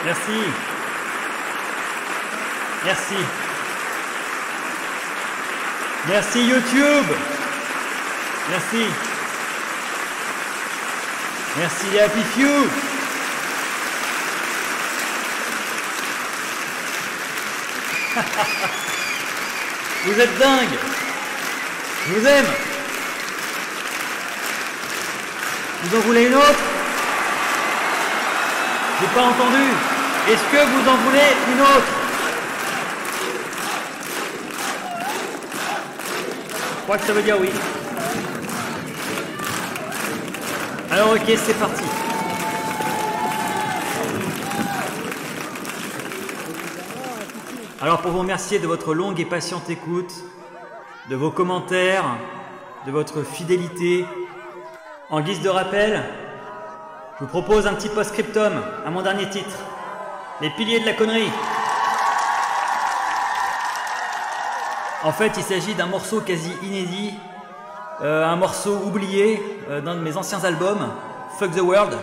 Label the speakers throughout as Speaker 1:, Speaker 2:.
Speaker 1: Merci. Merci. Merci YouTube. Merci. Merci les Happy Few. Vous êtes dingues. Je vous aime. Vous en voulez une autre? J'ai pas entendu. Est-ce que vous en voulez une autre? Je crois que ça veut dire oui. Alors ok, c'est parti. Alors pour vous remercier de votre longue et patiente écoute, de vos commentaires, de votre fidélité, en guise de rappel, je vous propose un petit post-scriptum à mon dernier titre, Les piliers de la connerie. En fait, il s'agit d'un morceau quasi inédit, un morceau oublié d'un de mes anciens albums, Fuck the World.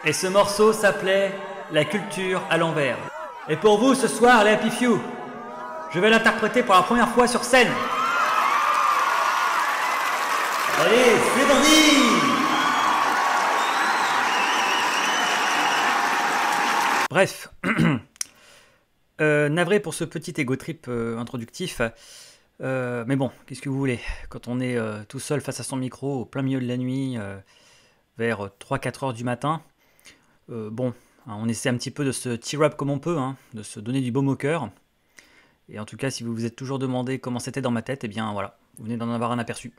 Speaker 1: Et ce morceau s'appelait La culture à l'envers. Et pour vous ce soir, les Happy Few, je vais l'interpréter pour la première fois sur scène. Allez, c'est parti! Bref, navré pour ce petit ego trip introductif, mais bon, qu'est-ce que vous voulez? Quand on est tout seul face à son micro, au plein milieu de la nuit, vers 3-4 heures du matin, bon, hein, on essaie un petit peu de se tear up comme on peut, hein, de se donner du baume au cœur. Et en tout cas, si vous vous êtes toujours demandé comment c'était dans ma tête, eh bien voilà, vous venez d'en avoir un aperçu.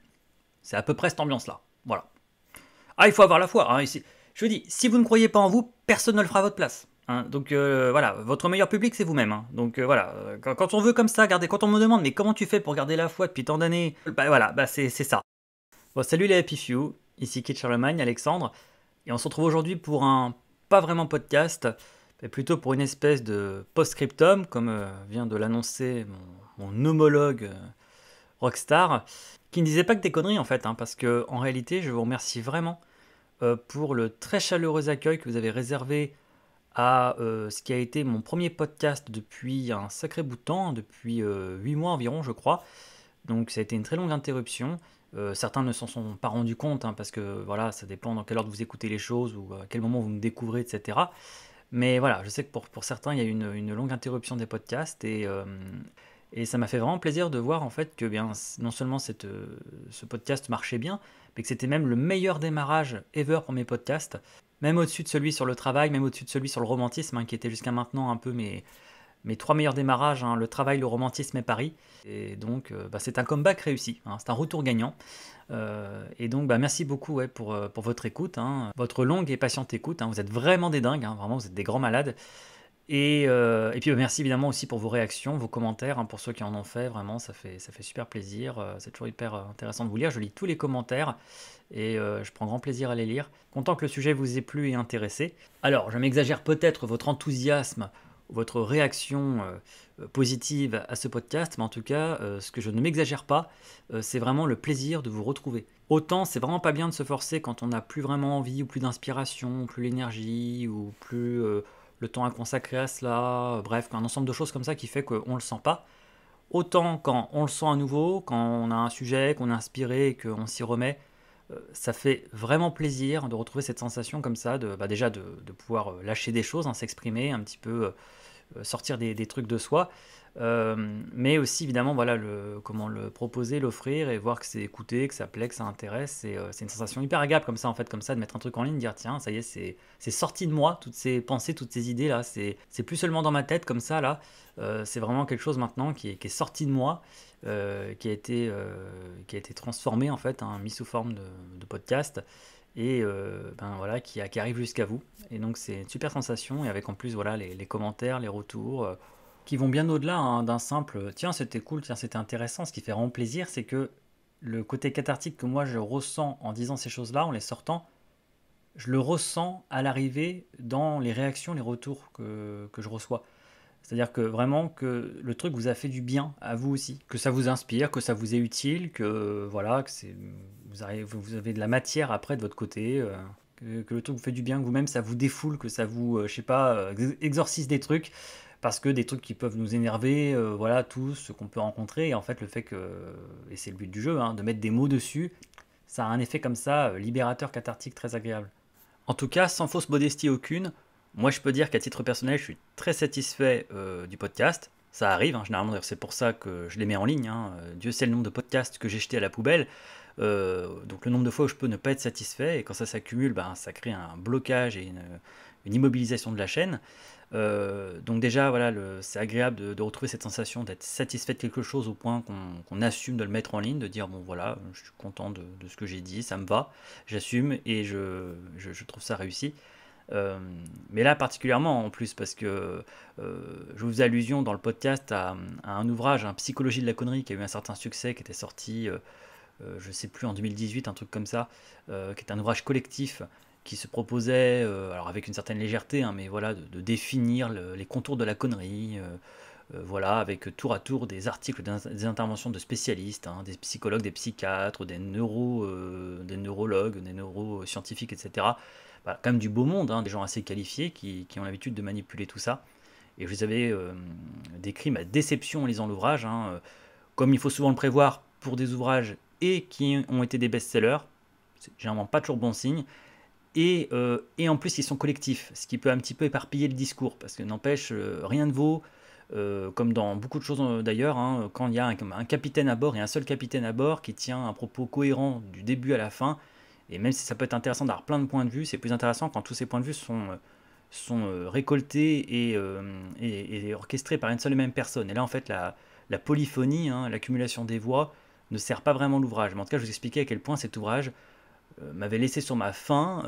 Speaker 1: C'est à peu près cette ambiance-là, voilà. Ah, il faut avoir la foi, hein, ici. Je vous dis, si vous ne croyez pas en vous, personne ne le fera à votre place. Hein, donc voilà, votre meilleur public c'est vous-même. Hein. Donc voilà, quand on veut comme ça, regardez, quand on me demande mais comment tu fais pour garder la foi depuis tant d'années, bah voilà, bah c'est ça. Bon, salut les Happy Few, ici Kid Charlemagne, Alexandre, et on se retrouve aujourd'hui pour un pas vraiment podcast, mais plutôt pour une espèce de post-scriptum, comme vient de l'annoncer mon homologue Rockstar, qui ne disait pas que des conneries en fait, hein, parce que en réalité je vous remercie vraiment pour le très chaleureux accueil que vous avez réservé à ce qui a été mon premier podcast depuis un sacré bout de temps, depuis 8 mois environ, je crois. Donc ça a été une très longue interruption. Certains ne s'en sont pas rendus compte, hein, parce que voilà, ça dépend dans quelle ordre vous écoutez les choses ou à quel moment vous me découvrez, etc. Mais voilà, je sais que pour certains, il y a eu une longue interruption des podcasts et ça m'a fait vraiment plaisir de voir en fait que bien, non seulement ce podcast marchait bien, mais que c'était même le meilleur démarrage ever pour mes podcasts. Même au-dessus de celui sur le travail, même au-dessus de celui sur le romantisme, hein, qui était jusqu'à maintenant un peu mes trois meilleurs démarrages, hein, le travail, le romantisme et Paris. Et donc, bah, c'est un comeback réussi, hein, c'est un retour gagnant. Et donc, bah, merci beaucoup ouais, pour votre écoute, hein, votre longue et patiente écoute. Hein, vous êtes vraiment des dingues, hein, vraiment, vous êtes des grands malades. Et puis, bah, merci évidemment aussi pour vos réactions, vos commentaires, hein, pour ceux qui en ont fait, vraiment, ça fait super plaisir. C'est toujours hyper intéressant de vous lire. Je lis tous les commentaires et je prends grand plaisir à les lire. Content que le sujet vous ait plu et intéressé. Alors, je m'exagère peut-être votre enthousiasme, votre réaction positive à ce podcast, mais en tout cas, ce que je ne m'exagère pas, c'est vraiment le plaisir de vous retrouver. Autant, c'est vraiment pas bien de se forcer quand on n'a plus vraiment envie, ou plus d'inspiration, plus l'énergie, ou plus le temps à consacrer à cela, bref, un ensemble de choses comme ça qui fait qu'on ne le sent pas. Autant quand on le sent à nouveau, quand on a un sujet, qu'on est inspiré et qu'on s'y remet, ça fait vraiment plaisir de retrouver cette sensation comme ça, déjà de pouvoir lâcher des choses, hein, s'exprimer, un petit peu sortir des trucs de soi, mais aussi évidemment voilà, comment le proposer, l'offrir et voir que c'est écouté, que ça plaît, que ça intéresse. C'est une sensation hyper agréable comme ça en fait, comme ça de mettre un truc en ligne, dire tiens ça y est, c'est sorti de moi, toutes ces pensées, toutes ces idées là, c'est plus seulement dans ma tête comme ça là, c'est vraiment quelque chose maintenant qui est sorti de moi, qui a été transformé en fait, hein, mis sous forme de podcast et ben voilà, qui arrive jusqu'à vous. Et donc c'est une super sensation, et avec en plus voilà, les commentaires, les retours, qui vont bien au-delà, hein, d'un simple tiens c'était cool, tiens c'était intéressant. Ce qui fait vraiment plaisir, c'est que le côté cathartique que moi je ressens en disant ces choses-là, en les sortant, je le ressens à l'arrivée dans les réactions, les retours que je reçois. C'est-à-dire que vraiment que le truc vous a fait du bien à vous aussi, que ça vous inspire, que ça vous est utile, que voilà, que vous avez de la matière après de votre côté, que le truc vous fait du bien, que vous-même ça vous défoule, que ça vous, je sais pas, exorcise des trucs, parce que des trucs qui peuvent nous énerver, voilà, tous, ce qu'on peut rencontrer, et en fait le fait que, et c'est le but du jeu, hein, de mettre des mots dessus, ça a un effet comme ça, libérateur, cathartique, très agréable. En tout cas, sans fausse modestie aucune, moi je peux dire qu'à titre personnel, je suis très satisfait du podcast. Ça arrive, hein, généralement, d'ailleurs, c'est pour ça que je les mets en ligne, hein. Dieu sait le nombre de podcasts que j'ai jetés à la poubelle. Donc le nombre de fois où je peux ne pas être satisfait, et quand ça s'accumule, ben, ça crée un blocage et une immobilisation de la chaîne. Donc déjà, voilà, c'est agréable de retrouver cette sensation d'être satisfait de quelque chose au point qu'on assume de le mettre en ligne, de dire, bon voilà, je suis content de ce que j'ai dit, ça me va, j'assume, et je trouve ça réussi. Euh, mais là particulièrement en plus parce que je vous fais allusion dans le podcast à un ouvrage, un Psychologie de la connerie, qui a eu un certain succès, qui était sorti, je sais plus, en 2018, un truc comme ça, qui est un ouvrage collectif qui se proposait, alors avec une certaine légèreté, hein, mais voilà, de définir les contours de la connerie, voilà, avec tour à tour des articles, des interventions de spécialistes, hein, des psychologues, des psychiatres, des neurologues, des neuroscientifiques, etc. Voilà, quand même du beau monde, hein, des gens assez qualifiés qui ont l'habitude de manipuler tout ça. Et je vous avais décrit ma déception en lisant l'ouvrage, hein, comme il faut souvent le prévoir pour des ouvrages et qui ont été des best-sellers, c'est généralement pas toujours bon signe, et en plus ils sont collectifs, ce qui peut un petit peu éparpiller le discours, parce que n'empêche, rien ne vaut, comme dans beaucoup de choses d'ailleurs, hein, quand il y a un capitaine à bord et un seul capitaine à bord qui tient un propos cohérent du début à la fin, et même si ça peut être intéressant d'avoir plein de points de vue, c'est plus intéressant quand tous ces points de vue sont récoltés et orchestrés par une seule et même personne. Et là, en fait, la polyphonie, hein, l'accumulation des voix, ne sert pas vraiment l'ouvrage. Mais en tout cas, je vous expliquais à quel point cet ouvrage m'avait laissé sur ma faim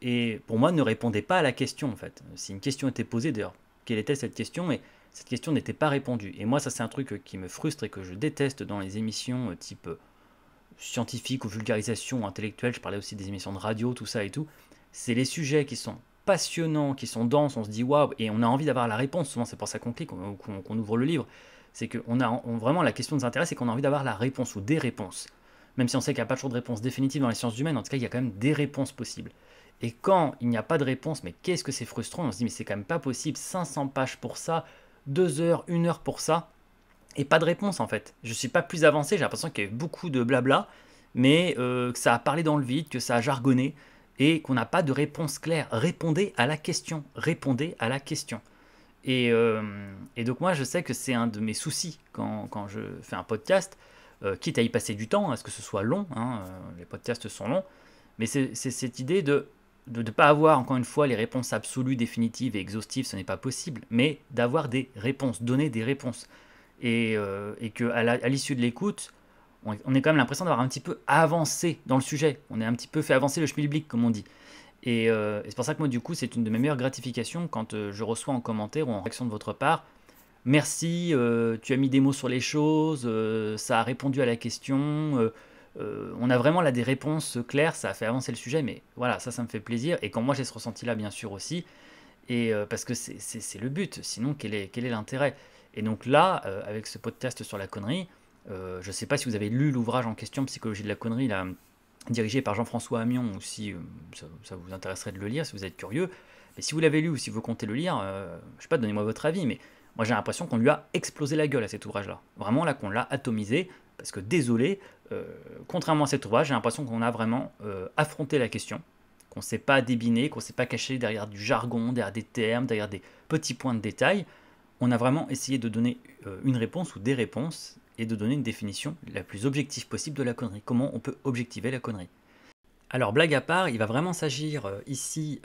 Speaker 1: et pour moi ne répondait pas à la question, en fait. Si une question était posée, d'ailleurs, quelle était cette question? Mais cette question n'était pas répondue. Et moi, ça, c'est un truc qui me frustre et que je déteste dans les émissions type scientifique ou vulgarisation intellectuelle. Je parlais aussi des émissions de radio, tout ça et tout. C'est les sujets qui sont passionnants, qui sont denses, on se dit waouh, et on a envie d'avoir la réponse. Souvent, c'est pour ça qu'on clique, qu'on ouvre le livre. C'est que vraiment la question nous intéresse et qu'on a envie d'avoir la réponse ou des réponses. Même si on sait qu'il n'y a pas toujours de réponse définitive dans les sciences humaines, en tout cas, il y a quand même des réponses possibles. Et quand il n'y a pas de réponse, mais qu'est-ce que c'est frustrant, on se dit, mais c'est quand même pas possible, 500 pages pour ça, 2 heures, 1 heure pour ça, et pas de réponse en fait. Je suis pas plus avancé, j'ai l'impression qu'il y a eu beaucoup de blabla, mais que ça a parlé dans le vide, que ça a jargonné, et qu'on n'a pas de réponse claire. Répondez à la question, répondez à la question. Et donc moi je sais que c'est un de mes soucis quand je fais un podcast, quitte à y passer du temps, à ce que ce soit long, hein, les podcasts sont longs, mais c'est cette idée de ne pas avoir encore une fois les réponses absolues, définitives et exhaustives, ce n'est pas possible, mais d'avoir des réponses, donner des réponses. Et qu'à l'issue de l'écoute, on est quand même l'impression d'avoir un petit peu avancé dans le sujet, on a un petit peu fait avancer le schmilblick comme on dit. Et c'est pour ça que moi du coup c'est une de mes meilleures gratifications quand je reçois en commentaire ou en réaction de votre part: merci, tu as mis des mots sur les choses, ça a répondu à la question, on a vraiment là des réponses claires, ça a fait avancer le sujet, mais voilà, ça me fait plaisir. Et quand moi j'ai ce ressenti-là, bien sûr aussi, et parce que c'est le but, sinon quel est l'intérêt? Et donc là, avec ce podcast sur la connerie, je ne sais pas si vous avez lu l'ouvrage en question, Psychologie de la connerie, là, dirigé par Jean-François Amion, ou si ça vous intéresserait de le lire, si vous êtes curieux. Mais si vous l'avez lu ou si vous comptez le lire, je ne sais pas, donnez-moi votre avis, mais moi j'ai l'impression qu'on lui a explosé la gueule à cet ouvrage-là. Vraiment là qu'on l'a atomisé, parce que désolé, contrairement à cet ouvrage, j'ai l'impression qu'on a vraiment affronté la question, qu'on ne s'est pas débiné, qu'on ne s'est pas caché derrière du jargon, derrière des termes, derrière des petits points de détail. On a vraiment essayé de donner une réponse ou des réponses et de donner une définition la plus objective possible de la connerie. Comment on peut objectiver la connerie? Alors, blague à part, il va vraiment s'agir ici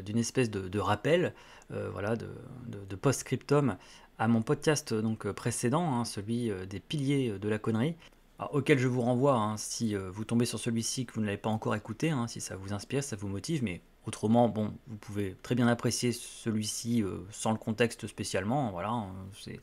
Speaker 1: d'une espèce de rappel, voilà, de post-scriptum à mon podcast donc, précédent, hein, celui des piliers de la connerie, alors, auquel je vous renvoie, hein, si vous tombez sur celui-ci que vous ne l'avez pas encore écouté, hein, si ça vous inspire, ça vous motive, mais autrement, bon, vous pouvez très bien apprécier celui-ci sans le contexte spécialement, voilà, hein, il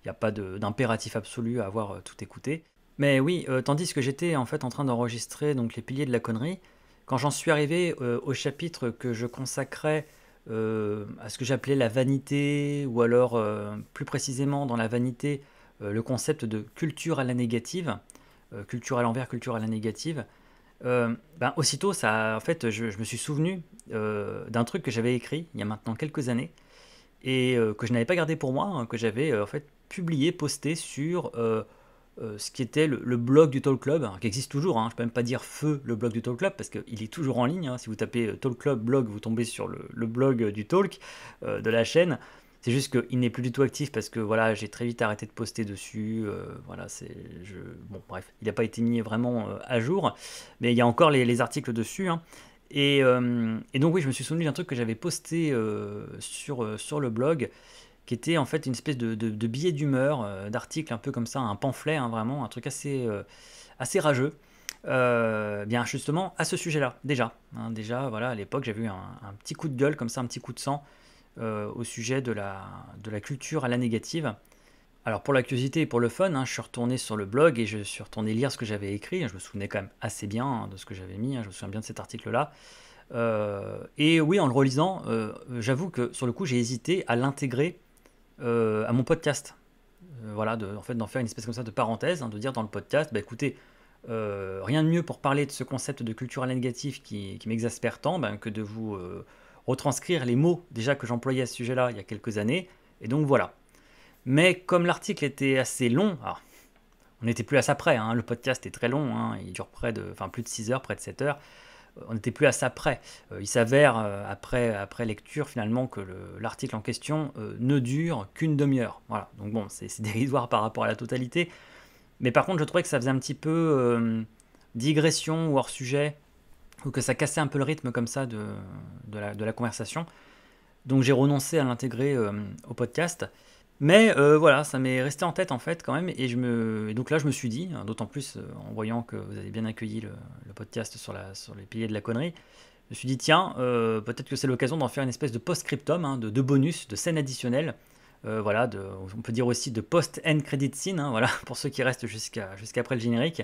Speaker 1: n'y a pas d'impératif absolu à avoir tout écouté. Mais oui, tandis que j'étais en fait en train d'enregistrer donc les piliers de la connerie, quand j'en suis arrivé au chapitre que je consacrais à ce que j'appelais la vanité, ou alors plus précisément dans la vanité, le concept de culture à la négative, culture à l'envers, culture à la négative, Aussitôt, en fait, je me suis souvenu d'un truc que j'avais écrit il y a maintenant quelques années et que je n'avais pas gardé pour moi, hein, que j'avais en fait publié, posté sur ce qui était le blog du Talk Club, hein, qui existe toujours. Hein, je peux même pas dire feu le blog du Talk Club parce qu'il est toujours en ligne. Hein. Si vous tapez Talk Club blog, vous tombez sur le blog du Talk de la chaîne. C'est juste qu'il n'est plus du tout actif parce que voilà, j'ai très vite arrêté de poster dessus. Voilà, bon, bref, il n'a pas été mis vraiment à jour, mais il y a encore les articles dessus. Hein. Et donc oui, je me suis souvenu d'un truc que j'avais posté sur le blog, qui était en fait une espèce de billet d'humeur, d'article un peu comme ça, un pamphlet, hein, vraiment, un truc assez rageux. Bien justement à ce sujet-là, déjà. Hein, déjà, voilà, à l'époque, j'avais eu un petit coup de gueule, comme ça, un petit coup de sang, au sujet de la culture à la négative. Alors pour la curiosité et pour le fun, hein, je suis retourné sur le blog et je suis retourné lire ce que j'avais écrit. Je me souvenais quand même assez bien, hein, de ce que j'avais mis, hein, je me souviens bien de cet article-là. Et oui, en le relisant, j'avoue que sur le coup, j'ai hésité à l'intégrer à mon podcast. Voilà, en fait, d'en faire une espèce comme ça de parenthèse, hein, de dire dans le podcast, bah écoutez, rien de mieux pour parler de ce concept de culture à la négative qui m'exaspère tant, ben, que de vous retranscrire les mots déjà que j'employais à ce sujet-là il y a quelques années. Et donc voilà. Mais comme l'article était assez long, alors, on n'était plus à ça près, hein, le podcast est très long, hein, il dure plus de 6 heures, près de 7 heures. On n'était plus à ça près. Il s'avère, après lecture, finalement, que l'article en question ne dure qu'une demi-heure. Voilà, donc bon, c'est dérisoire par rapport à la totalité. Mais par contre, je trouvais que ça faisait un petit peu digression ou hors sujet, ou que ça cassait un peu le rythme comme ça de la conversation. Donc j'ai renoncé à l'intégrer au podcast. Mais voilà, ça m'est resté en tête en fait quand même. Et donc là, je me suis dit, hein, d'autant plus en voyant que vous avez bien accueilli le podcast sur les piliers de la connerie, je me suis dit, tiens, peut-être que c'est l'occasion d'en faire une espèce de post-scriptum, hein, de bonus, de scène additionnelle. Voilà, on peut dire aussi de post-end credit scene, hein, voilà, pour ceux qui restent jusqu'après le générique.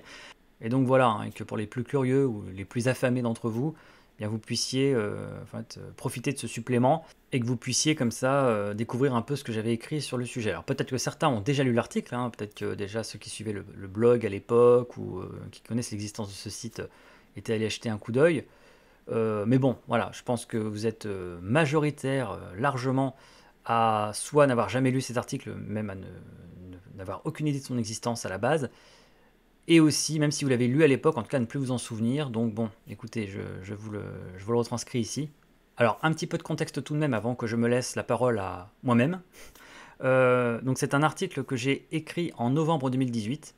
Speaker 1: Et donc voilà, hein, et que pour les plus curieux ou les plus affamés d'entre vous, eh bien vous puissiez en fait, profiter de ce supplément et que vous puissiez comme ça découvrir un peu ce que j'avais écrit sur le sujet. Alors peut-être que certains ont déjà lu l'article, hein, peut-être que déjà ceux qui suivaient le blog à l'époque ou qui connaissent l'existence de ce site étaient allés acheter un coup d'œil. Mais bon, voilà, je pense que vous êtes majoritaire largement à soit n'avoir jamais lu cet article, même à n'avoir aucune idée de son existence à la base, et aussi, même si vous l'avez lu à l'époque, en tout cas, ne plus vous en souvenir. Donc bon, écoutez, je vous le retranscris ici. Alors, un petit peu de contexte tout de même avant que je me laisse la parole à moi-même. Donc c'est un article que j'ai écrit en novembre 2018.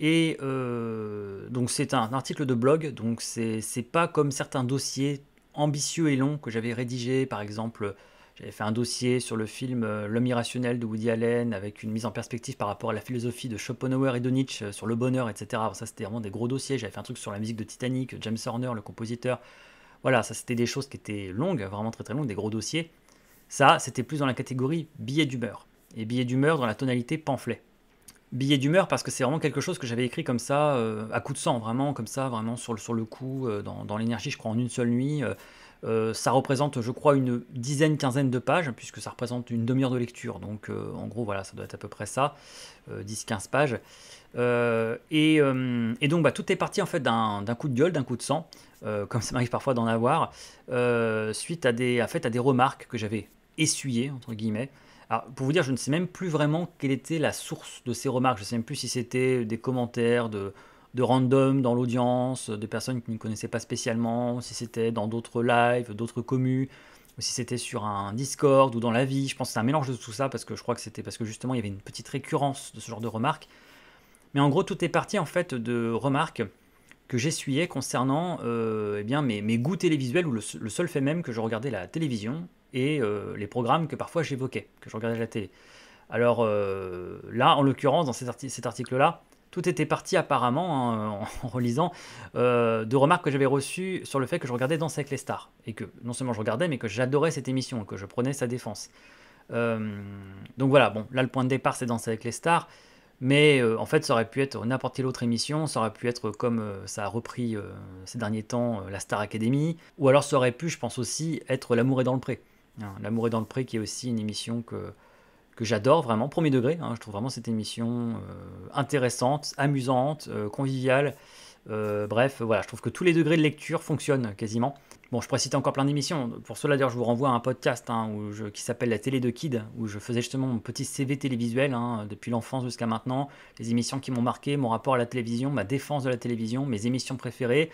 Speaker 1: Et donc c'est un article de blog, donc c'est pas comme certains dossiers ambitieux et longs que j'avais rédigés. Par exemple, j'avais fait un dossier sur le film L'homme irrationnel de Woody Allen avec une mise en perspective par rapport à la philosophie de Schopenhauer et de Nietzsche sur le bonheur, etc. Alors ça c'était vraiment des gros dossiers. J'avais fait un truc sur la musique de Titanic, James Horner, le compositeur. Voilà, ça c'était des choses qui étaient longues, vraiment très très longues, des gros dossiers. Ça, c'était plus dans la catégorie billet d'humeur. Et billet d'humeur dans la tonalité pamphlet. Billet d'humeur parce que c'est vraiment quelque chose que j'avais écrit comme ça, à coup de sang, vraiment comme ça, vraiment sur le coup, dans l'énergie, je crois en une seule nuit. Ça représente, je crois, une dizaine, quinzaine de pages, puisque ça représente une demi-heure de lecture. Donc en gros, voilà, ça doit être à peu près ça, 10-15 pages. Et donc tout est parti en fait d'un coup de gueule, d'un coup de sang, comme ça m'arrive parfois d'en avoir, suite à des remarques que j'avais essuyées, entre guillemets. Alors, pour vous dire, je ne sais même plus vraiment quelle était la source de ces remarques. Je ne sais même plus si c'était des commentaires de random dans l'audience, de personnes qui ne connaissaient pas spécialement, si c'était dans d'autres lives, d'autres commus, ou si c'était sur un Discord ou dans la vie. Je pense que c'est un mélange de tout ça parce que je crois que c'était parce que justement il y avait une petite récurrence de ce genre de remarques. Mais en gros, tout est parti en fait de remarques que j'essuyais concernant eh bien, mes goûts télévisuels ou le seul fait même que je regardais la télévision et les programmes que parfois j'évoquais, que je regardais à la télé. Alors là, en l'occurrence, dans cet article-là, tout était parti apparemment, hein, en relisant, de remarques que j'avais reçues sur le fait que je regardais Danse avec les stars. Et que non seulement je regardais, mais que j'adorais cette émission, que je prenais sa défense. Donc voilà, bon, là le point de départ c'est Danse avec les stars. Mais en fait, ça aurait pu être n'importe quelle autre émission, ça aurait pu être comme ça a repris ces derniers temps la Star Academy, ou alors ça aurait pu, je pense aussi, être L'amour est dans le pré. Hein, L'amour est dans le pré qui est aussi une émission que j'adore vraiment, premier degré, hein, je trouve vraiment cette émission intéressante, amusante, conviviale, Bref, voilà, je trouve que tous les degrés de lecture fonctionnent quasiment. Bon, je pourrais citer encore plein d'émissions. Pour cela, d'ailleurs, je vous renvoie à un podcast hein, qui s'appelle La télé de Kid, où je faisais justement mon petit CV télévisuel hein, depuis l'enfance jusqu'à maintenant. Les émissions qui m'ont marqué, mon rapport à la télévision, ma défense de la télévision, mes émissions préférées.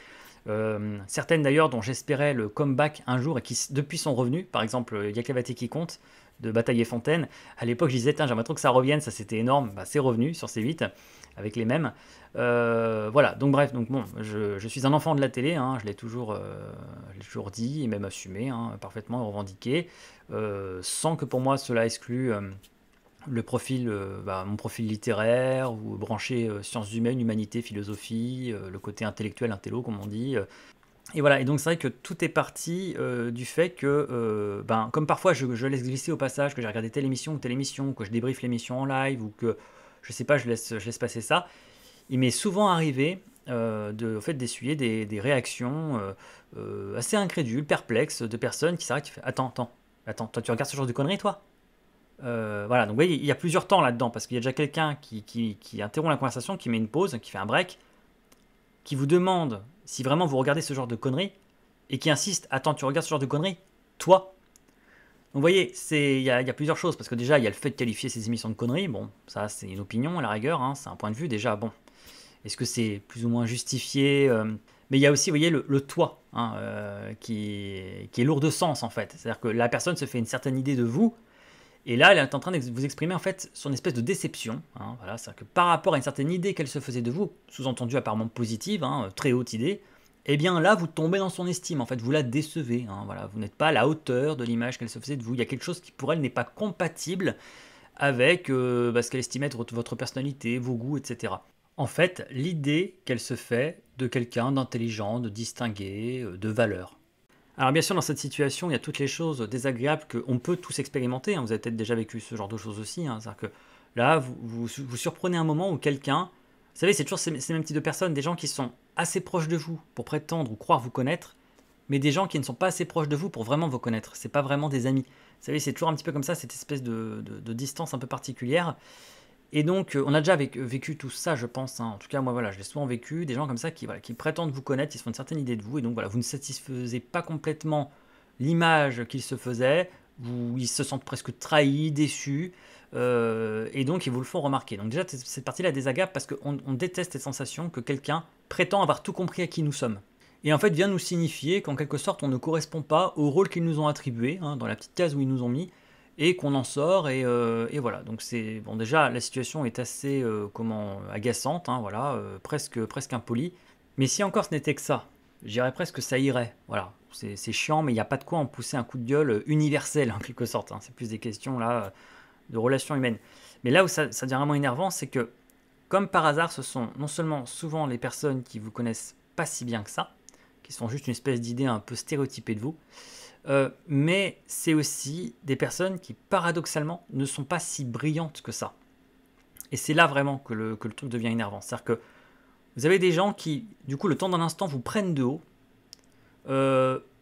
Speaker 1: Certaines d'ailleurs dont j'espérais le comeback un jour et qui depuis sont revenues. Par exemple, Yakavate qui compte de Bataille et Fontaine. À l'époque, je disais, j'aimerais trop que ça revienne, ça c'était énorme. Bah, c'est revenu sur C8 avec les mêmes. Voilà, donc bref, donc bon, je suis un enfant de la télé, hein, je l'ai toujours dit et même assumé, hein, parfaitement revendiqué, sans que pour moi cela exclue le profil, mon profil littéraire ou branché sciences humaines, humanité, philosophie, le côté intellectuel, intello comme on dit. Et voilà, et donc c'est vrai que tout est parti du fait que, comme parfois je laisse glisser au passage que j'ai regardé telle émission ou telle émission, que je débriefe l'émission en live ou que, je sais pas, je laisse passer ça, il m'est souvent arrivé au fait d'essuyer des réactions assez incrédules, perplexes, de personnes qui s'arrêtent, qui font attends, toi tu regardes ce genre de conneries toi? Voilà, donc vous voyez, il y a plusieurs temps là-dedans, parce qu'il y a déjà quelqu'un qui interrompt la conversation, qui met une pause, qui fait un break, qui vous demande si vraiment vous regardez ce genre de conneries, et qui insiste, attends, tu regardes ce genre de conneries? Toi? Donc vous voyez, il y a plusieurs choses, parce que déjà, il y a le fait de qualifier ces émissions de conneries, bon, ça c'est une opinion à la rigueur, hein, c'est un point de vue déjà, bon, est-ce que c'est plus ou moins justifié mais il y a aussi, vous voyez, le toi, hein, qui est lourd de sens en fait. C'est-à-dire que la personne se fait une certaine idée de vous, et là, elle est en train de vous exprimer en fait son espèce de déception. Hein, voilà, c'est-à-dire que par rapport à une certaine idée qu'elle se faisait de vous, sous-entendu apparemment positive, hein, très haute idée, eh bien là, vous tombez dans son estime. En fait, vous la décevez. Hein, voilà, vous n'êtes pas à la hauteur de l'image qu'elle se faisait de vous. Il y a quelque chose qui pour elle n'est pas compatible avec ce qu'elle estimait être votre personnalité, vos goûts, etc. En fait, l'idée qu'elle se fait de quelqu'un d'intelligent, de distingué, de valeur. Alors bien sûr, dans cette situation, il y a toutes les choses désagréables qu'on peut tous expérimenter. Hein. Vous avez peut-être déjà vécu ce genre de choses aussi. Hein. C'est-à-dire que là, vous surprenez un moment où quelqu'un, vous savez, c'est toujours ces mêmes types de personnes, des gens qui sont assez proches de vous pour prétendre ou croire vous connaître, mais des gens qui ne sont pas assez proches de vous pour vraiment vous connaître. C'est pas vraiment des amis. Vous savez, c'est toujours un petit peu comme ça, cette espèce de distance un peu particulière. Et donc, on a déjà vécu tout ça, je pense. Hein. En tout cas, moi, voilà, je l'ai souvent vécu. Des gens comme ça qui prétendent vous connaître, qui se font une certaine idée de vous. Et donc, voilà, vous ne satisfaisez pas complètement l'image qu'ils se faisaient. Ils se sentent presque trahis, déçus. Et donc, ils vous le font remarquer. Donc, déjà, cette partie-là est désagréable parce qu'on déteste cette sensation que quelqu'un prétend avoir tout compris à qui nous sommes. Et en fait, vient nous signifier qu'en quelque sorte, on ne correspond pas au rôle qu'ils nous ont attribué, hein, dans la petite case où ils nous ont mis et qu'on en sort et voilà donc c'est bon déjà la situation est assez agaçante hein, voilà presque impolie mais si encore ce n'était que ça je dirais presque que ça irait voilà c'est chiant mais il n'y a pas de quoi en pousser un coup de gueule universel en quelque sorte hein. C'est plus des questions là de relations humaines mais là où ça devient vraiment énervant c'est que comme par hasard ce sont non seulement souvent les personnes qui vous connaissent pas si bien que ça qui sont juste une espèce d'idée un peu stéréotypée de vous mais c'est aussi des personnes qui, paradoxalement, ne sont pas si brillantes que ça. Et c'est là vraiment que le truc devient énervant. C'est-à-dire que vous avez des gens qui, du coup, le temps d'un instant, vous prennent de haut,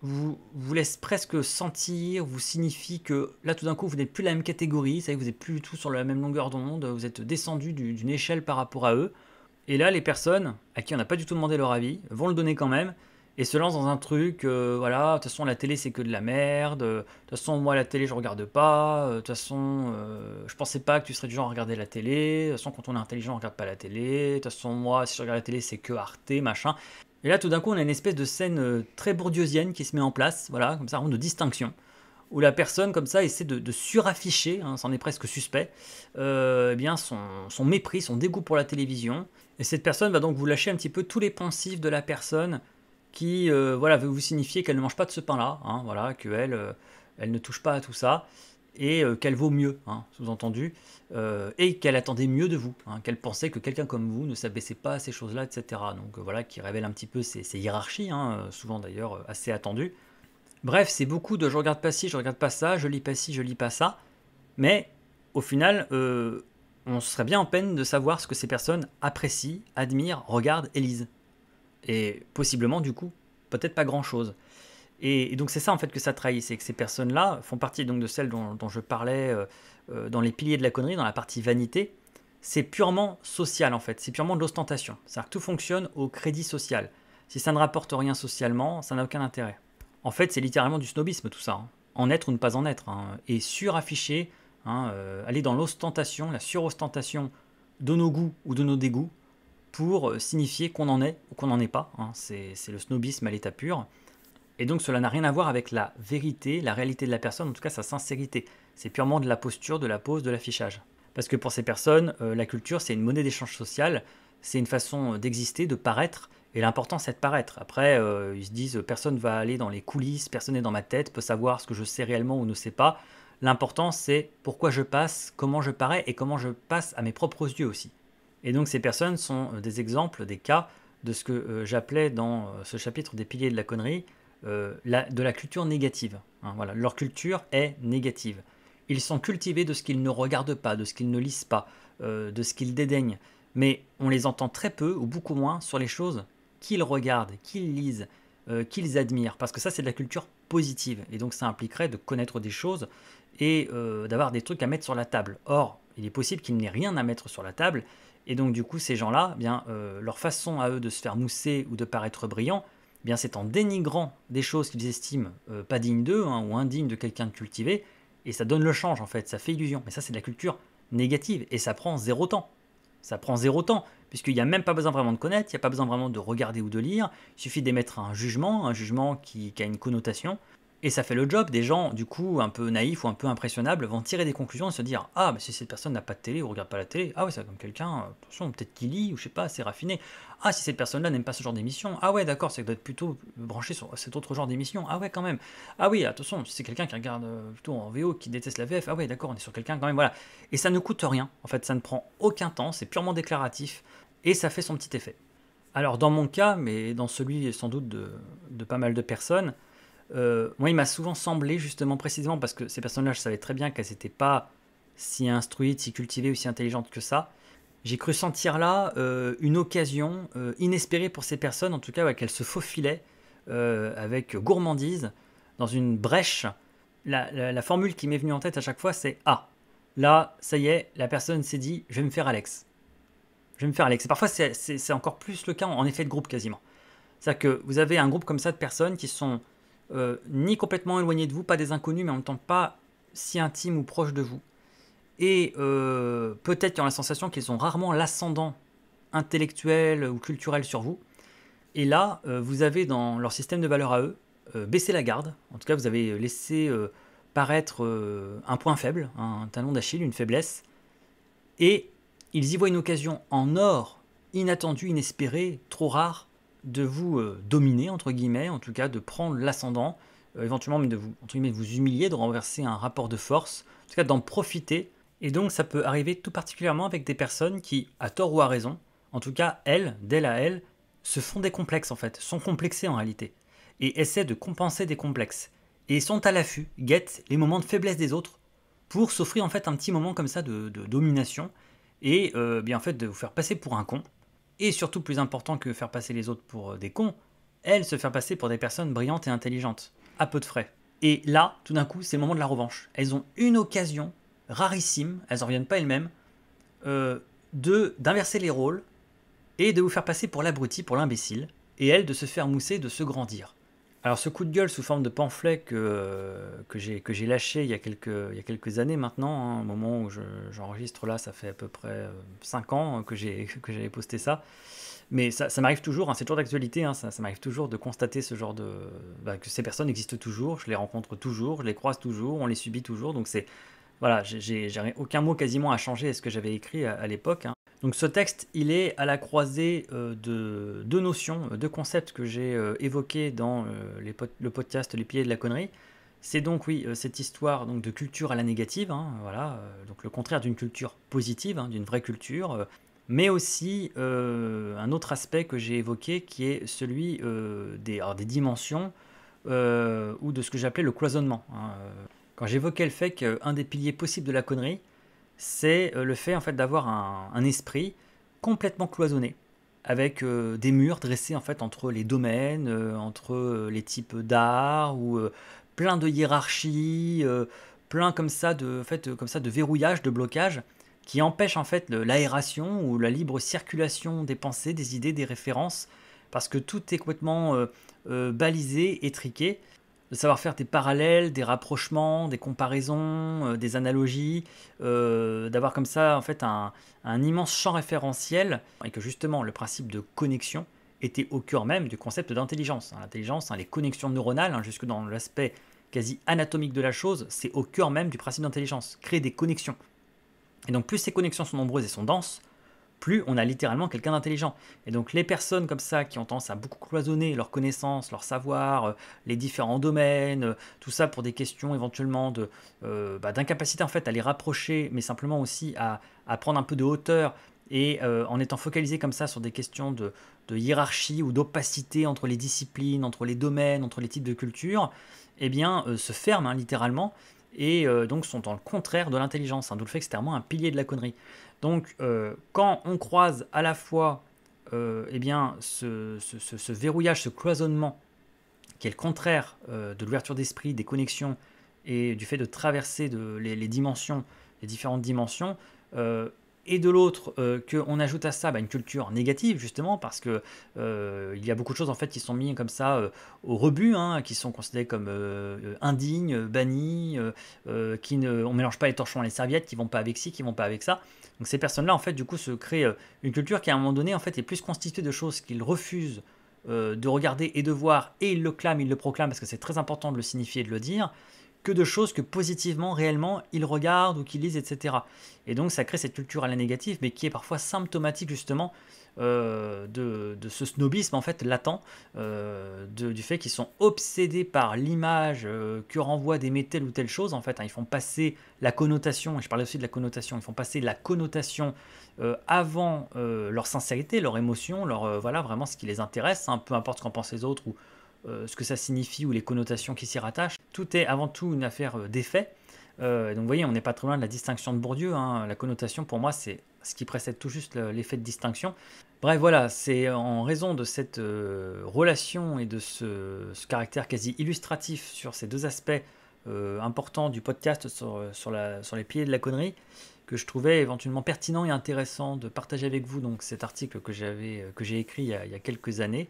Speaker 1: vous laissent presque sentir, vous signifie que là, tout d'un coup, vous n'êtes plus la même catégorie, vous n'êtes plus du tout sur la même longueur d'onde, vous êtes descendu d'une échelle par rapport à eux. Et là, les personnes à qui on n'a pas du tout demandé leur avis vont le donner quand même et se lancent dans un truc, voilà, de toute façon la télé c'est que de la merde, de toute façon moi la télé je regarde pas, de toute façon je pensais pas que tu serais du genre à regarder la télé, de toute façon quand on est intelligent on regarde pas la télé, de toute façon moi si je regarde la télé c'est que Arte, machin. Et là tout d'un coup on a une espèce de scène très bourdieusienne qui se met en place, voilà, comme ça, de distinction, où la personne comme ça essaie de surafficher, hein, c'en est presque suspect, eh bien son mépris, son dégoût pour la télévision. Et cette personne va donc vous lâcher un petit peu tous les pensifs de la personne qui voilà, veut vous signifier qu'elle ne mange pas de ce pain-là, hein, voilà, qu'elle elle ne touche pas à tout ça, et qu'elle vaut mieux, hein, sous-entendu, et qu'elle attendait mieux de vous, hein, qu'elle pensait que quelqu'un comme vous ne s'abaissait pas à ces choses-là, etc. Donc voilà, qui révèle un petit peu ces hiérarchies, hein, souvent d'ailleurs assez attendues. Bref, c'est beaucoup de je regarde pas ci, je regarde pas ça, je lis pas ci, je lis pas ça, mais au final, on serait bien en peine de savoir ce que ces personnes apprécient, admirent, regardent et lisent. Et possiblement, du coup, peut-être pas grand-chose. Et donc c'est ça en fait que ça trahit, c'est que ces personnes-là font partie donc de celles dont je parlais dans les piliers de la connerie, dans la partie vanité, c'est purement social en fait, c'est purement de l'ostentation. C'est-à-dire que tout fonctionne au crédit social. Si ça ne rapporte rien socialement, ça n'a aucun intérêt. En fait, c'est littéralement du snobisme tout ça, hein. En être ou ne pas en être, hein. Et surafficher, hein, aller dans l'ostentation, la surostentation de nos goûts ou de nos dégoûts pour signifier qu'on en est ou qu'on n'en est pas, hein. C'est le snobisme à l'état pur. Et donc cela n'a rien à voir avec la vérité, la réalité de la personne, en tout cas sa sincérité. C'est purement de la posture, de la pose, de l'affichage. Parce que pour ces personnes, la culture, c'est une monnaie d'échange social, c'est une façon d'exister, de paraître, et l'important, c'est de paraître. Après, ils se disent, personne ne va aller dans les coulisses, personne n'est dans ma tête, peut savoir ce que je sais réellement ou ne sais pas. L'important, c'est pourquoi je passe, comment je parais, et comment je passe à mes propres yeux aussi. Et donc ces personnes sont des exemples, des cas de ce que j'appelais dans ce chapitre des piliers de la connerie, de la culture négative, hein, voilà. Leur culture est négative. Ils sont cultivés de ce qu'ils ne regardent pas, de ce qu'ils ne lisent pas, de ce qu'ils dédaignent. Mais on les entend très peu ou beaucoup moins sur les choses qu'ils regardent, qu'ils lisent, qu'ils admirent. Parce que ça, c'est de la culture positive. Et donc ça impliquerait de connaître des choses et d'avoir des trucs à mettre sur la table. Or, il est possible qu'il n'ait rien à mettre sur la table. Et donc du coup, ces gens-là, bien, leur façon à eux de se faire mousser ou de paraître brillants, bien c'est en dénigrant des choses qu'ils estiment pas dignes d'eux, hein, ou indignes de quelqu'un de cultivé, et ça donne le change en fait, ça fait illusion. Mais ça c'est de la culture négative, et ça prend zéro temps. Ça prend zéro temps, puisqu'il n'y a même pas besoin vraiment de connaître, il n'y a pas besoin vraiment de regarder ou de lire, il suffit d'émettre un jugement qui a une connotation, et ça fait le job. Des gens, du coup, un peu naïfs ou un peu impressionnables, vont tirer des conclusions et se dire: ah, mais si cette personne n'a pas de télé ou regarde pas la télé, ah ouais, c'est comme quelqu'un, attention, peut-être qu'il lit, ou je sais pas, c'est raffiné. Ah, si cette personne-là n'aime pas ce genre d'émission, ah ouais, d'accord, c'est que doit être plutôt branché sur cet autre genre d'émission, ah ouais, quand même. Ah oui, attention, si c'est quelqu'un qui regarde plutôt en VO, qui déteste la VF, ah ouais, d'accord, on est sur quelqu'un quand même, voilà. Et ça ne coûte rien, en fait, ça ne prend aucun temps, c'est purement déclaratif, et ça fait son petit effet. Alors, dans mon cas, mais dans celui sans doute de pas mal de personnes, moi, il m'a souvent semblé, justement, précisément parce que ces personnes-là, je savais très bien qu'elles n'étaient pas si instruites, si cultivées ou si intelligentes que ça. J'ai cru sentir là une occasion inespérée pour ces personnes, en tout cas, ouais, qu'elles se faufilaient avec gourmandise dans une brèche. La formule qui m'est venue en tête à chaque fois, c'est: ah, là, ça y est, la personne s'est dit, je vais me faire Alex. Je vais me faire Alex. Et parfois, c'est encore plus le cas en effet de groupe quasiment. C'est-à-dire que vous avez un groupe comme ça de personnes qui sont ni complètement éloignés de vous, pas des inconnus, mais en même temps pas si intimes ou proches de vous. Et peut-être qu'ils ont la sensation qu'ils ont rarement l'ascendant intellectuel ou culturel sur vous. Et là, vous avez dans leur système de valeurs à eux baissé la garde. En tout cas, vous avez laissé paraître un point faible, un talon d'Achille, une faiblesse. Et ils y voient une occasion en or, inattendue, inespérée, trop rare, de vous dominer, entre guillemets, en tout cas de prendre l'ascendant, éventuellement même de vous, entre guillemets, de vous humilier, de renverser un rapport de force, en tout cas d'en profiter. Et donc ça peut arriver tout particulièrement avec des personnes qui, à tort ou à raison, en tout cas elles, d'elles à elles, se font des complexes en fait, sont complexées en réalité, et essaient de compenser des complexes, et sont à l'affût, guettent les moments de faiblesse des autres, pour s'offrir en fait un petit moment comme ça de domination, et bien en fait de vous faire passer pour un con, et surtout plus important que faire passer les autres pour des cons, elles se faire passer pour des personnes brillantes et intelligentes, à peu de frais. Et là, tout d'un coup, c'est le moment de la revanche. Elles ont une occasion rarissime, elles n'en reviennent pas elles-mêmes, d'inverser les rôles et de vous faire passer pour l'abruti, pour l'imbécile, et elles de se faire mousser, de se grandir. Alors ce coup de gueule sous forme de pamphlet que j'ai lâché il y a quelques années maintenant, hein, au moment où j'enregistre là, ça fait à peu près 5 ans que j'avais posté ça. Mais ça m'arrive toujours, hein, c'est toujours d'actualité, hein, ça m'arrive toujours de constater ce genre de... que ces personnes existent toujours, je les rencontre toujours, je les croise toujours, on les subit toujours, donc c'est... Voilà, j'ai aucun mot quasiment à changer à ce que j'avais écrit à l'époque, hein. Donc ce texte, il est à la croisée de deux notions, deux concepts que j'ai évoqués dans le podcast Les Piliers de la Connerie. C'est donc, oui, cette histoire donc, de culture à la négative, hein, voilà, donc le contraire d'une culture positive, hein, d'une vraie culture, mais aussi un autre aspect que j'ai évoqué qui est celui des dimensions ou de ce que j'appelais le cloisonnement, hein. Quand j'évoquais le fait qu'un des piliers possibles de la connerie, c'est le fait en fait d'avoir un esprit complètement cloisonné, avec des murs dressés en fait entre les domaines, entre les types d'art, ou plein de hiérarchies, plein comme ça de, en fait, comme ça de verrouillage, de blocage, qui empêche en fait l'aération ou la libre circulation des pensées, des idées, des références, parce que tout est complètement balisé, étriqué. De savoir faire des parallèles, des rapprochements, des comparaisons, des analogies, d'avoir comme ça en fait un immense champ référentiel, et que justement le principe de connexion était au cœur même du concept d'intelligence. L'intelligence, les connexions neuronales, jusque dans l'aspect quasi anatomique de la chose, c'est au cœur même du principe d'intelligence, créer des connexions. Et donc plus ces connexions sont nombreuses et sont denses, plus on a littéralement quelqu'un d'intelligent. Et donc les personnes comme ça qui ont tendance à beaucoup cloisonner leurs connaissances, leur savoir, les différents domaines, tout ça pour des questions éventuellement d'incapacité en fait à les rapprocher, mais simplement aussi à prendre un peu de hauteur et en étant focalisé comme ça sur des questions de hiérarchie ou d'opacité entre les disciplines, entre les domaines, entre les types de cultures, eh bien se ferment littéralement et donc sont dans le contraire de l'intelligence, d'où le fait que c'est vraiment un pilier de la connerie. Donc, quand on croise à la fois eh bien, ce verrouillage, ce cloisonnement, qui est le contraire de l'ouverture d'esprit, des connexions et du fait de traverser les dimensions, les différentes dimensions, et de l'autre, qu'on ajoute à ça une culture négative, justement, parce que il y a beaucoup de choses en fait qui sont mises comme ça au rebut, qui sont considérées comme indignes, bannies, on ne mélange pas les torchons et les serviettes, qui vont pas avec ci, qui vont pas avec ça. Donc ces personnes-là, en fait, du coup, se créent une culture qui, à un moment donné, en fait, est plus constituée de choses qu'ils refusent de regarder et de voir, et ils le clament, ils le proclament, parce que c'est très important de le signifier et de le dire, que de choses que positivement, réellement, ils regardent ou qu'ils lisent, etc. Et donc ça crée cette culture à la négative, mais qui est parfois symptomatique justement de ce snobisme en fait latent, du fait qu'ils sont obsédés par l'image que renvoient d'aimer telle ou telle chose. En fait, ils font passer la connotation, et je parlais aussi de la connotation, ils font passer la connotation avant leur sincérité, leur émotion, voilà, vraiment ce qui les intéresse, peu importe ce qu'en pensent les autres ou ce que ça signifie ou les connotations qui s'y rattachent. Tout est avant tout une affaire d'effet. Donc vous voyez, on n'est pas très loin de la distinction de Bourdieu. La connotation, pour moi, c'est ce qui précède tout juste l'effet de distinction. Bref, voilà, c'est en raison de cette relation et de ce caractère quasi illustratif sur ces deux aspects importants du podcast sur les piliers de la connerie que je trouvais éventuellement pertinent et intéressant de partager avec vous donc cet article que j'ai écrit il y a quelques années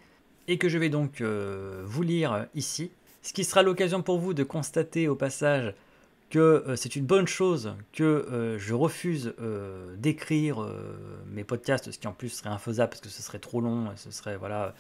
Speaker 1: et que je vais donc vous lire ici. Ce qui sera l'occasion pour vous de constater au passage que c'est une bonne chose que je refuse d'écrire mes podcasts, ce qui en plus serait infaisable parce que ce serait trop long, et ce serait voilà,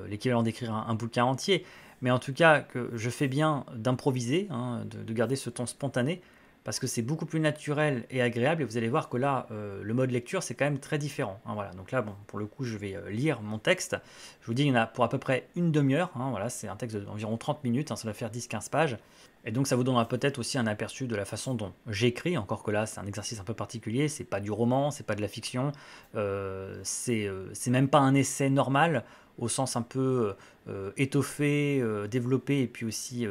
Speaker 1: l'équivalent d'écrire un bouquin entier. Mais en tout cas, que je fais bien d'improviser, de garder ce ton spontané, parce que c'est beaucoup plus naturel et agréable, et vous allez voir que là, le mode lecture, c'est quand même très différent. Voilà. Donc là, bon, pour le coup, je vais lire mon texte. Je vous dis, il y en a pour à peu près une demi-heure. Voilà, c'est un texte d'environ 30 minutes, ça va faire 10-15 pages. Et donc ça vous donnera peut-être aussi un aperçu de la façon dont j'écris, encore que là, c'est un exercice un peu particulier, c'est pas du roman, c'est pas de la fiction, c'est même pas un essai normal, au sens un peu étoffé, développé, et puis aussi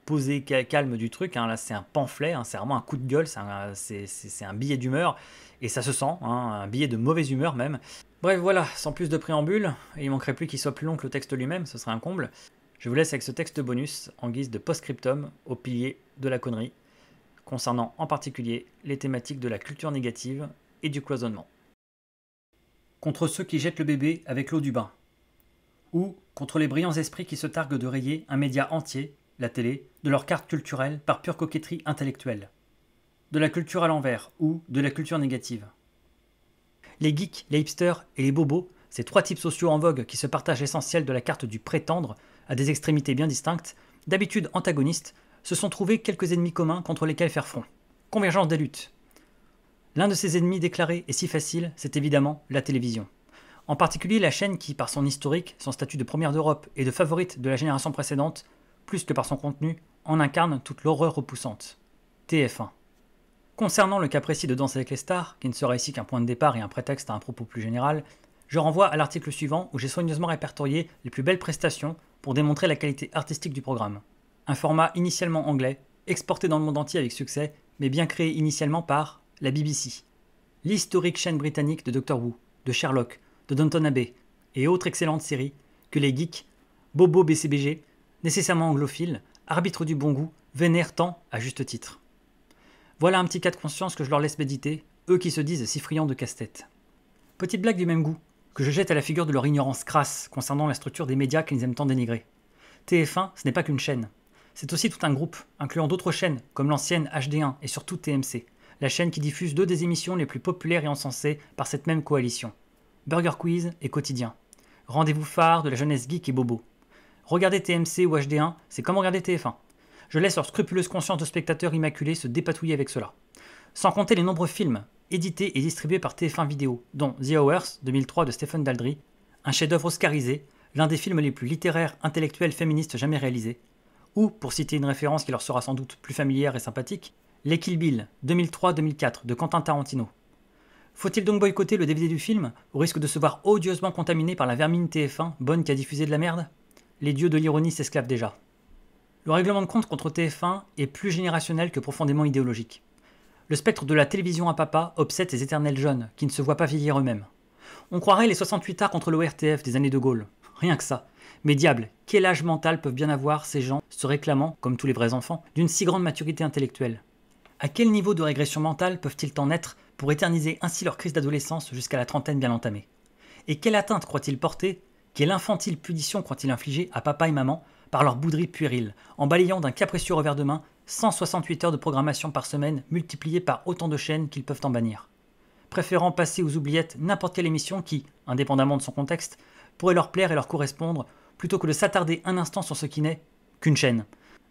Speaker 1: posé, calme du truc. Là c'est un pamphlet, c'est vraiment un coup de gueule, c'est un billet d'humeur, et ça se sent, un billet de mauvaise humeur même. Bref, voilà, sans plus de préambule, et il manquerait plus qu'il soit plus long que le texte lui-même, ce serait un comble. Je vous laisse avec ce texte bonus en guise de post-scriptum au pilier de la connerie, concernant en particulier les thématiques de la culture négative et du cloisonnement. Contre ceux qui jettent le bébé avec l'eau du bain, ou contre les brillants esprits qui se targuent de rayer un média entier, la télé, de leur carte culturelle par pure coquetterie intellectuelle. De la culture à l'envers, ou de la culture négative. Les geeks, les hipsters et les bobos, ces trois types sociaux en vogue qui se partagent l'essentiel de la carte du prétendre, à des extrémités bien distinctes, d'habitude antagonistes, se sont trouvés quelques ennemis communs contre lesquels faire front. Convergence des luttes. L'un de ces ennemis déclarés et si facile, c'est évidemment la télévision. En particulier la chaîne qui, par son historique, son statut de première d'Europe et de favorite de la génération précédente, plus que par son contenu, en incarne toute l'horreur repoussante. TF1. Concernant le cas précis de Danse avec les stars, qui ne sera ici qu'un point de départ et un prétexte à un propos plus général, je renvoie à l'article suivant où j'ai soigneusement répertorié les plus belles prestations pour démontrer la qualité artistique du programme. Un format initialement anglais, exporté dans le monde entier avec succès, mais bien créé initialement par la BBC. L'historique chaîne britannique de Doctor Who, de Sherlock, de Downton Abbey et autres excellentes séries que les geeks, bobos BCBG, nécessairement anglophiles, arbitres du bon goût, vénèrent tant à juste titre. Voilà un petit cas de conscience que je leur laisse méditer, eux qui se disent si friands de casse-tête. Petite blague du même goût, que je jette à la figure de leur ignorance crasse concernant la structure des médias qu'ils aiment tant dénigrer. TF1, ce n'est pas qu'une chaîne. C'est aussi tout un groupe, incluant d'autres chaînes, comme l'ancienne HD1 et surtout TMC, la chaîne qui diffuse deux des émissions les plus populaires et encensées par cette même coalition. Burger Quiz et Quotidien. Rendez-vous phare de la jeunesse geek et bobo. Regarder TMC ou HD1, c'est comme regarder TF1. Je laisse leur scrupuleuse conscience de spectateurs immaculés se dépatouiller avec cela. Sans compter les nombreux films, édités et distribués par TF1 Vidéo, dont The Hours, 2003 de Stephen Daldry, un chef-d'œuvre oscarisé, l'un des films les plus littéraires, intellectuels, féministes jamais réalisés, ou, pour citer une référence qui leur sera sans doute plus familière et sympathique, Les Kill Bill, 2003-2004 de Quentin Tarantino. Faut-il donc boycotter le DVD du film, au risque de se voir odieusement contaminé par la vermine TF1, bonne qui a diffusé de la merde? Les dieux de l'ironie s'esclavent déjà. Le règlement de compte contre TF1 est plus générationnel que profondément idéologique. Le spectre de la télévision à papa obsède ces éternels jeunes, qui ne se voient pas vieillir eux-mêmes. On croirait les 68 arts contre l'ORTF des années de Gaulle. Rien que ça. Mais diable, quel âge mental peuvent bien avoir ces gens se réclamant, comme tous les vrais enfants, d'une si grande maturité intellectuelle? À quel niveau de régression mentale peuvent-ils en être pour éterniser ainsi leur crise d'adolescence jusqu'à la trentaine bien entamée? Et quelle atteinte croient-ils porter, quelle infantile punition croient-ils infliger à papa et maman par leur bouderie puérile, en balayant d'un capricieux revers de main 168 heures de programmation par semaine multipliées par autant de chaînes qu'ils peuvent en bannir, préférant passer aux oubliettes n'importe quelle émission qui, indépendamment de son contexte, pourrait leur plaire et leur correspondre, plutôt que de s'attarder un instant sur ce qui n'est qu'une chaîne.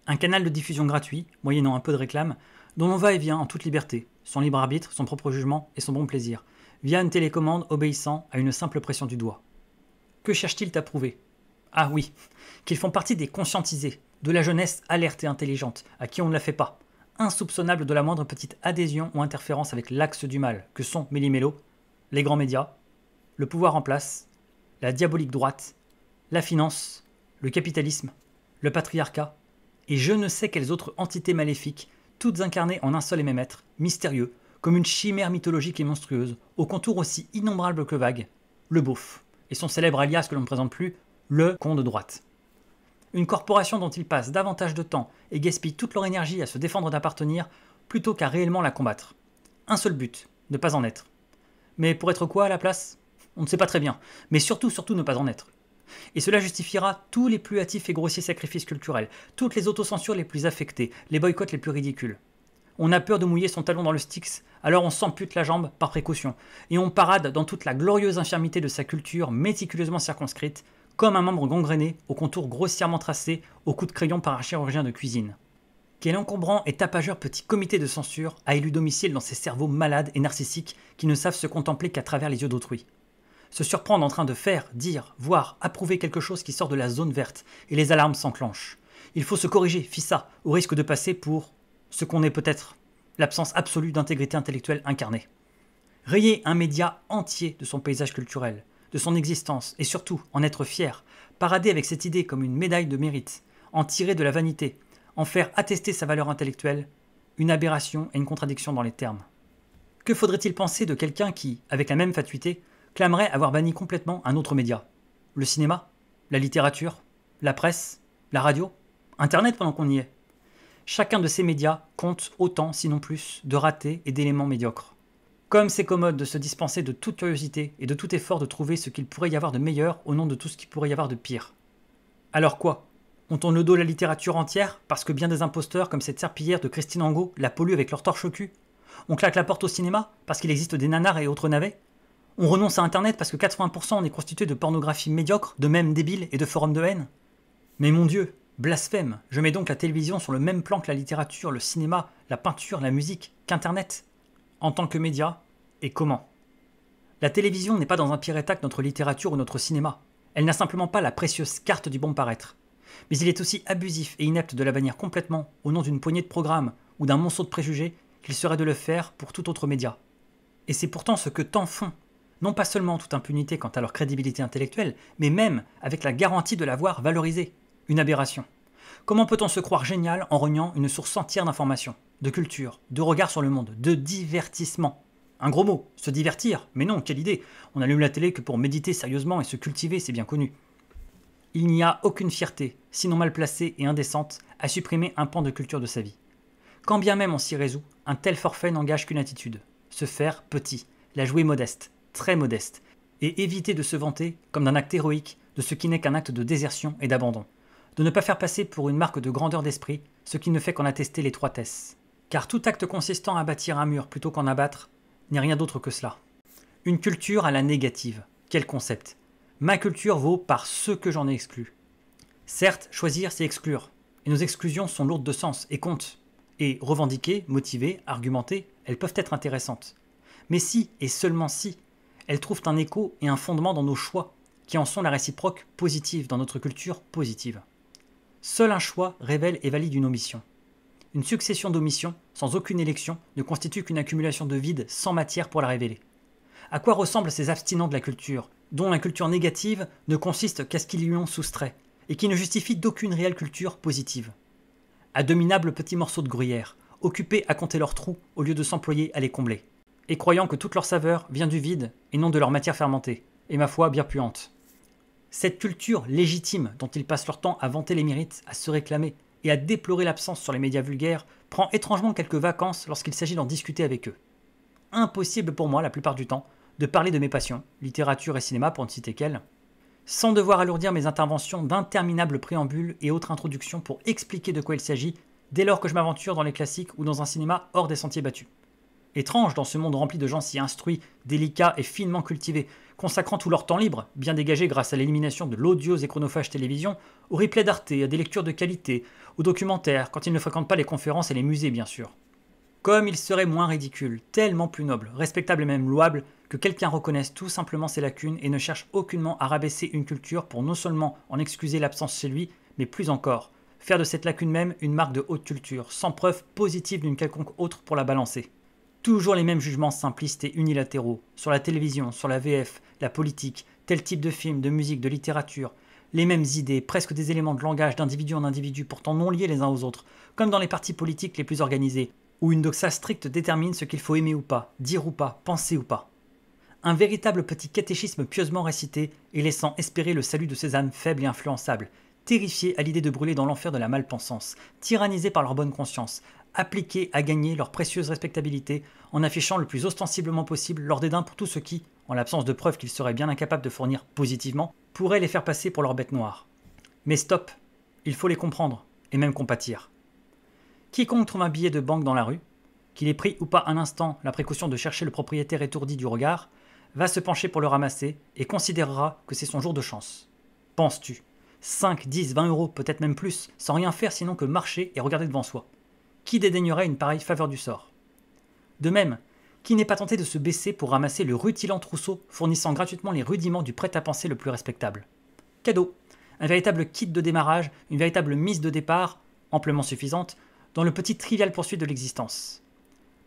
Speaker 1: Un canal de diffusion gratuit, moyennant un peu de réclame, dont l'on va et vient en toute liberté, son libre arbitre, son propre jugement et son bon plaisir, via une télécommande obéissant à une simple pression du doigt. Que cherchent-ils à prouver? Ah oui, qu'ils font partie des conscientisés, de la jeunesse alerte et intelligente, à qui on ne la fait pas, insoupçonnable de la moindre petite adhésion ou interférence avec l'axe du mal, que sont méli-mélo, les grands médias, le pouvoir en place, la diabolique droite, la finance, le capitalisme, le patriarcat, et je ne sais quelles autres entités maléfiques, toutes incarnées en un seul et même être, mystérieux, comme une chimère mythologique et monstrueuse, aux contours aussi innombrables que vagues, le beauf, et son célèbre alias que l'on ne présente plus, le con de droite. Une corporation dont ils passent davantage de temps et gaspillent toute leur énergie à se défendre d'appartenir, plutôt qu'à réellement la combattre. Un seul but, ne pas en être. Mais pour être quoi à la place? On ne sait pas très bien, mais surtout ne pas en être. Et cela justifiera tous les plus hâtifs et grossiers sacrifices culturels, toutes les autocensures les plus affectées, les boycotts les plus ridicules. On a peur de mouiller son talon dans le Styx, alors on s'ampute la jambe par précaution, et on parade dans toute la glorieuse infirmité de sa culture méticuleusement circonscrite, comme un membre gangréné, aux contours grossièrement tracés, au coup de crayon par un chirurgien de cuisine. Quel encombrant et tapageur petit comité de censure a élu domicile dans ces cerveaux malades et narcissiques qui ne savent se contempler qu'à travers les yeux d'autrui. Se surprendre en train de faire, dire, voir, approuver quelque chose qui sort de la zone verte, et les alarmes s'enclenchent. Il faut se corriger, fissa, au risque de passer pour ce qu'on est peut-être, l'absence absolue d'intégrité intellectuelle incarnée. Rayer un média entier de son paysage culturel, de son existence, et surtout en être fier, parader avec cette idée comme une médaille de mérite, en tirer de la vanité, en faire attester sa valeur intellectuelle, une aberration et une contradiction dans les termes. Que faudrait-il penser de quelqu'un qui, avec la même fatuité, clamerait avoir banni complètement un autre média? Le cinéma? La littérature? La presse? La radio? Internet pendant qu'on y est? Chacun de ces médias compte autant, sinon plus, de ratés et d'éléments médiocres. Comme c'est commode de se dispenser de toute curiosité et de tout effort de trouver ce qu'il pourrait y avoir de meilleur au nom de tout ce qu'il pourrait y avoir de pire. Alors quoi? On tourne le dos à la littérature entière parce que bien des imposteurs comme cette serpillière de Christine Angot la polluent avec leur torche au cul? On claque la porte au cinéma parce qu'il existe des nanars et autres navets? On renonce à Internet parce que 80% en est constitué de pornographie médiocre, de mèmes débiles et de forums de haine? Mais mon Dieu, blasphème, je mets donc la télévision sur le même plan que la littérature, le cinéma, la peinture, la musique, qu'Internet. En tant que média, et comment? La télévision n'est pas dans un pied état que notre littérature ou notre cinéma. Elle n'a simplement pas la précieuse carte du bon paraître. Mais il est aussi abusif et inepte de la bannir complètement au nom d'une poignée de programmes ou d'un monceau de préjugés qu'il serait de le faire pour tout autre média. Et c'est pourtant ce que tant font. Non pas seulement toute impunité quant à leur crédibilité intellectuelle, mais même avec la garantie de l'avoir valorisée. Une aberration. Comment peut-on se croire génial en reniant une source entière d'informations, de culture, de regard sur le monde, de divertissement? Un gros mot, se divertir, mais non, quelle idée! On allume la télé que pour méditer sérieusement et se cultiver, c'est bien connu. Il n'y a aucune fierté, sinon mal placée et indécente, à supprimer un pan de culture de sa vie. Quand bien même on s'y résout, un tel forfait n'engage qu'une attitude, se faire petit, la jouer modeste, très modeste, et éviter de se vanter comme d'un acte héroïque de ce qui n'est qu'un acte de désertion et d'abandon. De ne pas faire passer pour une marque de grandeur d'esprit ce qui ne fait qu'en attester l'étroitesse. Car tout acte consistant à bâtir un mur plutôt qu'en abattre n'est rien d'autre que cela. Une culture à la négative. Quel concept! Ma culture vaut par ce que j'en ai exclu. Certes, choisir, c'est exclure. Et nos exclusions sont lourdes de sens et comptent. Et revendiquer, motiver, argumenter, elles peuvent être intéressantes. Mais si, et seulement si, elles trouvent un écho et un fondement dans nos choix, qui en sont la réciproque positive dans notre culture positive. Seul un choix révèle et valide une omission. Une succession d'omissions, sans aucune élection, ne constitue qu'une accumulation de vide sans matière pour la révéler. À quoi ressemblent ces abstinents de la culture, dont la culture négative ne consiste qu'à ce qu'ils lui ont soustrait, et qui ne justifie d'aucune réelle culture positive? À de minables petits morceaux de gruyère, occupés à compter leurs trous au lieu de s'employer à les combler, et croyant que toute leur saveur vient du vide et non de leur matière fermentée, et ma foi bien puante. Cette culture légitime dont ils passent leur temps à vanter les mérites, à se réclamer, et à déplorer l'absence sur les médias vulgaires, prend étrangement quelques vacances lorsqu'il s'agit d'en discuter avec eux. Impossible pour moi, la plupart du temps, de parler de mes passions, littérature et cinéma pour ne citer qu'elles, sans devoir alourdir mes interventions d'interminables préambules et autres introductions pour expliquer de quoi il s'agit, dès lors que je m'aventure dans les classiques ou dans un cinéma hors des sentiers battus. Étrange dans ce monde rempli de gens si instruits, délicats et finement cultivés, consacrant tout leur temps libre, bien dégagé grâce à l'élimination de l'odieuse et chronophage télévision, au replay d'Arte, à des lectures de qualité, aux documentaires, quand ils ne fréquentent pas les conférences et les musées bien sûr. Comme il serait moins ridicule, tellement plus noble, respectable et même louable, que quelqu'un reconnaisse tout simplement ses lacunes et ne cherche aucunement à rabaisser une culture pour non seulement en excuser l'absence chez lui, mais plus encore, faire de cette lacune même une marque de haute culture, sans preuve positive d'une quelconque autre pour la balancer. Toujours les mêmes jugements simplistes et unilatéraux, sur la télévision, sur la VF, la politique, tel type de film, de musique, de littérature, les mêmes idées, presque des éléments de langage d'individu en individu pourtant non liés les uns aux autres, comme dans les partis politiques les plus organisés, où une doxa stricte détermine ce qu'il faut aimer ou pas, dire ou pas, penser ou pas. Un véritable petit catéchisme pieusement récité et laissant espérer le salut de ces âmes faibles et influençables, terrifiées à l'idée de brûler dans l'enfer de la malpensance, tyrannisées par leur bonne conscience, appliquées à gagner leur précieuse respectabilité en affichant le plus ostensiblement possible leur dédain pour tout ce qui, en l'absence de preuves qu'ils seraient bien incapables de fournir positivement, pourrait les faire passer pour leurs bêtes noires. Mais stop, il faut les comprendre, et même compatir. Quiconque trouve un billet de banque dans la rue, qu'il ait pris ou pas un instant la précaution de chercher le propriétaire étourdi du regard, va se pencher pour le ramasser et considérera que c'est son jour de chance. Penses-tu 5, 10, 20 euros, peut-être même plus, sans rien faire sinon que marcher et regarder devant soi. Qui dédaignerait une pareille faveur du sort? De même, qui n'est pas tenté de se baisser pour ramasser le rutilant trousseau fournissant gratuitement les rudiments du prêt-à-penser le plus respectable? Cadeau, un véritable kit de démarrage, une véritable mise de départ, amplement suffisante, dans le petit trivial poursuite de l'existence.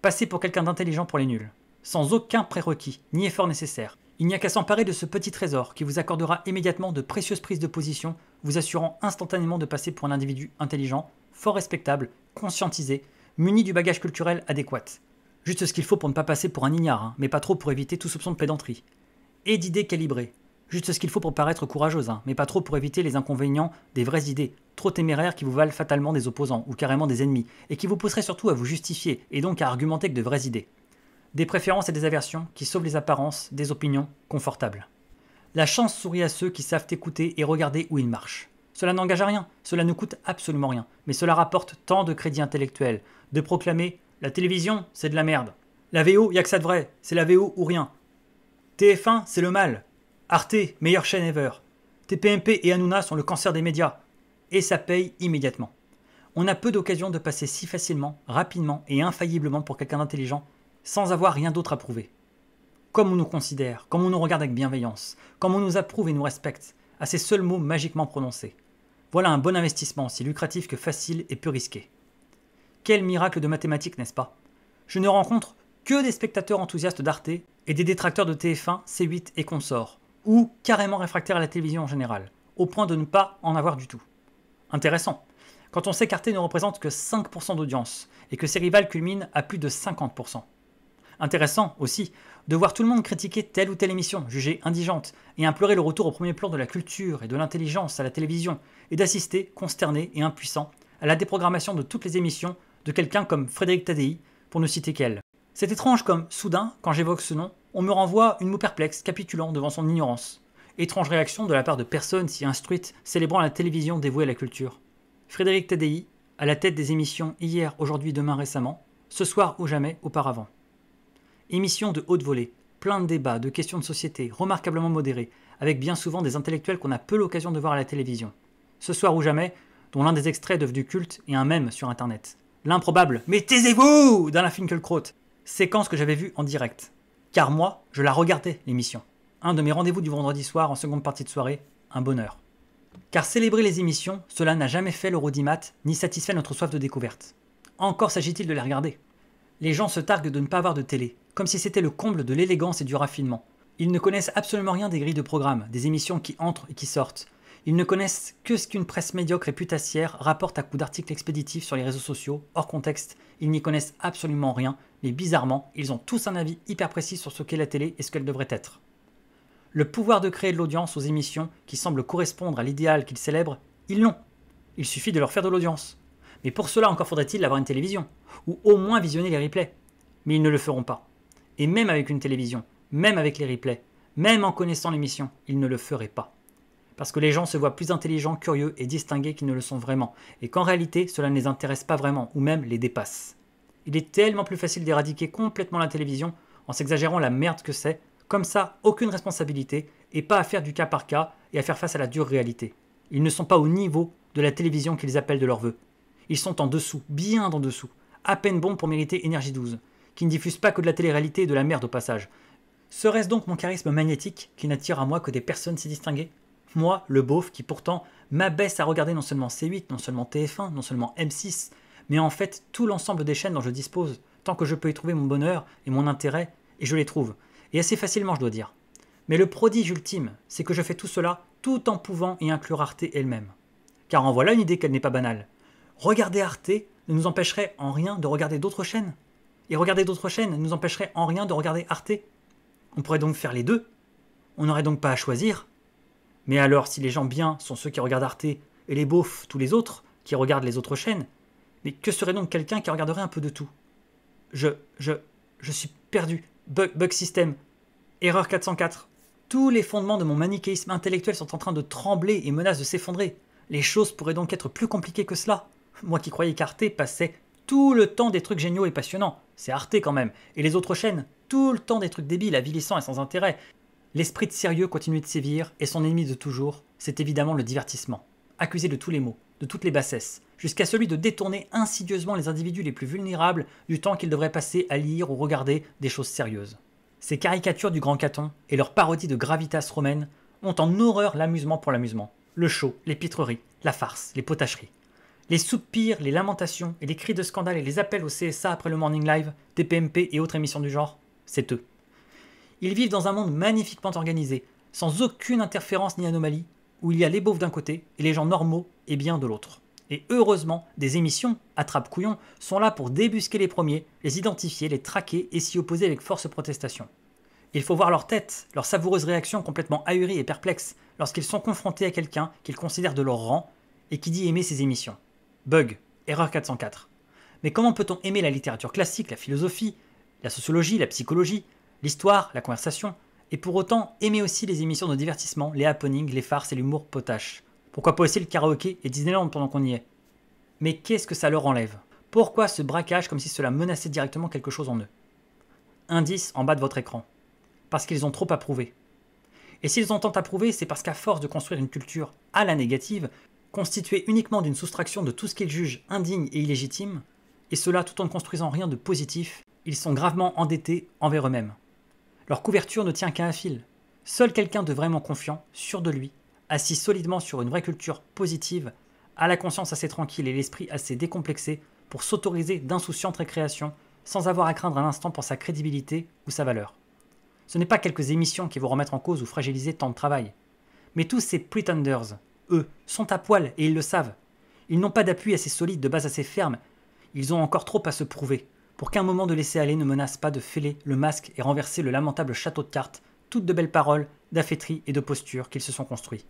Speaker 1: Passer pour quelqu'un d'intelligent pour les nuls, sans aucun prérequis, ni effort nécessaire. Il n'y a qu'à s'emparer de ce petit trésor qui vous accordera immédiatement de précieuses prises de position, vous assurant instantanément de passer pour un individu intelligent, fort respectable, conscientisé, muni du bagage culturel adéquat. Juste ce qu'il faut pour ne pas passer pour un ignare, mais pas trop pour éviter tout soupçon de pédanterie. Et d'idées calibrées. Juste ce qu'il faut pour paraître courageuse, mais pas trop pour éviter les inconvénients des vraies idées, trop téméraires qui vous valent fatalement des opposants, ou carrément des ennemis, et qui vous pousseraient surtout à vous justifier, et donc à argumenter que de vraies idées. Des préférences et des aversions qui sauvent les apparences, des opinions confortables. La chance sourit à ceux qui savent écouter et regarder où ils marchent. Cela n'engage à rien, cela ne coûte absolument rien, mais cela rapporte tant de crédit intellectuel, de proclamer « la télévision, c'est de la merde »,« la VO, y a que ça de vrai, c'est la VO ou rien »,« TF1, c'est le mal »,« Arte, meilleure chaîne ever »,« TPMP et Hanouna sont le cancer des médias », et ça paye immédiatement. On a peu d'occasions de passer si facilement, rapidement et infailliblement pour quelqu'un d'intelligent, sans avoir rien d'autre à prouver. Comme on nous considère, comme on nous regarde avec bienveillance, comme on nous approuve et nous respecte, à ces seuls mots magiquement prononcés. Voilà un bon investissement, aussi lucratif que facile et peu risqué. Quel miracle de mathématiques, n'est-ce pas? Je ne rencontre que des spectateurs enthousiastes d'Arte et des détracteurs de TF1, C8 et consorts, ou carrément réfractaires à la télévision en général, au point de ne pas en avoir du tout. Intéressant, quand on sait qu'Arte ne représente que 5% d'audience et que ses rivales culminent à plus de 50%. Intéressant aussi de voir tout le monde critiquer telle ou telle émission, jugée indigente, et implorer le retour au premier plan de la culture et de l'intelligence à la télévision, et d'assister, consterné et impuissant, à la déprogrammation de toutes les émissions de quelqu'un comme Frédéric Tadei, pour ne citer qu'elle. C'est étrange comme, soudain, quand j'évoque ce nom, on me renvoie une moue perplexe, capitulant devant son ignorance. Étrange réaction de la part de personnes si instruites, célébrant la télévision dévouée à la culture. Frédéric Tadei, à la tête des émissions Hier, Aujourd'hui, Demain, Récemment, Ce soir ou jamais, auparavant. Émission de haute volée, plein de débats, de questions de société, remarquablement modérées, avec bien souvent des intellectuels qu'on a peu l'occasion de voir à la télévision. Ce soir ou jamais, dont l'un des extraits est devenu culte et un mème sur internet. L'improbable « Mais taisez-vous » d'Alain Finkielkraut, séquence que j'avais vue en direct. Car moi, je la regardais, l'émission. Un de mes rendez-vous du vendredi soir en seconde partie de soirée, un bonheur. Car célébrer les émissions, cela n'a jamais fait l'audimat, ni satisfait notre soif de découverte. Encore s'agit-il de les regarder. Les gens se targuent de ne pas avoir de télé, comme si c'était le comble de l'élégance et du raffinement. Ils ne connaissent absolument rien des grilles de programme, des émissions qui entrent et qui sortent. Ils ne connaissent que ce qu'une presse médiocre et putassière rapporte à coups d'articles expéditifs sur les réseaux sociaux, hors contexte. Ils n'y connaissent absolument rien, mais bizarrement, ils ont tous un avis hyper précis sur ce qu'est la télé et ce qu'elle devrait être. Le pouvoir de créer de l'audience aux émissions qui semblent correspondre à l'idéal qu'ils célèbrent, ils l'ont. Il suffit de leur faire de l'audience. Mais pour cela, encore faudrait-il avoir une télévision, ou au moins visionner les replays. Mais ils ne le feront pas. Et même avec une télévision, même avec les replays, même en connaissant l'émission, ils ne le feraient pas. Parce que les gens se voient plus intelligents, curieux et distingués qu'ils ne le sont vraiment, et qu'en réalité, cela ne les intéresse pas vraiment, ou même les dépasse. Il est tellement plus facile d'éradiquer complètement la télévision en s'exagérant la merde que c'est, comme ça, aucune responsabilité, et pas à faire du cas par cas et à faire face à la dure réalité. Ils ne sont pas au niveau de la télévision qu'ils appellent de leur vœu. Ils sont en dessous, bien en dessous, à peine bons pour mériter Énergie 12, qui ne diffuse pas que de la télé-réalité et de la merde au passage. Serait-ce donc mon charisme magnétique qui n'attire à moi que des personnes si distinguées ? Moi, le beauf qui pourtant m'abaisse à regarder non seulement C8, non seulement TF1, non seulement M6, mais en fait tout l'ensemble des chaînes dont je dispose, tant que je peux y trouver mon bonheur et mon intérêt, et je les trouve. Et assez facilement, je dois dire. Mais le prodige ultime, c'est que je fais tout cela tout en pouvant y inclure Arte elle-même. Car en voilà une idée qu'elle n'est pas banale. Regarder Arte ne nous empêcherait en rien de regarder d'autres chaînes. Et regarder d'autres chaînes ne nous empêcherait en rien de regarder Arte. On pourrait donc faire les deux. On n'aurait donc pas à choisir. Mais alors, si les gens bien sont ceux qui regardent Arte, et les beaufs tous les autres qui regardent les autres chaînes, mais que serait donc quelqu'un qui regarderait un peu de tout ? Je suis perdu. Bug system. Erreur 404. Tous les fondements de mon manichéisme intellectuel sont en train de trembler et menacent de s'effondrer. Les choses pourraient donc être plus compliquées que cela. Moi qui croyais qu'Arte passait tout le temps des trucs géniaux et passionnants. C'est Arte quand même. Et les autres chaînes, tout le temps des trucs débiles, avilissants et sans intérêt. L'esprit de sérieux continue de sévir et son ennemi de toujours, c'est évidemment le divertissement. Accusé de tous les maux, de toutes les bassesses, jusqu'à celui de détourner insidieusement les individus les plus vulnérables du temps qu'ils devraient passer à lire ou regarder des choses sérieuses. Ces caricatures du grand Caton et leurs parodies de gravitas romaine ont en horreur l'amusement pour l'amusement, le show, les pitreries, la farce, les potacheries. Les soupirs, les lamentations et les cris de scandale et les appels au CSA après le Morning Live, TPMP et autres émissions du genre, c'est eux. Ils vivent dans un monde magnifiquement organisé, sans aucune interférence ni anomalie, où il y a les beaufs d'un côté et les gens normaux et bien de l'autre. Et heureusement, des émissions, attrape-couillons, sont là pour débusquer les premiers, les identifier, les traquer et s'y opposer avec force protestation. Il faut voir leur tête, leur savoureuse réaction complètement ahurie et perplexe lorsqu'ils sont confrontés à quelqu'un qu'ils considèrent de leur rang et qui dit aimer ces émissions. Bug, erreur 404. Mais comment peut-on aimer la littérature classique, la philosophie, la sociologie, la psychologie, l'histoire, la conversation, et pour autant aimer aussi les émissions de divertissement, les happenings, les farces et l'humour potache. Pourquoi pas aussi le karaoké et Disneyland pendant qu'on y est ? Mais qu'est-ce que ça leur enlève ? Pourquoi ce braquage comme si cela menaçait directement quelque chose en eux ? Indice en bas de votre écran. Parce qu'ils ont trop à prouver. Et s'ils ont tant à prouver, c'est parce qu'à force de construire une culture à la négative, constituée uniquement d'une soustraction de tout ce qu'ils jugent indigne et illégitime, et cela tout en ne construisant rien de positif, ils sont gravement endettés envers eux-mêmes. Leur couverture ne tient qu'à un fil. Seul quelqu'un de vraiment confiant, sûr de lui, assis solidement sur une vraie culture positive, a la conscience assez tranquille et l'esprit assez décomplexé pour s'autoriser d'insouciantes récréations sans avoir à craindre un instant pour sa crédibilité ou sa valeur. Ce n'est pas quelques émissions qui vont remettre en cause ou fragiliser tant de travail. Mais tous ces pretenders, eux, sont à poil et ils le savent. Ils n'ont pas d'appui assez solide, de base assez ferme. Ils ont encore trop à se prouver pour qu'un moment de laisser-aller ne menace pas de fêler le masque et renverser le lamentable château de cartes, toutes de belles paroles, d'affêteries et de postures qu'ils se sont construits.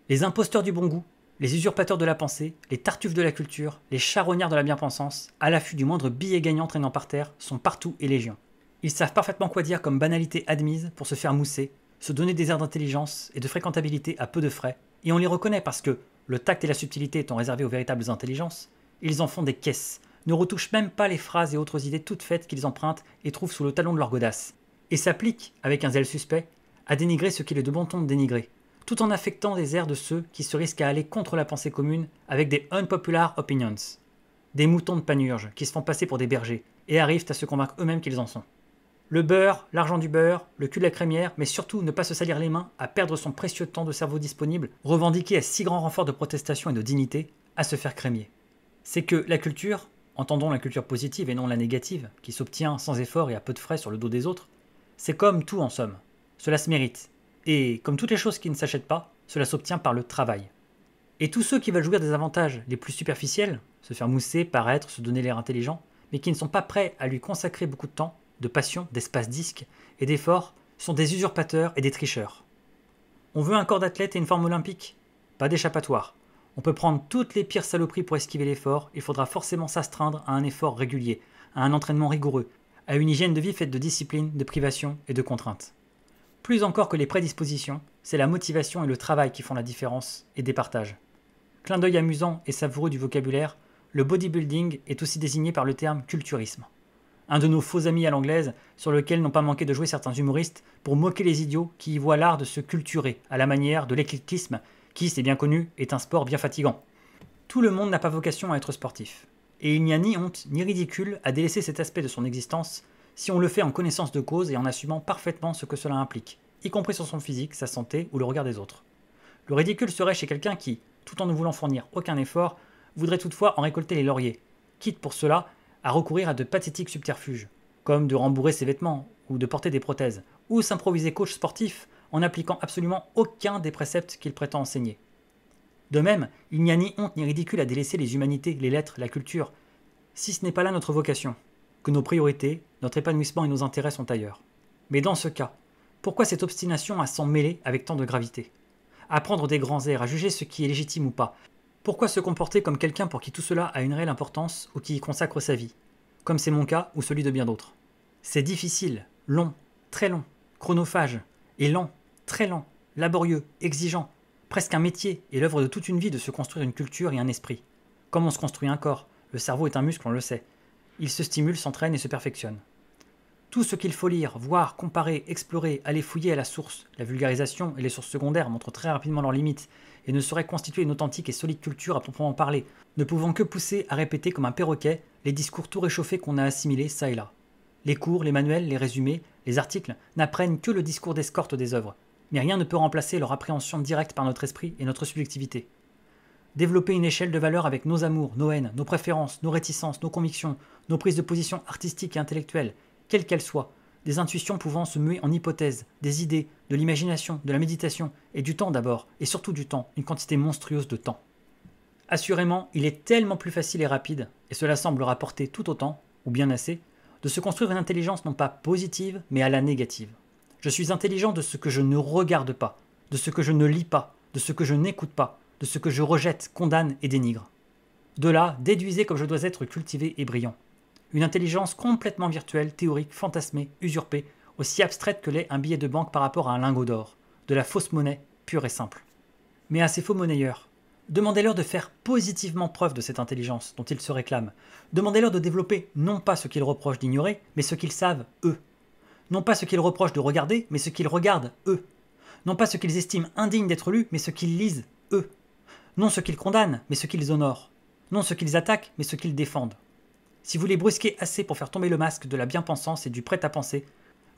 Speaker 1: Les imposteurs du bon goût, les usurpateurs de la pensée, les tartuffes de la culture, les charognards de la bien-pensance, à l'affût du moindre billet gagnant traînant par terre, sont partout et légion. Ils savent parfaitement quoi dire comme banalité admise pour se faire mousser, se donner des airs d'intelligence et de fréquentabilité à peu de frais, et on les reconnaît parce que, le tact et la subtilité étant réservés aux véritables intelligences, ils en font des caisses, ne retouchent même pas les phrases et autres idées toutes faites qu'ils empruntent et trouvent sous le talon de leur godasse, et s'appliquent, avec un zèle suspect, à dénigrer ce qu'il est de bon ton de dénigrer, tout en affectant des airs de ceux qui se risquent à aller contre la pensée commune avec des unpopular opinions, des moutons de panurge qui se font passer pour des bergers et arrivent à se convaincre eux-mêmes qu'ils en sont. Le beurre, l'argent du beurre, le cul de la crémière, mais surtout ne pas se salir les mains à perdre son précieux temps de cerveau disponible, revendiqué à si grand renfort de protestation et de dignité, à se faire crémier. C'est que la culture, entendons la culture positive et non la négative, qui s'obtient sans effort et à peu de frais sur le dos des autres, c'est comme tout en somme. Cela se mérite. Et comme toutes les choses qui ne s'achètent pas, cela s'obtient par le travail. Et tous ceux qui veulent jouir des avantages les plus superficiels, se faire mousser, paraître, se donner l'air intelligent, mais qui ne sont pas prêts à lui consacrer beaucoup de temps, de passion, d'espace disque et d'efforts, sont des usurpateurs et des tricheurs. On veut un corps d'athlète et une forme olympique? Pas d'échappatoire. On peut prendre toutes les pires saloperies pour esquiver l'effort, il faudra forcément s'astreindre à un effort régulier, à un entraînement rigoureux, à une hygiène de vie faite de discipline, de privation et de contraintes. Plus encore que les prédispositions, c'est la motivation et le travail qui font la différence et départagent. Clin d'œil amusant et savoureux du vocabulaire, le bodybuilding est aussi désigné par le terme culturisme. Un de nos faux amis à l'anglaise, sur lequel n'ont pas manqué de jouer certains humoristes pour moquer les idiots qui y voient l'art de se culturer, à la manière de l'éclectisme, qui, c'est bien connu, est un sport bien fatigant. Tout le monde n'a pas vocation à être sportif. Et il n'y a ni honte ni ridicule à délaisser cet aspect de son existence si on le fait en connaissance de cause et en assumant parfaitement ce que cela implique, y compris sur son physique, sa santé ou le regard des autres. Le ridicule serait chez quelqu'un qui, tout en ne voulant fournir aucun effort, voudrait toutefois en récolter les lauriers, quitte pour cela à recourir à de pathétiques subterfuges, comme de rembourrer ses vêtements ou de porter des prothèses, ou s'improviser coach sportif en n'appliquant absolument aucun des préceptes qu'il prétend enseigner. De même, il n'y a ni honte ni ridicule à délaisser les humanités, les lettres, la culture, si ce n'est pas là notre vocation, que nos priorités, notre épanouissement et nos intérêts sont ailleurs. Mais dans ce cas, pourquoi cette obstination à s'en mêler avec tant de gravité? À prendre des grands airs, à juger ce qui est légitime ou pas? Pourquoi se comporter comme quelqu'un pour qui tout cela a une réelle importance ou qui y consacre sa vie, comme c'est mon cas ou celui de bien d'autres? C'est difficile, long, très long, chronophage, et lent, très lent, laborieux, exigeant, presque un métier et l'œuvre de toute une vie de se construire une culture et un esprit. Comme on se construit un corps, le cerveau est un muscle, on le sait. Il se stimule, s'entraîne et se perfectionne. Tout ce qu'il faut lire, voir, comparer, explorer, aller fouiller à la source, la vulgarisation et les sources secondaires montrent très rapidement leurs limites et ne sauraient constituer une authentique et solide culture à proprement parler, ne pouvant que pousser à répéter comme un perroquet les discours tout réchauffés qu'on a assimilés ça et là. Les cours, les manuels, les résumés, les articles n'apprennent que le discours d'escorte des œuvres, mais rien ne peut remplacer leur appréhension directe par notre esprit et notre subjectivité. Développer une échelle de valeurs avec nos amours, nos haines, nos préférences, nos réticences, nos convictions, nos prises de position artistiques et intellectuelles, quelles qu'elles soient, des intuitions pouvant se muer en hypothèses, des idées, de l'imagination, de la méditation, et du temps d'abord, et surtout du temps, une quantité monstrueuse de temps. Assurément, il est tellement plus facile et rapide, et cela semble rapporter tout autant, ou bien assez, de se construire une intelligence non pas positive, mais à la négative. Je suis intelligent de ce que je ne regarde pas, de ce que je ne lis pas, de ce que je n'écoute pas, de ce que je rejette, condamne et dénigre. De là, déduisez comme je dois être cultivé et brillant. Une intelligence complètement virtuelle, théorique, fantasmée, usurpée, aussi abstraite que l'est un billet de banque par rapport à un lingot d'or, de la fausse monnaie, pure et simple. Mais à ces faux monnayeurs, demandez-leur de faire positivement preuve de cette intelligence dont ils se réclament. Demandez-leur de développer non pas ce qu'ils reprochent d'ignorer, mais ce qu'ils savent, eux. Non pas ce qu'ils reprochent de regarder, mais ce qu'ils regardent, eux. Non pas ce qu'ils estiment indigne d'être lu, mais ce qu'ils lisent, eux. Non ce qu'ils condamnent, mais ce qu'ils honorent. Non ce qu'ils attaquent, mais ce qu'ils défendent. Si vous les brusquez assez pour faire tomber le masque de la bien-pensance et du prêt-à-penser,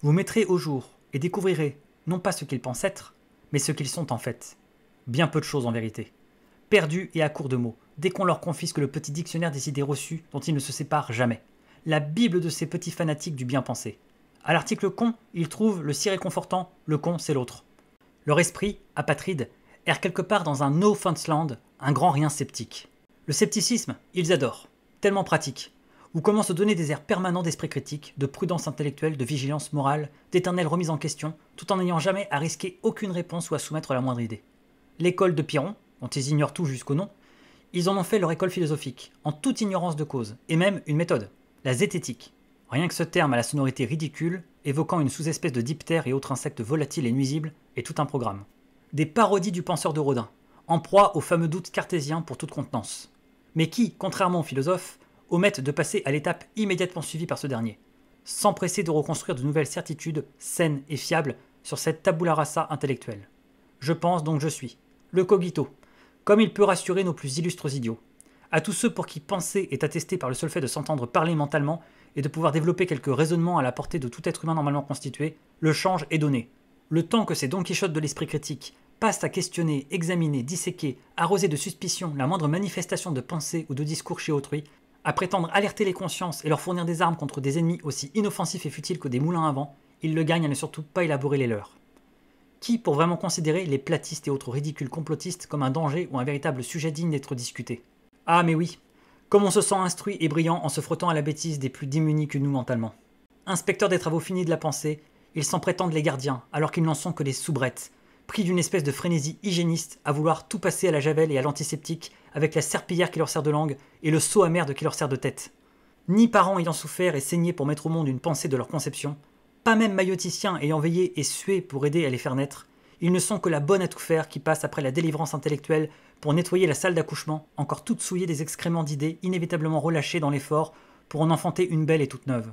Speaker 1: vous mettrez au jour et découvrirez non pas ce qu'ils pensent être, mais ce qu'ils sont en fait. Bien peu de choses en vérité. Perdus et à court de mots, dès qu'on leur confisque le petit dictionnaire des idées reçues dont ils ne se séparent jamais. La Bible de ces petits fanatiques du bien-penser. À l'article con, ils trouvent le si réconfortant « le con, c'est l'autre ». Leur esprit, apatride, erre quelque part dans un no-funds-land, un grand rien sceptique. Le scepticisme, ils adorent, tellement pratique, ou comment se donner des airs permanents d'esprit critique, de prudence intellectuelle, de vigilance morale, d'éternelle remise en question, tout en n'ayant jamais à risquer aucune réponse ou à soumettre la moindre idée. L'école de Pyrrhon, dont ils ignorent tout jusqu'au nom, ils en ont fait leur école philosophique, en toute ignorance de cause, et même une méthode, la zététique. Rien que ce terme à la sonorité ridicule, évoquant une sous-espèce de diptère et autres insectes volatiles et nuisibles, est tout un programme. Des parodies du penseur de Rodin, en proie au fameux doute cartésien pour toute contenance. Mais qui, contrairement aux philosophes, omettent de passer à l'étape immédiatement suivie par ce dernier, s'empresser de reconstruire de nouvelles certitudes saines et fiables sur cette tabula rasa intellectuelle. Je pense donc je suis, le cogito, comme il peut rassurer nos plus illustres idiots. À tous ceux pour qui penser est attesté par le seul fait de s'entendre parler mentalement et de pouvoir développer quelques raisonnements à la portée de tout être humain normalement constitué, le change est donné. Le temps que ces Don Quichotte de l'esprit critique passent à questionner, examiner, disséquer, arroser de suspicion la moindre manifestation de pensée ou de discours chez autrui, à prétendre alerter les consciences et leur fournir des armes contre des ennemis aussi inoffensifs et futiles que des moulins à vent, ils le gagnent à ne surtout pas élaborer les leurs. Qui pour vraiment considérer les platistes et autres ridicules complotistes comme un danger ou un véritable sujet digne d'être discuté? Ah mais oui, comme on se sent instruit et brillant en se frottant à la bêtise des plus démunis que nous mentalement. Inspecteurs des travaux finis de la pensée, ils s'en prétendent les gardiens, alors qu'ils n'en sont que les soubrettes, pris d'une espèce de frénésie hygiéniste à vouloir tout passer à la javel et à l'antiseptique, avec la serpillière qui leur sert de langue et le seau à merde qui leur sert de tête. Ni parents ayant souffert et saigné pour mettre au monde une pensée de leur conception, pas même maïoticiens ayant veillé et sué pour aider à les faire naître, ils ne sont que la bonne à tout faire qui passe après la délivrance intellectuelle pour nettoyer la salle d'accouchement, encore toute souillée des excréments d'idées inévitablement relâchés dans l'effort pour en enfanter une belle et toute neuve.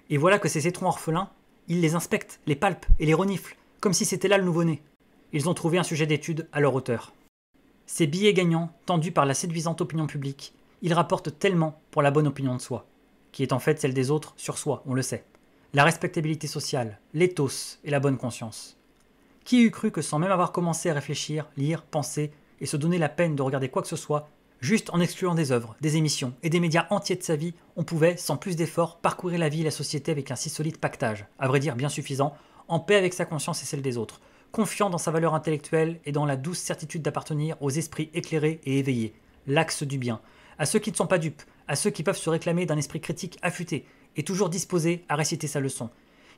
Speaker 1: Et voilà que ces étrons orphelins, ils les inspectent, les palpent et les reniflent, comme si c'était là le nouveau-né. Ils ont trouvé un sujet d'étude à leur hauteur. Ces billets gagnants, tendus par la séduisante opinion publique, ils rapportent tellement pour la bonne opinion de soi, qui est en fait celle des autres sur soi, on le sait. La respectabilité sociale, l'éthos et la bonne conscience. Qui eût cru que sans même avoir commencé à réfléchir, lire, penser et se donner la peine de regarder quoi que ce soit, juste en excluant des œuvres, des émissions et des médias entiers de sa vie, on pouvait, sans plus d'efforts, parcourir la vie et la société avec un si solide pactage, à vrai dire bien suffisant, en paix avec sa conscience et celle des autres, confiant dans sa valeur intellectuelle et dans la douce certitude d'appartenir aux esprits éclairés et éveillés, l'axe du bien, à ceux qui ne sont pas dupes, à ceux qui peuvent se réclamer d'un esprit critique affûté et toujours disposé à réciter sa leçon.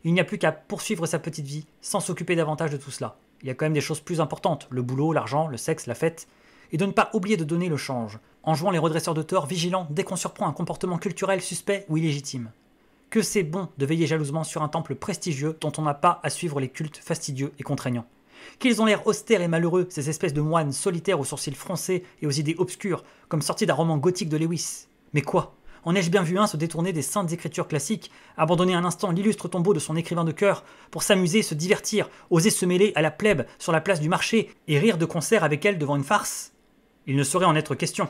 Speaker 1: Il n'y a plus qu'à poursuivre sa petite vie sans s'occuper davantage de tout cela. Il y a quand même des choses plus importantes, le boulot, l'argent, le sexe, la fête, et de ne pas oublier de donner le change, en jouant les redresseurs de tort vigilants dès qu'on surprend un comportement culturel suspect ou illégitime. Que c'est bon de veiller jalousement sur un temple prestigieux dont on n'a pas à suivre les cultes fastidieux et contraignants. Qu'ils ont l'air austères et malheureux, ces espèces de moines solitaires aux sourcils froncés et aux idées obscures, comme sortis d'un roman gothique de Lewis. Mais quoi? En ai-je bien vu un se détourner des saintes écritures classiques, abandonner un instant l'illustre tombeau de son écrivain de cœur, pour s'amuser, se divertir, oser se mêler à la plèbe sur la place du marché et rire de concert avec elle devant une farce? Il ne saurait en être question.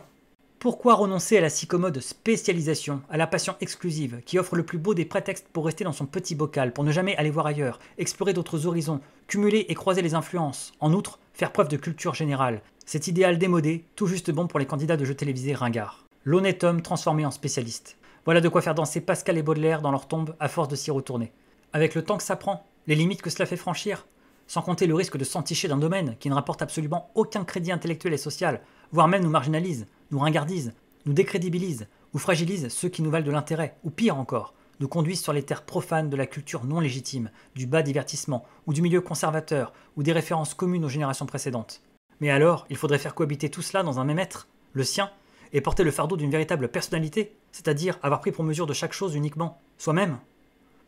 Speaker 1: Pourquoi renoncer à la si commode spécialisation, à la passion exclusive, qui offre le plus beau des prétextes pour rester dans son petit bocal, pour ne jamais aller voir ailleurs, explorer d'autres horizons, cumuler et croiser les influences, en outre, faire preuve de culture générale, cet idéal démodé, tout juste bon pour les candidats de jeux télévisés ringards. L'honnête homme transformé en spécialiste. Voilà de quoi faire danser Pascal et Baudelaire dans leur tombe à force de s'y retourner. Avec le temps que ça prend, les limites que cela fait franchir, sans compter le risque de s'enticher d'un domaine qui ne rapporte absolument aucun crédit intellectuel et social, voire même nous marginalise, nous ringardise, nous décrédibilise, ou fragilise ceux qui nous valent de l'intérêt, ou pire encore, nous conduisent sur les terres profanes de la culture non légitime, du bas divertissement, ou du milieu conservateur, ou des références communes aux générations précédentes. Mais alors, il faudrait faire cohabiter tout cela dans un même être, le sien, et porter le fardeau d'une véritable personnalité, c'est-à-dire avoir pris pour mesure de chaque chose uniquement soi-même.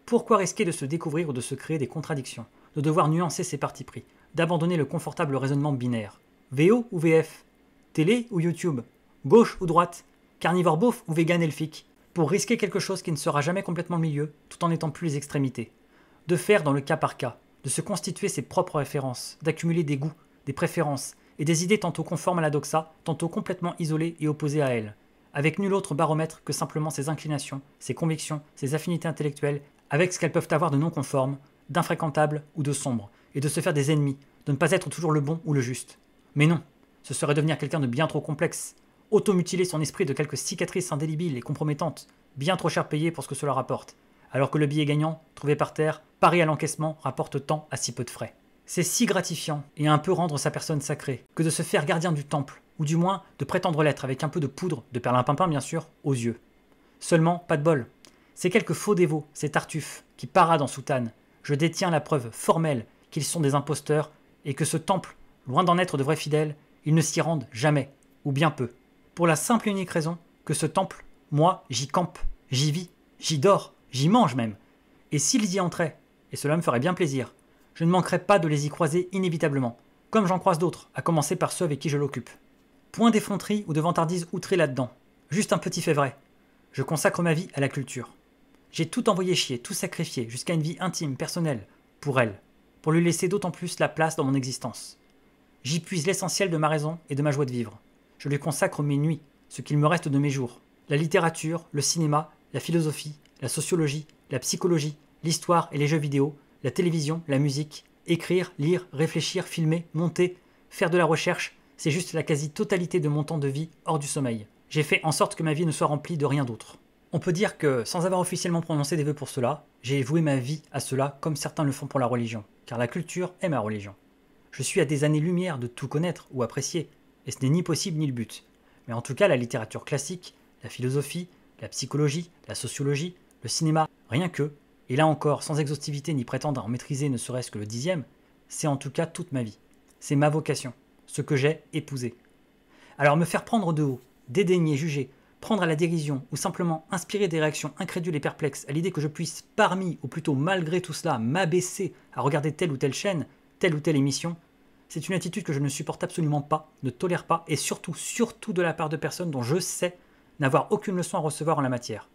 Speaker 1: Pourquoi risquer de se découvrir ou de se créer des contradictions, de devoir nuancer ses partis pris, d'abandonner le confortable raisonnement binaire? VO ou VF? Télé ou YouTube? Gauche ou droite? Carnivore beauf ou vegan elfique? Pour risquer quelque chose qui ne sera jamais complètement le milieu, tout en n'étant plus les extrémités. De faire dans le cas par cas, de se constituer ses propres références, d'accumuler des goûts, des préférences, et des idées tantôt conformes à la doxa, tantôt complètement isolées et opposées à elle, avec nul autre baromètre que simplement ses inclinations, ses convictions, ses affinités intellectuelles, avec ce qu'elles peuvent avoir de non conforme, d'infréquentable ou de sombre, et de se faire des ennemis, de ne pas être toujours le bon ou le juste. Mais non, ce serait devenir quelqu'un de bien trop complexe, automutiler son esprit de quelques cicatrices indélébiles et compromettantes, bien trop cher payé pour ce que cela rapporte, alors que le billet gagnant, trouvé par terre, pari à l'encaissement, rapporte tant à si peu de frais. C'est si gratifiant et un peu rendre sa personne sacrée que de se faire gardien du temple, ou du moins de prétendre l'être avec un peu de poudre, de perlimpinpin bien sûr, aux yeux. Seulement, pas de bol. Ces quelques faux dévots, ces tartuffes, qui paradent en soutane, je détiens la preuve formelle qu'ils sont des imposteurs et que ce temple, loin d'en être de vrais fidèles, ils ne s'y rendent jamais, ou bien peu. Pour la simple et unique raison que ce temple, moi, j'y campe, j'y vis, j'y dors, j'y mange même. Et s'ils y entraient, et cela me ferait bien plaisir, je ne manquerais pas de les y croiser inévitablement, comme j'en croise d'autres, à commencer par ceux avec qui je l'occupe. Point d'effronterie ou de vantardise outrée là-dedans, juste un petit fait vrai. Je consacre ma vie à la culture. J'ai tout envoyé chier, tout sacrifié, jusqu'à une vie intime, personnelle, pour elle, pour lui laisser d'autant plus la place dans mon existence. J'y puise l'essentiel de ma raison et de ma joie de vivre. Je lui consacre mes nuits, ce qu'il me reste de mes jours. La littérature, le cinéma, la philosophie, la sociologie, la psychologie, l'histoire et les jeux vidéo, la télévision, la musique, écrire, lire, réfléchir, filmer, monter, faire de la recherche, c'est juste la quasi-totalité de mon temps de vie hors du sommeil. J'ai fait en sorte que ma vie ne soit remplie de rien d'autre. On peut dire que, sans avoir officiellement prononcé des vœux pour cela, j'ai voué ma vie à cela comme certains le font pour la religion, car la culture est ma religion. Je suis à des années-lumière de tout connaître ou apprécier, et ce n'est ni possible ni le but. Mais en tout cas, la littérature classique, la philosophie, la psychologie, la sociologie, le cinéma, rien que, et là encore, sans exhaustivité ni prétendre en maîtriser ne serait-ce que le 10e, c'est en tout cas toute ma vie. C'est ma vocation, ce que j'ai épousé. Alors me faire prendre de haut, dédaigner, juger, prendre à la dérision ou simplement inspirer des réactions incrédules et perplexes à l'idée que je puisse, parmi, ou plutôt malgré tout cela, m'abaisser à regarder telle ou telle chaîne, telle ou telle émission, c'est une attitude que je ne supporte absolument pas, ne tolère pas, et surtout de la part de personnes dont je sais n'avoir aucune leçon à recevoir en la matière.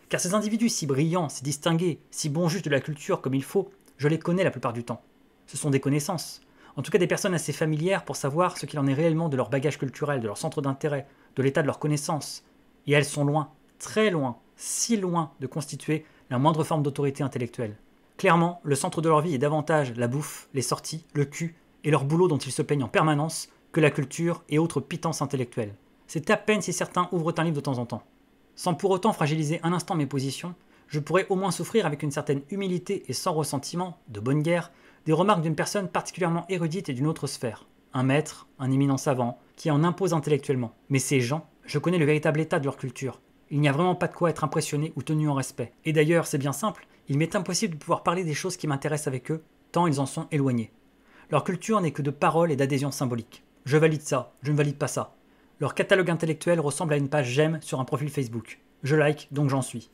Speaker 1: Car ces individus si brillants, si distingués, si bons juges de la culture comme il faut, je les connais la plupart du temps. Ce sont des connaissances, en tout cas des personnes assez familières pour savoir ce qu'il en est réellement de leur bagage culturel, de leur centre d'intérêt, de l'état de leurs connaissances. Et elles sont loin, très loin, si loin de constituer la moindre forme d'autorité intellectuelle. Clairement, le centre de leur vie est davantage la bouffe, les sorties, le cul et leur boulot dont ils se plaignent en permanence que la culture et autres pitances intellectuelles. C'est à peine si certains ouvrent un livre de temps en temps. Sans pour autant fragiliser un instant mes positions, je pourrais au moins souffrir avec une certaine humilité et sans ressentiment, de bonne guerre, des remarques d'une personne particulièrement érudite et d'une autre sphère. Un maître, un éminent savant, qui en impose intellectuellement. Mais ces gens, je connais le véritable état de leur culture. Il n'y a vraiment pas de quoi être impressionné ou tenu en respect. Et d'ailleurs, c'est bien simple, il m'est impossible de pouvoir parler des choses qui m'intéressent avec eux, tant ils en sont éloignés. Leur culture n'est que de paroles et d'adhésions symboliques. Je valide ça, je ne valide pas ça. Leur catalogue intellectuel ressemble à une page j'aime sur un profil Facebook. Je like, donc j'en suis.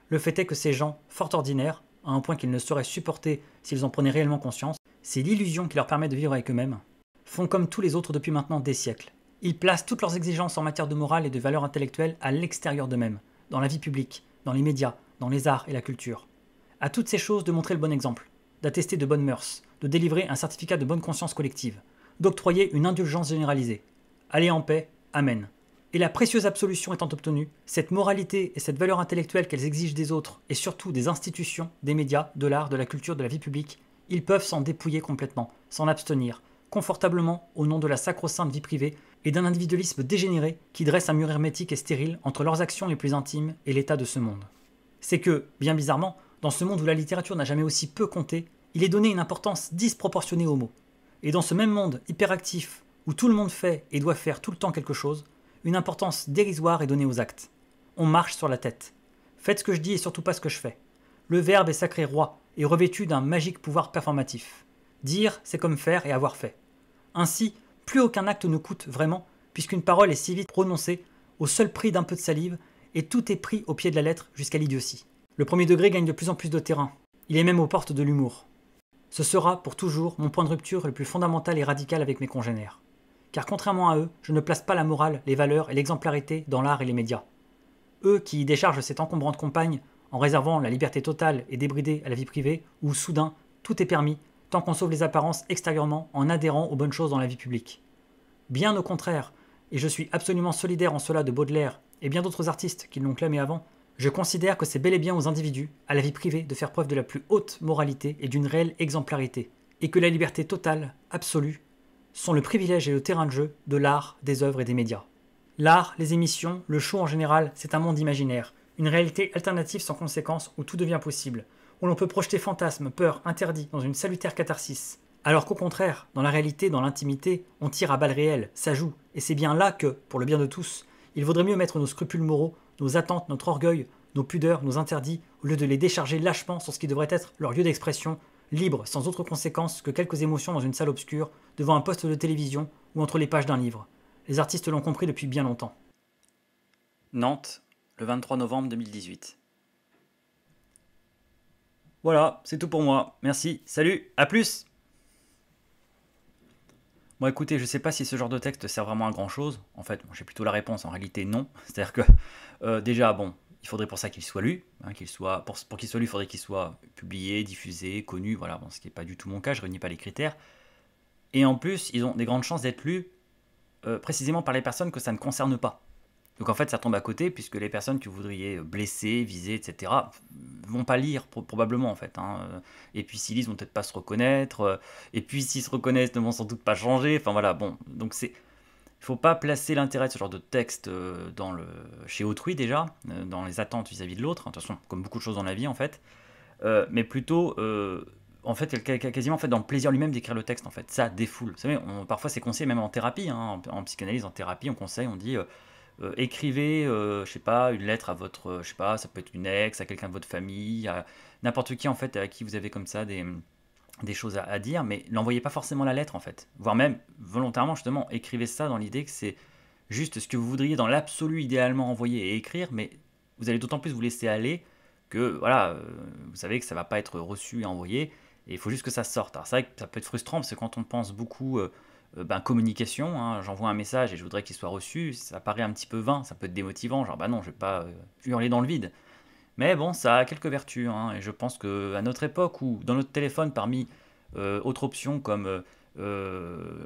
Speaker 1: Le fait est que ces gens, fort ordinaires, à un point qu'ils ne sauraient supporter s'ils en prenaient réellement conscience, c'est l'illusion qui leur permet de vivre avec eux-mêmes, font comme tous les autres depuis maintenant des siècles. Ils placent toutes leurs exigences en matière de morale et de valeurs intellectuelles à l'extérieur d'eux-mêmes, dans la vie publique, dans les médias, dans les arts et la culture. À toutes ces choses de montrer le bon exemple, d'attester de bonnes mœurs, de délivrer un certificat de bonne conscience collective, d'octroyer une indulgence généralisée. Allez en paix, amen. Et la précieuse absolution étant obtenue, cette moralité et cette valeur intellectuelle qu'elles exigent des autres, et surtout des institutions, des médias, de l'art, de la culture, de la vie publique, ils peuvent s'en dépouiller complètement, s'en abstenir, confortablement au nom de la sacro-sainte vie privée et d'un individualisme dégénéré qui dresse un mur hermétique et stérile entre leurs actions les plus intimes et l'état de ce monde. C'est que, bien bizarrement, dans ce monde où la littérature n'a jamais aussi peu compté, il est donné une importance disproportionnée aux mots. Et dans ce même monde hyperactif, où tout le monde fait et doit faire tout le temps quelque chose, une importance dérisoire est donnée aux actes. On marche sur la tête. Faites ce que je dis et surtout pas ce que je fais. Le verbe est sacré roi et revêtu d'un magique pouvoir performatif. Dire, c'est comme faire et avoir fait. Ainsi, plus aucun acte ne coûte vraiment, puisqu'une parole est si vite prononcée, au seul prix d'un peu de salive, et tout est pris au pied de la lettre jusqu'à l'idiotie. Le premier degré gagne de plus en plus de terrain. Il est même aux portes de l'humour. Ce sera, pour toujours, mon point de rupture le plus fondamental et radical avec mes congénères. Car contrairement à eux, je ne place pas la morale, les valeurs et l'exemplarité dans l'art et les médias. Eux qui y déchargent cette encombrante compagne en réservant la liberté totale et débridée à la vie privée, où soudain, tout est permis, tant qu'on sauve les apparences extérieurement en adhérant aux bonnes choses dans la vie publique. Bien au contraire, et je suis absolument solidaire en cela de Baudelaire et bien d'autres artistes qui l'ont clamé avant, je considère que c'est bel et bien aux individus, à la vie privée, de faire preuve de la plus haute moralité et d'une réelle exemplarité, et que la liberté totale, absolue, sont le privilège et le terrain de jeu de l'art, des œuvres et des médias. L'art, les émissions, le show en général, c'est un monde imaginaire, une réalité alternative sans conséquence où tout devient possible, où l'on peut projeter fantasmes, peurs, interdits dans une salutaire catharsis. Alors qu'au contraire, dans la réalité, dans l'intimité, on tire à balles réelles, ça joue, et c'est bien là que, pour le bien de tous, il vaudrait mieux mettre nos scrupules moraux, nos attentes, notre orgueil, nos pudeurs, nos interdits, au lieu de les décharger lâchement sur ce qui devrait être leur lieu d'expression, libre, sans autre conséquence que quelques émotions dans une salle obscure, devant un poste de télévision ou entre les pages d'un livre. Les artistes l'ont compris depuis bien longtemps.
Speaker 2: Nantes, le 23 novembre 2018.
Speaker 1: Voilà, c'est tout pour moi. Merci, salut, à plus. Bon écoutez, je sais pas si ce genre de texte sert vraiment à grand chose. En fait, bon, j'ai plutôt la réponse, en réalité non. C'est-à-dire que déjà, bon, il faudrait pour ça qu'il soit lu, hein, pour qu'il soit lu, il faudrait qu'il soit publié, diffusé, connu, voilà, bon, ce qui n'est pas du tout mon cas, je réunis pas les critères. Et en plus, ils ont des grandes chances d'être lus précisément par les personnes que ça ne concerne pas. Donc en fait, ça tombe à côté, puisque les personnes que vous voudriez blesser, viser, etc., vont pas lire probablement en fait, hein. Et puis s'ils lisent, vont peut-être pas se reconnaître. Et puis s'ils se reconnaissent, ne vont sans doute pas changer. Enfin voilà, bon. Donc c'est, il faut pas placer l'intérêt de ce genre de texte chez autrui déjà, dans les attentes vis-à-vis de l'autre. De toute façon, comme beaucoup de choses dans la vie en fait. Mais plutôt, en fait, quasiment en fait, dans le plaisir lui-même d'écrire le texte en fait. Ça défoule. Vous savez, parfois c'est conseillé même en thérapie, hein, en psychanalyse, en thérapie, on conseille, on dit écrivez, je sais pas, une lettre à votre, je sais pas, ça peut être une ex, à quelqu'un de votre famille, à n'importe qui en fait, à qui vous avez comme ça des choses à dire, mais n'envoyez pas forcément la lettre en fait, voire même volontairement justement, écrivez ça dans l'idée que c'est juste ce que vous voudriez dans l'absolu idéalement envoyer et écrire, mais vous allez d'autant plus vous laisser aller que voilà, vous savez que ça va pas être reçu et envoyé, et il faut juste que ça sorte. Alors c'est vrai que ça peut être frustrant parce que quand on pense beaucoup communication, hein, j'envoie un message et je voudrais qu'il soit reçu, ça paraît un petit peu vain, ça peut être démotivant, genre bah non, je vais pas hurler dans le vide. Mais bon, ça a quelques vertus, hein, et je pense qu'à notre époque, où dans notre téléphone, parmi autres options comme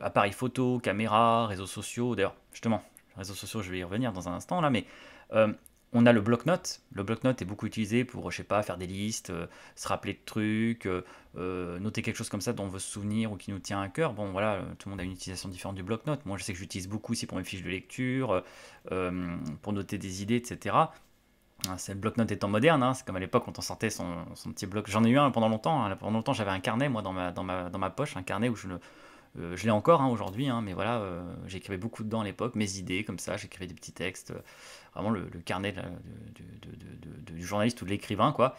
Speaker 1: appareil photo, caméra, réseaux sociaux, d'ailleurs, justement, réseaux sociaux, je vais y revenir dans un instant là, mais euh, on a le bloc-notes. Le bloc-notes est beaucoup utilisé pour, je sais pas, faire des listes, se rappeler de trucs, noter quelque chose comme ça dont on veut se souvenir ou qui nous tient à cœur. Bon, voilà, tout le monde a une utilisation différente du bloc-notes. Moi, je sais que j'utilise beaucoup aussi pour mes fiches de lecture, pour noter des idées, etc. Ah, c'est le bloc-notes étant moderne, hein, c'est comme à l'époque quand on sortait son petit bloc. J'en ai eu un pendant longtemps, hein. Pendant longtemps, j'avais un carnet, moi, dans ma poche, un carnet où je l'ai encore hein, aujourd'hui, hein, mais voilà, j'écrivais beaucoup dedans à l'époque, mes idées, comme ça, j'écrivais des petits textes, vraiment le carnet du journaliste ou de l'écrivain, quoi.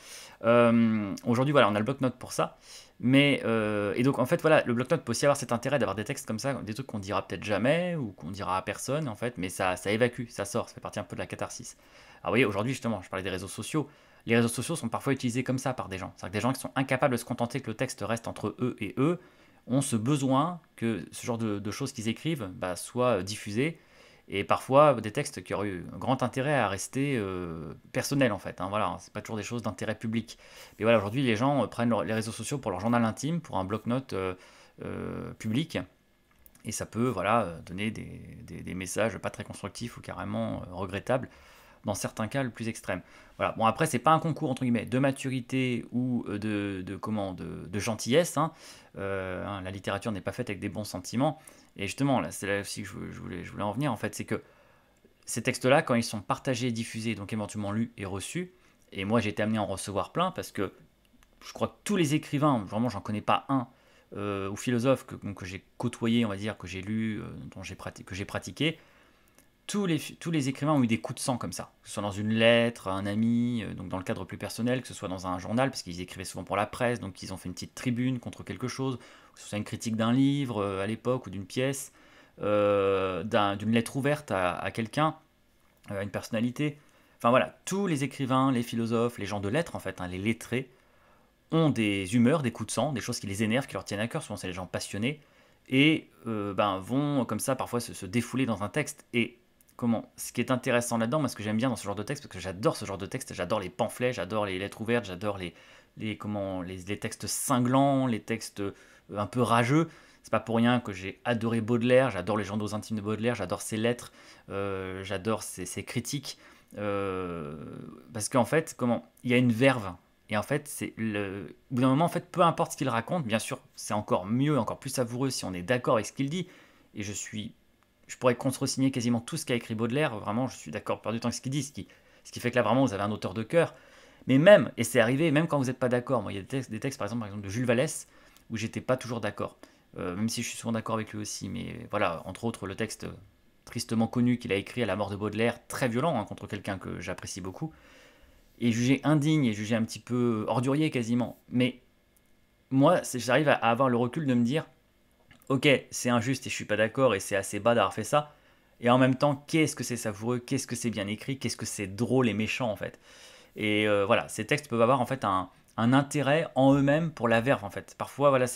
Speaker 1: Aujourd'hui, voilà, on a le bloc-notes pour ça. Mais, et donc, en fait, voilà, le bloc-notes peut aussi avoir cet intérêt d'avoir des textes comme ça, des trucs qu'on dira peut-être jamais ou qu'on dira à personne, en fait, mais ça évacue, ça sort, ça fait partie un peu de la catharsis. Alors, vous voyez, aujourd'hui, justement, je parlais des réseaux sociaux. Les réseaux sociaux sont parfois utilisés comme ça par des gens. C'est-à-dire que des gens qui sont incapables de se contenter que le texte reste entre eux et eux ont ce besoin que ce genre de choses qu'ils écrivent bah, soit diffusé. Et parfois, des textes qui auraient eu un grand intérêt à rester personnels, en fait, hein, voilà, c'est pas toujours des choses d'intérêt public. Mais voilà, aujourd'hui, les gens prennent les réseaux sociaux pour leur journal intime, pour un bloc-notes public. Et ça peut voilà, donner des messages pas très constructifs ou carrément regrettables dans certains cas le plus extrême. Voilà. Bon après c'est pas un concours entre guillemets de maturité ou de gentillesse, hein. Hein, la littérature n'est pas faite avec des bons sentiments. Et justement là c'est là aussi que je voulais en venir en fait, c'est que ces textes-là quand ils sont partagés et diffusés, donc éventuellement lus et reçus, et moi j'ai été amené à en recevoir plein parce que je crois que tous les écrivains, vraiment j'en connais pas un, ou philosophe que j'ai côtoyé, on va dire, que j'ai lu, que j'ai pratiqué, tous les écrivains ont eu des coups de sang comme ça, que ce soit dans une lettre, à un ami, donc dans le cadre plus personnel, que ce soit dans un journal, parce qu'ils écrivaient souvent pour la presse, donc ils ont fait une petite tribune contre quelque chose, que ce soit une critique d'un livre à l'époque ou d'une pièce, d'une lettre ouverte à quelqu'un, à une personnalité. Enfin voilà, tous les écrivains, les philosophes, les gens de lettres en fait, hein, les lettrés, ont des humeurs, des coups de sang, des choses qui les énervent, qui leur tiennent à cœur, souvent c'est les gens passionnés, et vont comme ça parfois se défouler dans un texte. Et ce qui est intéressant là-dedans, moi ce que j'aime bien dans ce genre de texte, parce que j'adore ce genre de texte, j'adore les pamphlets, j'adore les lettres ouvertes, j'adore les textes cinglants, les textes un peu rageux. C'est pas pour rien que j'ai adoré Baudelaire, j'adore les journaux intimes de Baudelaire, j'adore ses lettres, j'adore ses critiques, parce qu'en fait, il y a une verve. Et en fait, au bout d'un moment, en fait, peu importe ce qu'il raconte, bien sûr, c'est encore mieux, encore plus savoureux si on est d'accord avec ce qu'il dit. Et je pourrais contresigner quasiment tout ce qu'a écrit Baudelaire. Vraiment, je suis d'accord par du temps avec ce qu'il dit, ce qui fait que là, vraiment, vous avez un auteur de cœur. Mais même, et c'est arrivé, même quand vous n'êtes pas d'accord, moi, il y a des textes, par exemple, de Jules Vallès, où j'étais pas toujours d'accord. Même si je suis souvent d'accord avec lui aussi. Mais voilà, entre autres, le texte tristement connu qu'il a écrit à la mort de Baudelaire, très violent, hein, contre quelqu'un que j'apprécie beaucoup, et jugé indigne et jugé un petit peu ordurier quasiment. Mais moi, j'arrive à avoir le recul de me dire, ok, c'est injuste et je suis pas d'accord et c'est assez bas d'avoir fait ça. Et en même temps, qu'est-ce que c'est savoureux, qu'est-ce que c'est bien écrit, qu'est-ce que c'est drôle et méchant en fait. Et voilà, ces textes peuvent avoir en fait un intérêt en eux-mêmes pour la verve en fait. Parfois, voilà,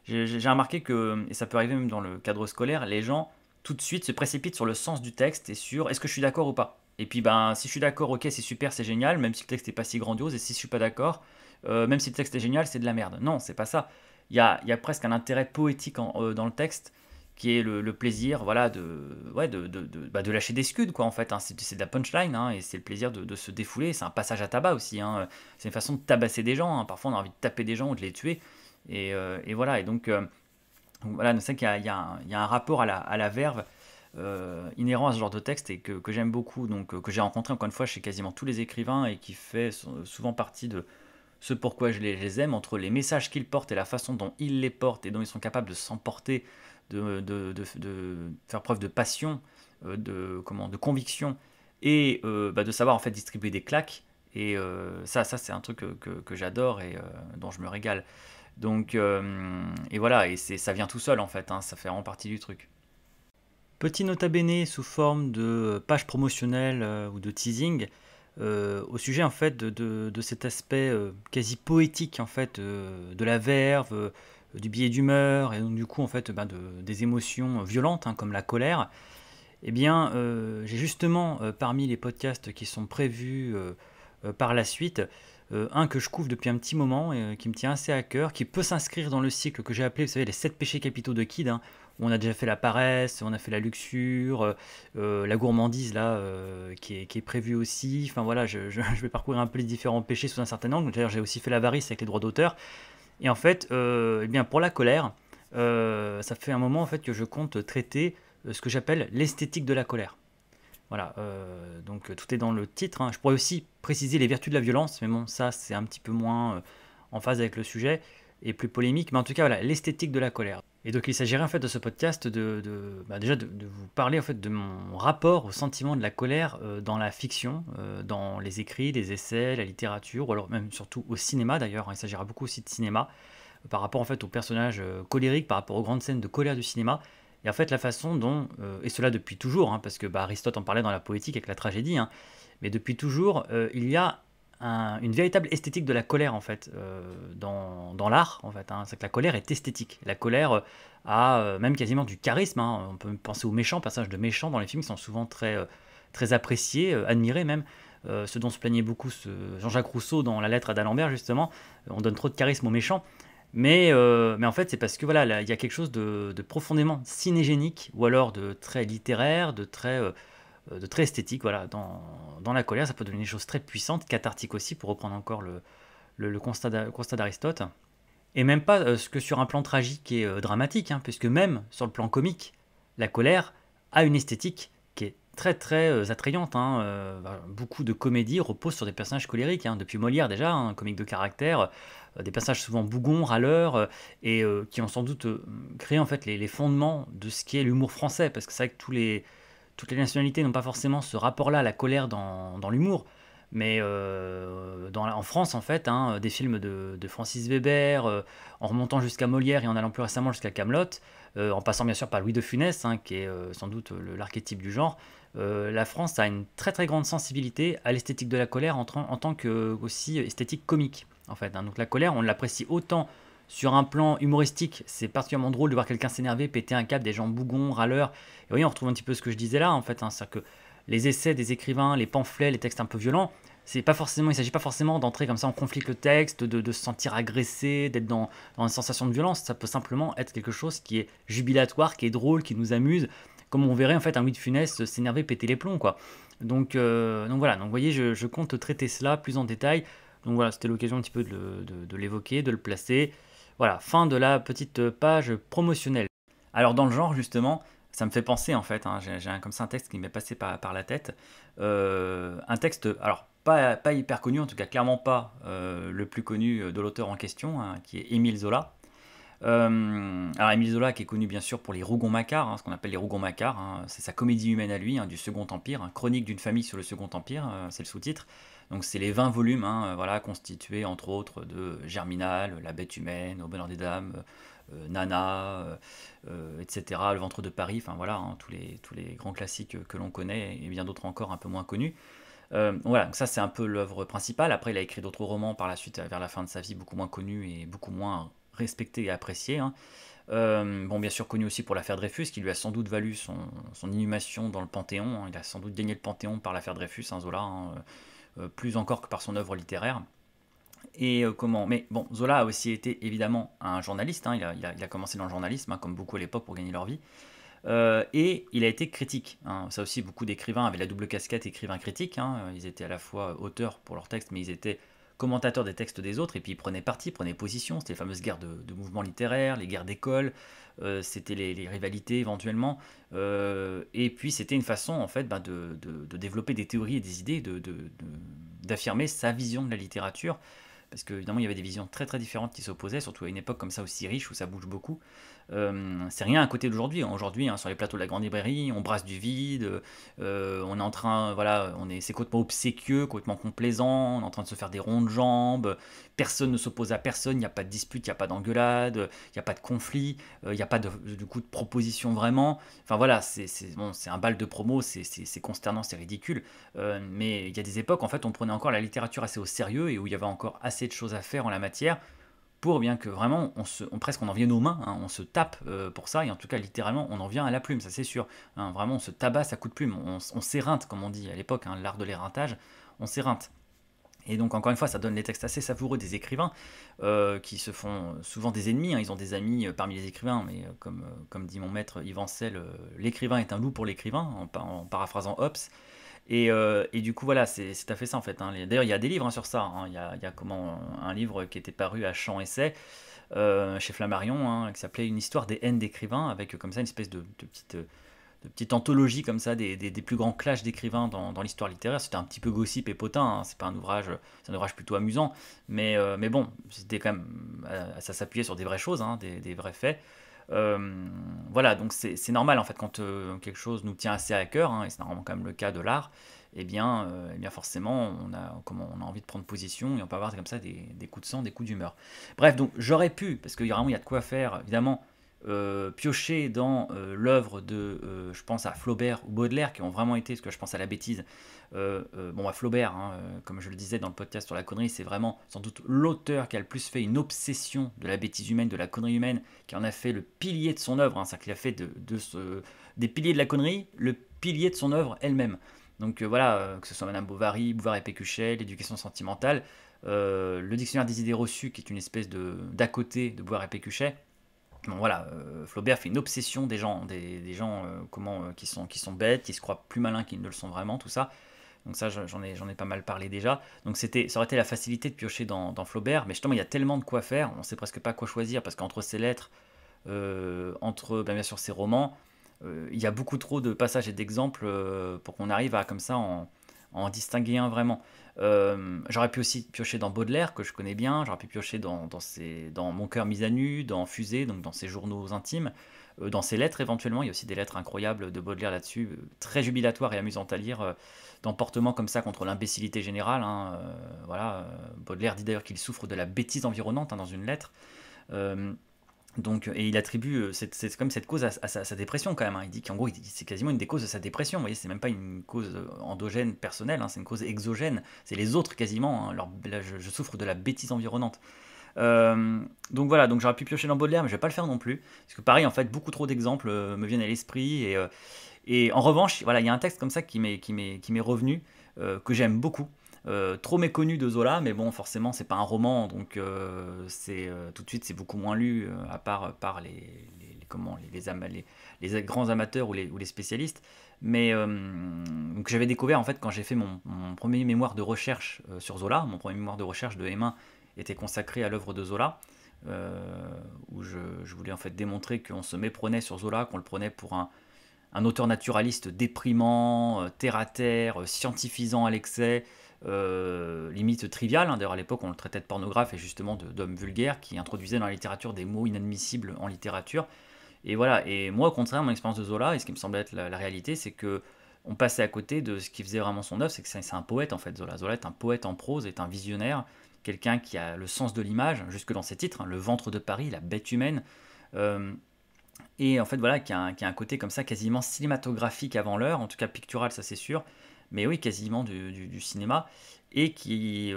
Speaker 1: j'ai remarqué que, et ça peut arriver même dans le cadre scolaire, les gens tout de suite se précipitent sur le sens du texte et sur est-ce que je suis d'accord ou pas. Et puis ben si je suis d'accord, ok, c'est super, c'est génial, même si le texte n'est pas si grandiose, et si je suis pas d'accord, même si le texte est génial, c'est de la merde. Non, c'est pas ça. Il y a presque un intérêt poétique dans le texte qui est le plaisir, voilà, ouais, de lâcher des scuds, quoi, en fait, hein. C'est de la punchline, hein, et c'est le plaisir de se défouler. C'est un passage à tabac aussi, hein. C'est une façon de tabasser des gens, hein. Parfois, on a envie de taper des gens ou de les tuer. Et voilà. Et donc, voilà, c'est vrai qu'il y a un rapport à la verve inhérent à ce genre de texte et que j'aime beaucoup, donc que j'ai rencontré encore une fois chez quasiment tous les écrivains et qui fait souvent partie de ce pourquoi je les aime, entre les messages qu'ils portent et la façon dont ils les portent et dont ils sont capables de s'emporter, de faire preuve de passion, de conviction et de savoir en fait distribuer des claques. Et ça c'est un truc que j'adore et dont je me régale. Donc, et voilà, et ça vient tout seul en fait, hein, ça fait vraiment partie du truc. Petit nota bene sous forme de page promotionnelle ou de teasing au sujet en fait de cet aspect quasi poétique en fait de la verve, du billet d'humeur et donc du coup en fait des émotions violentes, hein, comme la colère. Eh bien, j'ai justement parmi les podcasts qui sont prévus par la suite, un que je couvre depuis un petit moment et qui me tient assez à cœur, qui peut s'inscrire dans le cycle que j'ai appelé, vous savez, les 7 péchés capitaux de Kid, hein, où on a déjà fait la paresse, on a fait la luxure, la gourmandise là, qui est prévue aussi. Enfin voilà, je vais parcourir un peu les différents péchés sous un certain angle. D'ailleurs, j'ai aussi fait l'avarice avec les droits d'auteur. Et en fait, eh bien, pour la colère, ça fait un moment en fait que je compte traiter ce que j'appelle l'esthétique de la colère. Voilà, donc tout est dans le titre, hein. Je pourrais aussi préciser les vertus de la violence, mais bon, ça c'est un petit peu moins en phase avec le sujet et plus polémique. Mais en tout cas, voilà, l'esthétique de la colère. Et donc il s'agirait en fait de ce podcast déjà de vous parler en fait de mon rapport au sentiment de la colère dans la fiction, dans les écrits, les essais, la littérature, ou alors même surtout au cinéma d'ailleurs, hein. Il s'agira beaucoup aussi de cinéma par rapport en fait aux personnages colériques, par rapport aux grandes scènes de colère du cinéma. Et en fait, la façon dont, et cela depuis toujours, hein, parce que Aristote en parlait dans la poétique avec la tragédie, hein, mais depuis toujours, il y a une véritable esthétique de la colère, en fait, dans l'art, en fait, hein. C'est que la colère est esthétique. La colère a même quasiment du charisme, hein. On peut penser aux méchants, passages de méchants dans les films qui sont souvent très appréciés, admirés même. Ce dont se plaignait beaucoup Jean-Jacques Rousseau dans la lettre à d'Alembert, justement. On donne trop de charisme aux méchants. Mais en fait, c'est parce que voilà, il y a quelque chose de profondément cinégénique, ou alors de très littéraire, de très esthétique. Voilà, dans la colère, ça peut donner des choses très puissantes, cathartiques aussi, pour reprendre encore le constat d'Aristote. Et même pas que sur un plan tragique et dramatique, hein, puisque même sur le plan comique, la colère a une esthétique qui est très très attrayante, hein. Beaucoup de comédies reposent sur des personnages colériques, hein, depuis Molière déjà, hein, un comique de caractère, des personnages souvent bougons, râleurs, et qui ont sans doute créé en fait les fondements de ce qui est l'humour français, parce que c'est vrai que toutes les nationalités n'ont pas forcément ce rapport-là à la colère dans l'humour. Mais en France, en fait, hein, des films de Francis Weber, en remontant jusqu'à Molière et en allant plus récemment jusqu'à Camelot, en passant bien sûr par Louis de Funès, hein, qui est sans doute l'archétype du genre, la France a une très très grande sensibilité à l'esthétique de la colère en tant que aussi esthétique comique, en fait, hein. Donc la colère, on l'apprécie autant sur un plan humoristique, c'est particulièrement drôle de voir quelqu'un s'énerver, péter un câble, des gens bougons, râleurs. Et oui, on retrouve un petit peu ce que je disais là, en fait, hein, c'est-à-dire que les essais des écrivains, les pamphlets, les textes un peu violents, il ne s'agit pas forcément d'entrer comme ça en conflit avec le texte, de se sentir agressé, d'être dans une sensation de violence. Ça peut simplement être quelque chose qui est jubilatoire, qui est drôle, qui nous amuse, comme on verrait en fait un Louis de Funès s'énerver, péter les plombs, quoi. Donc voilà, donc vous voyez, je compte traiter cela plus en détail. Donc voilà, c'était l'occasion un petit peu de l'évoquer, de le placer. Voilà, fin de la petite page promotionnelle. Alors dans le genre justement, ça me fait penser en fait, hein, j'ai comme ça un texte qui m'est passé par la tête. Un texte, alors pas hyper connu, en tout cas clairement pas le plus connu de l'auteur en question, hein, qui est Émile Zola. Alors Émile Zola qui est connu bien sûr pour les Rougon-Macquart, hein, ce qu'on appelle les Rougon-Macquart, hein, c'est sa comédie humaine à lui, hein, du Second Empire, hein, chronique d'une famille sur le Second Empire, c'est le sous-titre. Donc c'est les 20 volumes, hein, voilà, constitués entre autres de Germinal, La Bête humaine, Au bonheur des dames, Nana, etc., Le ventre de Paris, enfin voilà, hein, tous les grands classiques que l'on connaît et bien d'autres encore un peu moins connus. Voilà, donc ça c'est un peu l'œuvre principale. Après, il a écrit d'autres romans par la suite, vers la fin de sa vie, beaucoup moins connus et beaucoup moins respectés et appréciés, hein. Bon, bien sûr connu aussi pour l'affaire Dreyfus, qui lui a sans doute valu son inhumation dans le Panthéon, hein. Il a sans doute gagné le Panthéon par l'affaire Dreyfus, hein, Zola, hein, plus encore que par son œuvre littéraire. Et comment? Mais bon, Zola a aussi été évidemment un journaliste, hein. Il a commencé dans le journalisme, hein, comme beaucoup à l'époque pour gagner leur vie. Et il a été critique, hein. Ça aussi, beaucoup d'écrivains avaient la double casquette écrivain-critique, hein. Ils étaient à la fois auteurs pour leurs textes, mais ils étaient commentateurs des textes des autres, et puis ils prenaient parti, prenaient position. C'était les fameuses guerres de mouvements littéraires, les guerres d'école, c'était les rivalités éventuellement. Et puis c'était une façon, en fait, ben, de développer des théories et des idées, d'affirmer sa vision de la littérature. Parce qu'évidemment, il y avait des visions très très différentes qui s'opposaient, surtout à une époque comme ça aussi riche où ça bouge beaucoup. C'est rien à côté d'aujourd'hui. Aujourd'hui, hein, sur les plateaux de la grande librairie, on brasse du vide, on est en train, voilà, c'est complètement obséquieux, complètement complaisant, on est en train de se faire des ronds de jambes, personne ne s'oppose à personne, il n'y a pas de dispute, il n'y a pas d'engueulade, il n'y a pas de conflit, il n'y a pas du coup de proposition vraiment. Enfin voilà, bon, c'est un bal de promo, c'est consternant, c'est ridicule. Mais il y a des époques, en fait, on prenait encore la littérature assez au sérieux et où il y avait encore assez de choses à faire en la matière pour bien que vraiment presque on en vienne aux mains, hein. On se tape pour ça, et en tout cas littéralement on en vient à la plume, ça c'est sûr, hein. Vraiment on se tabasse à coups de plume, on s'éreinte comme on dit à l'époque, hein, l'art de l'éreintage, on s'éreinte. Et donc encore une fois, ça donne des textes assez savoureux des écrivains qui se font souvent des ennemis, hein. Ils ont des amis parmi les écrivains, mais comme dit mon maître Yves Ancel, l'écrivain est un loup pour l'écrivain, en paraphrasant Hobbes. Et du coup, voilà, c'est tout à fait ça en fait, hein. D'ailleurs, il y a des livres, hein, sur ça, hein. Il y a comment, un livre qui était paru à Champ Essai chez Flammarion, hein, qui s'appelait Une histoire des haines d'écrivains, avec comme ça une espèce de petite anthologie comme ça des plus grands clashs d'écrivains dans l'histoire littéraire. C'était un petit peu gossip et potin, hein. C'est pas un ouvrage, c'est un ouvrage plutôt amusant, mais bon, c'était quand même, ça s'appuyait sur des vraies choses, hein, des vrais faits. Voilà, donc c'est normal en fait quand quelque chose nous tient assez à cœur, hein, et c'est normalement quand même le cas de l'art, eh bien forcément on a envie de prendre position et on peut avoir comme ça des coups de sang, des coups d'humeur. Bref, donc j'aurais pu, parce qu'il y a vraiment il y a de quoi faire, évidemment, piocher dans l'œuvre de, je pense à Flaubert ou Baudelaire, qui ont vraiment été, parce que je pense à la bêtise, bon à Flaubert, hein, comme je le disais dans le podcast sur la connerie, c'est vraiment sans doute l'auteur qui a le plus fait une obsession de la bêtise humaine, de la connerie humaine, qui en a fait le pilier de son œuvre, hein. C'est-à-dire qu'il a fait des piliers de la connerie le pilier de son œuvre elle-même. Donc voilà, que ce soit Madame Bovary, Bouvard et Pécuchet, l'éducation sentimentale, le dictionnaire des idées reçues, qui est une espèce d'à côté de Bouvard et Pécuchet. Bon voilà, Flaubert fait une obsession des gens qui sont bêtes, qui se croient plus malins qu'ils ne le sont vraiment, tout ça. Donc ça, j'en ai pas mal parlé déjà. Donc ça aurait été la facilité de piocher dans Flaubert, mais justement, il y a tellement de quoi faire, on sait presque pas quoi choisir, parce qu'entre ses lettres, entre bien sûr ses romans, il y a beaucoup trop de passages et d'exemples pour qu'on arrive à comme ça en distinguer un vraiment. J'aurais pu aussi piocher dans Baudelaire, que je connais bien, j'aurais pu piocher dans Mon cœur mis à nu, dans Fusée, donc dans ses journaux intimes, dans ses lettres éventuellement. Il y a aussi des lettres incroyables de Baudelaire là-dessus, très jubilatoires et amusantes à lire, d'emportements comme ça contre l'imbécilité générale, hein. Voilà, Baudelaire dit d'ailleurs qu'il souffre de la bêtise environnante, hein, dans une lettre. Euh, donc, et il attribue c'est comme cette cause à sa dépression quand même, hein. Il dit qu'en gros, c'est quasiment une des causes de sa dépression. Vous voyez, c'est même pas une cause endogène personnelle, hein, c'est une cause exogène. C'est les autres quasiment, hein. Là, je souffre de la bêtise environnante. Donc voilà, donc j'aurais pu piocher dans Baudelaire, mais je vais pas le faire non plus. Parce que pareil, en fait, beaucoup trop d'exemples me viennent à l'esprit. Et en revanche, voilà, il y a un texte comme ça qui m'est revenu, que j'aime beaucoup. Trop méconnu de Zola, mais bon, forcément, c'est pas un roman, donc tout de suite, c'est beaucoup moins lu, à part par comment, les grands amateurs ou les spécialistes. Mais donc j'avais découvert en fait quand j'ai fait mon premier mémoire de recherche sur Zola, mon premier mémoire de recherche de M1 était consacré à l'œuvre de Zola, où je voulais en fait démontrer qu'on se méprenait sur Zola, qu'on le prenait pour un auteur naturaliste déprimant, terre à terre, scientifisant à l'excès, limite trivial, hein. D'ailleurs à l'époque on le traitait de pornographe et justement d'homme vulgaire qui introduisait dans la littérature des mots inadmissibles en littérature. Et voilà, et moi au contraire, mon expérience de Zola, et ce qui me semble être la réalité, c'est que on passait à côté de ce qui faisait vraiment son œuvre, c'est que c'est un poète en fait, Zola. Zola est un poète en prose, est un visionnaire, quelqu'un qui a le sens de l'image, jusque dans ses titres, hein, Le ventre de Paris, La bête humaine, euh, et en fait voilà, qui a un côté comme ça quasiment cinématographique avant l'heure, en tout cas pictural, ça c'est sûr, mais oui, quasiment du cinéma, et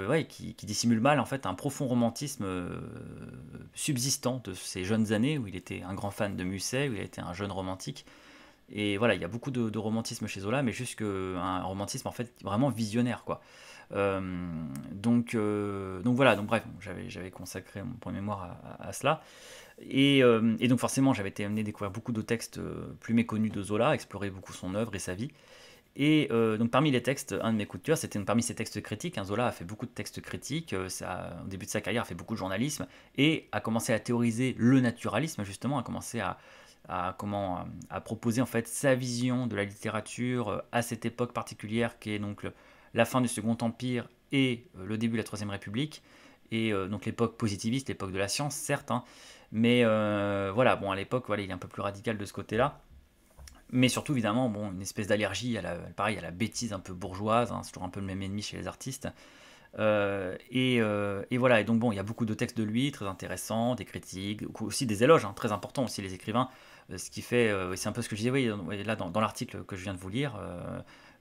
Speaker 1: ouais, qui dissimule mal en fait un profond romantisme subsistant de ses jeunes années, où il était un grand fan de Musset, où il a été un jeune romantique. Et voilà, il y a beaucoup de romantisme chez Zola, mais juste un romantisme en fait vraiment visionnaire, quoi. Euh, donc voilà, donc bref, j'avais consacré mon point de mémoire à cela. Et donc forcément, j'avais été amené à découvrir beaucoup de textes plus méconnus de Zola, explorer beaucoup son œuvre et sa vie. Et donc parmi les textes, un de mes coups de cœur, c'était parmi ses textes critiques. Hein. Zola a fait beaucoup de textes critiques, au début de sa carrière, a fait beaucoup de journalisme, et a commencé à théoriser le naturalisme, justement, a commencé à proposer en fait sa vision de la littérature à cette époque particulière qui est donc la fin du Second Empire et le début de la Troisième République, et donc l'époque positiviste, l'époque de la science, certes, hein, mais voilà, bon, à l'époque, voilà, il est un peu plus radical de ce côté-là. Mais surtout, évidemment, bon, une espèce d'allergie pareil, à la bêtise un peu bourgeoise, hein, c'est toujours un peu le même ennemi chez les artistes. Et voilà, et donc bon, il y a beaucoup de textes de lui, très intéressants, des critiques, aussi des éloges, hein, très importants aussi, les écrivains. Ce qui fait, c'est un peu ce que je disais, oui, là dans l'article que je viens de vous lire,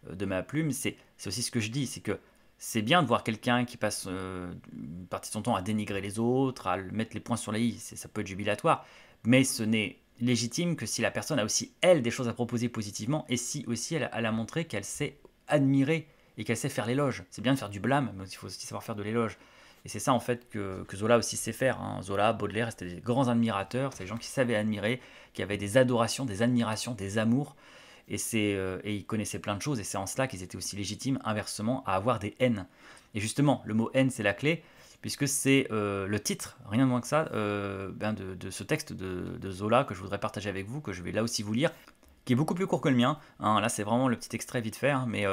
Speaker 1: de ma plume, c'est aussi ce que je dis, c'est que c'est bien de voir quelqu'un qui passe une partie de son temps à dénigrer les autres, à mettre les points sur les i, ça peut être jubilatoire, mais ce n'est légitime que si la personne a aussi, elle, des choses à proposer positivement, et si aussi elle a montré qu'elle sait admirer et qu'elle sait faire l'éloge. C'est bien de faire du blâme, mais il faut aussi savoir faire de l'éloge. Et c'est ça en fait que Zola aussi sait faire. Hein. Zola, Baudelaire, c'était des grands admirateurs, c'est des gens qui savaient admirer, qui avaient des adorations, des admirations, des amours. Et ils connaissaient plein de choses, et c'est en cela qu'ils étaient aussi légitimes, inversement, à avoir des haines. Et justement, le mot haine, c'est la clé, puisque c'est le titre, rien de moins que ça, de ce texte de Zola que je voudrais partager avec vous, que je vais là aussi vous lire, qui est beaucoup plus court que le mien. Hein. Là, c'est vraiment le petit extrait vite fait, hein, mais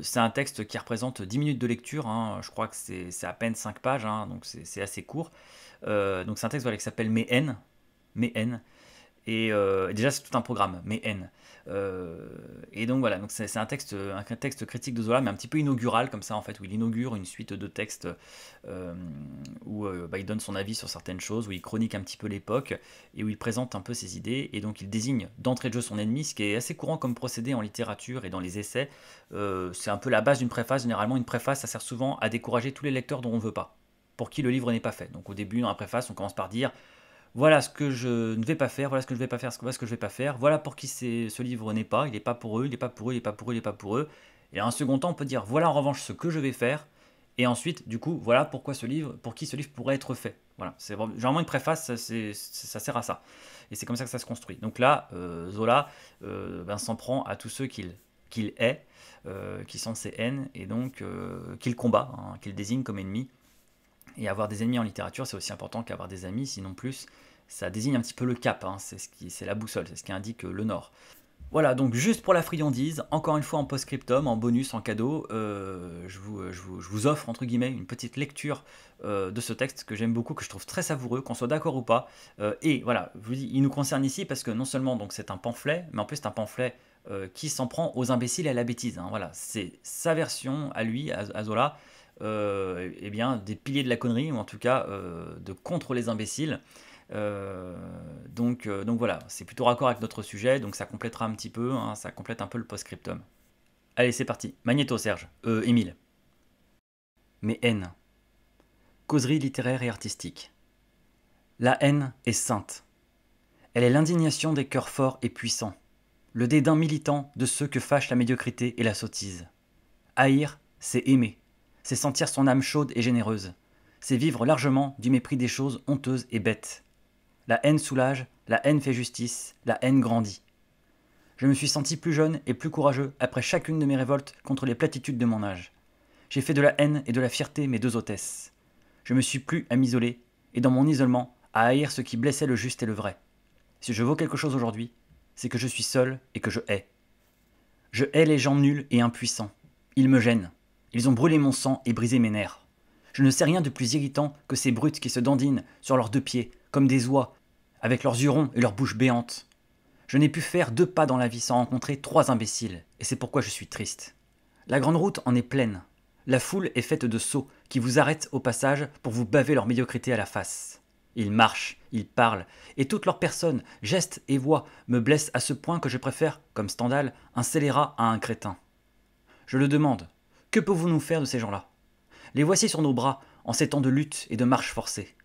Speaker 1: c'est un texte qui représente 10 minutes de lecture. Hein. Je crois que c'est à peine 5 pages, hein, donc c'est assez court. Donc c'est un texte voilà, qui s'appelle Mes haines. Mes haines. Et déjà, c'est tout un programme, Mes haines. Et donc voilà, donc c'est un texte critique de Zola, mais un petit peu inaugural comme ça en fait, où il inaugure une suite de textes où il donne son avis sur certaines choses, où il chronique un petit peu l'époque et où il présente un peu ses idées. Et donc il désigne d'entrée de jeu son ennemi, ce qui est assez courant comme procédé en littérature et dans les essais. C'est un peu la base d'une préface. Généralement, une préface, ça sert souvent à décourager tous les lecteurs dont on ne veut pas, pour qui le livre n'est pas fait. Donc au début, dans la préface, on commence par dire voilà ce que je ne vais pas faire, voilà ce que je vais pas faire, voilà ce que je vais pas faire, voilà pour qui ce livre n'est pas, il n'est pas pour eux, il n'est pas pour eux, il n'est pas pour eux, il n'est pas pour eux. Et en un second temps, on peut dire voilà en revanche ce que je vais faire, et ensuite, du coup, voilà pourquoi pour qui ce livre pourrait être fait. Voilà, c'est généralement une préface, ça sert à ça. Et c'est comme ça que ça se construit. Donc là, Zola s'en prend à tous ceux qu'il hait, qui sont ses haines, et donc qu'il combat, hein, qu'il désigne comme ennemis. Et avoir des ennemis en littérature, c'est aussi important qu'avoir des amis, sinon plus, ça désigne un petit peu le cap, hein, c'est la boussole, c'est ce qui indique le nord. Voilà, donc juste pour la friandise, encore une fois en post-scriptum, en bonus, en cadeau, je vous offre, entre guillemets, une petite lecture de ce texte que j'aime beaucoup, que je trouve très savoureux, qu'on soit d'accord ou pas. Et voilà, je vous dis, il nous concerne ici parce que non seulement donc c'est un pamphlet, mais en plus c'est un pamphlet qui s'en prend aux imbéciles et à la bêtise. Hein, voilà, c'est sa version à lui, à Zola, eh bien, des piliers de la connerie, ou en tout cas de contre les imbéciles. Donc voilà, c'est plutôt raccord avec notre sujet, donc ça complétera un petit peu, hein, ça complète un peu le post-scriptum. Allez, c'est parti. Magnéto, Serge. Émile. Mes haines. Causerie littéraire et artistique. La haine est sainte. Elle est l'indignation des cœurs forts et puissants, le dédain militant de ceux que fâchent la médiocrité et la sottise. Haïr, c'est aimer, c'est sentir son âme chaude et généreuse, c'est vivre largement du mépris des choses honteuses et bêtes. La haine soulage, la haine fait justice, la haine grandit. Je me suis senti plus jeune et plus courageux après chacune de mes révoltes contre les platitudes de mon âge. J'ai fait de la haine et de la fierté mes deux hôtesses. Je me suis plu à m'isoler, et dans mon isolement, à haïr ce qui blessait le juste et le vrai. Si je vaux quelque chose aujourd'hui, c'est que je suis seul et que je hais. Je hais les gens nuls et impuissants. Ils me gênent. Ils ont brûlé mon sang et brisé mes nerfs. Je ne sais rien de plus irritant que ces brutes qui se dandinent sur leurs deux pieds, comme des oies, avec leurs yeux ronds et leurs bouches béantes. Je n'ai pu faire 2 pas dans la vie sans rencontrer 3 imbéciles, et c'est pourquoi je suis triste. La grande route en est pleine. La foule est faite de sots qui vous arrêtent au passage pour vous baver leur médiocrité à la face. Ils marchent, ils parlent, et toute leur personne, gestes et voix me blessent à ce point que je préfère, comme Stendhal, un scélérat à un crétin. Je le demande, que pouvons-nous faire de ces gens-là? Les voici sur nos bras, en ces temps de lutte et de marche forcée.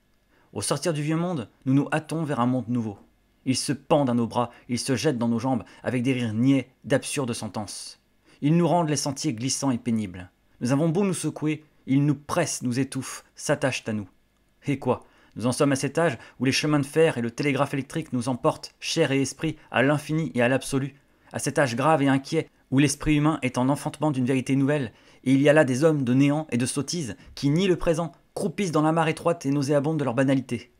Speaker 1: Au sortir du vieux monde, nous nous hâtons vers un monde nouveau. Ils se pendent à nos bras, ils se jettent dans nos jambes avec des rires niais d'absurdes sentences. Ils nous rendent les sentiers glissants et pénibles. Nous avons beau nous secouer, ils nous pressent, nous étouffent, s'attachent à nous. Et quoi? Nous en sommes à cet âge où les chemins de fer et le télégraphe électrique nous emportent, chair et esprit, à l'infini et à l'absolu, à cet âge grave et inquiet où l'esprit humain est en enfantement d'une vérité nouvelle, et il y a là des hommes de néant et de sottise qui nient le présent, croupissent dans la mare étroite et nauséabonde de leur banalité.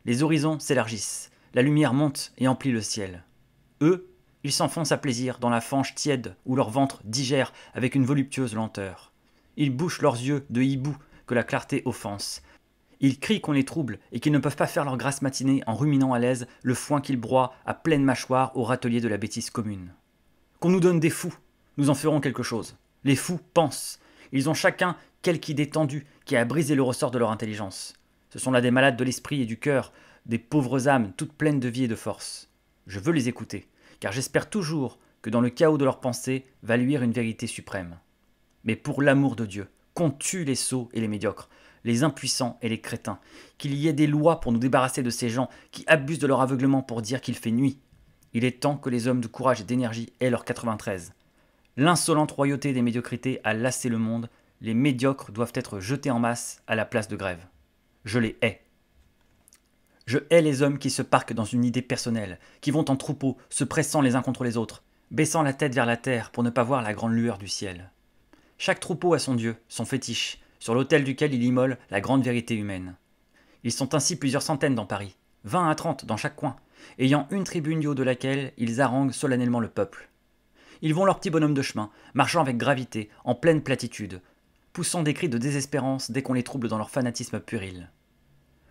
Speaker 1: Les horizons s'élargissent, la lumière monte et emplit le ciel. Eux, ils s'enfoncent à plaisir dans la fange tiède où leur ventre digère avec une voluptueuse lenteur. Ils bouchent leurs yeux de hibou que la clarté offense. Ils crient qu'on les trouble et qu'ils ne peuvent pas faire leur grasse matinée en ruminant à l'aise le foin qu'ils broient à pleine mâchoire au râtelier de la bêtise commune. Qu'on nous donne des fous, nous en ferons quelque chose. Les fous pensent. Ils ont chacun quelque idée tendue qui a brisé le ressort de leur intelligence. Ce sont là des malades de l'esprit et du cœur, des pauvres âmes toutes pleines de vie et de force. Je veux les écouter, car j'espère toujours que dans le chaos de leurs pensées va luire une vérité suprême. Mais pour l'amour de Dieu, qu'on tue les sots et les médiocres, les impuissants et les crétins, qu'il y ait des lois pour nous débarrasser de ces gens qui abusent de leur aveuglement pour dire qu'il fait nuit. Il est temps que les hommes de courage et d'énergie aient leur 93. L'insolente royauté des médiocrités a lassé le monde, les médiocres doivent être jetés en masse à la place de grève. Je les hais. Je hais les hommes qui se parquent dans une idée personnelle, qui vont en troupeau, se pressant les uns contre les autres, baissant la tête vers la terre pour ne pas voir la grande lueur du ciel. Chaque troupeau a son dieu, son fétiche, sur l'autel duquel il immole la grande vérité humaine. Ils sont ainsi plusieurs centaines dans Paris, 20 à 30 dans chaque coin, ayant une tribune du haut de laquelle ils haranguent solennellement le peuple. Ils vont leur petit bonhomme de chemin, marchant avec gravité, en pleine platitude, poussant des cris de désespérance dès qu'on les trouble dans leur fanatisme puéril.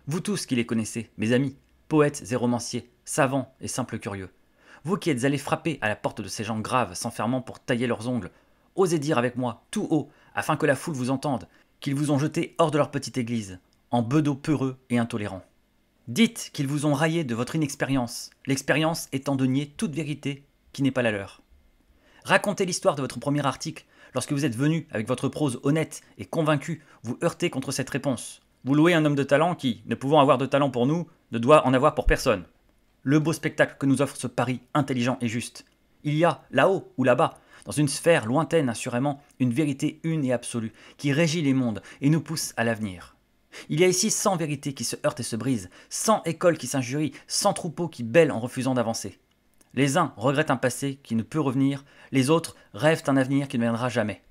Speaker 1: Vous tous qui les connaissez, mes amis, poètes et romanciers, savants et simples curieux, vous qui êtes allés frapper à la porte de ces gens graves s'enfermant pour tailler leurs ongles, osez dire avec moi, tout haut, afin que la foule vous entende, qu'ils vous ont jeté hors de leur petite église, en bedeaux peureux et intolérants. Dites qu'ils vous ont raillé de votre inexpérience, l'expérience étant de nier toute vérité qui n'est pas la leur. Racontez l'histoire de votre premier article, lorsque vous êtes venu, avec votre prose honnête et convaincu, vous heurter contre cette réponse. Vous louez un homme de talent qui, ne pouvant avoir de talent pour nous, ne doit en avoir pour personne. Le beau spectacle que nous offre ce Paris intelligent et juste. Il y a, là-haut ou là-bas, dans une sphère lointaine assurément, une vérité une et absolue, qui régit les mondes et nous pousse à l'avenir. Il y a ici 100 vérités qui se heurtent et se brisent, 100 écoles qui s'injurient, 100 troupeaux qui bêlent en refusant d'avancer. Les uns regrettent un passé qui ne peut revenir, les autres rêvent un avenir qui ne viendra jamais.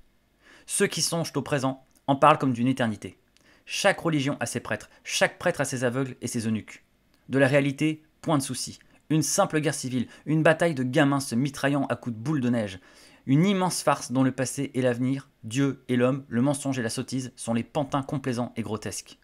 Speaker 1: Ceux qui songent au présent en parlent comme d'une éternité. Chaque religion a ses prêtres, chaque prêtre a ses aveugles et ses eunuques. De la réalité, point de souci. Une simple guerre civile, une bataille de gamins se mitraillant à coups de boules de neige. Une immense farce dont le passé et l'avenir, Dieu et l'homme, le mensonge et la sottise sont les pantins complaisants et grotesques.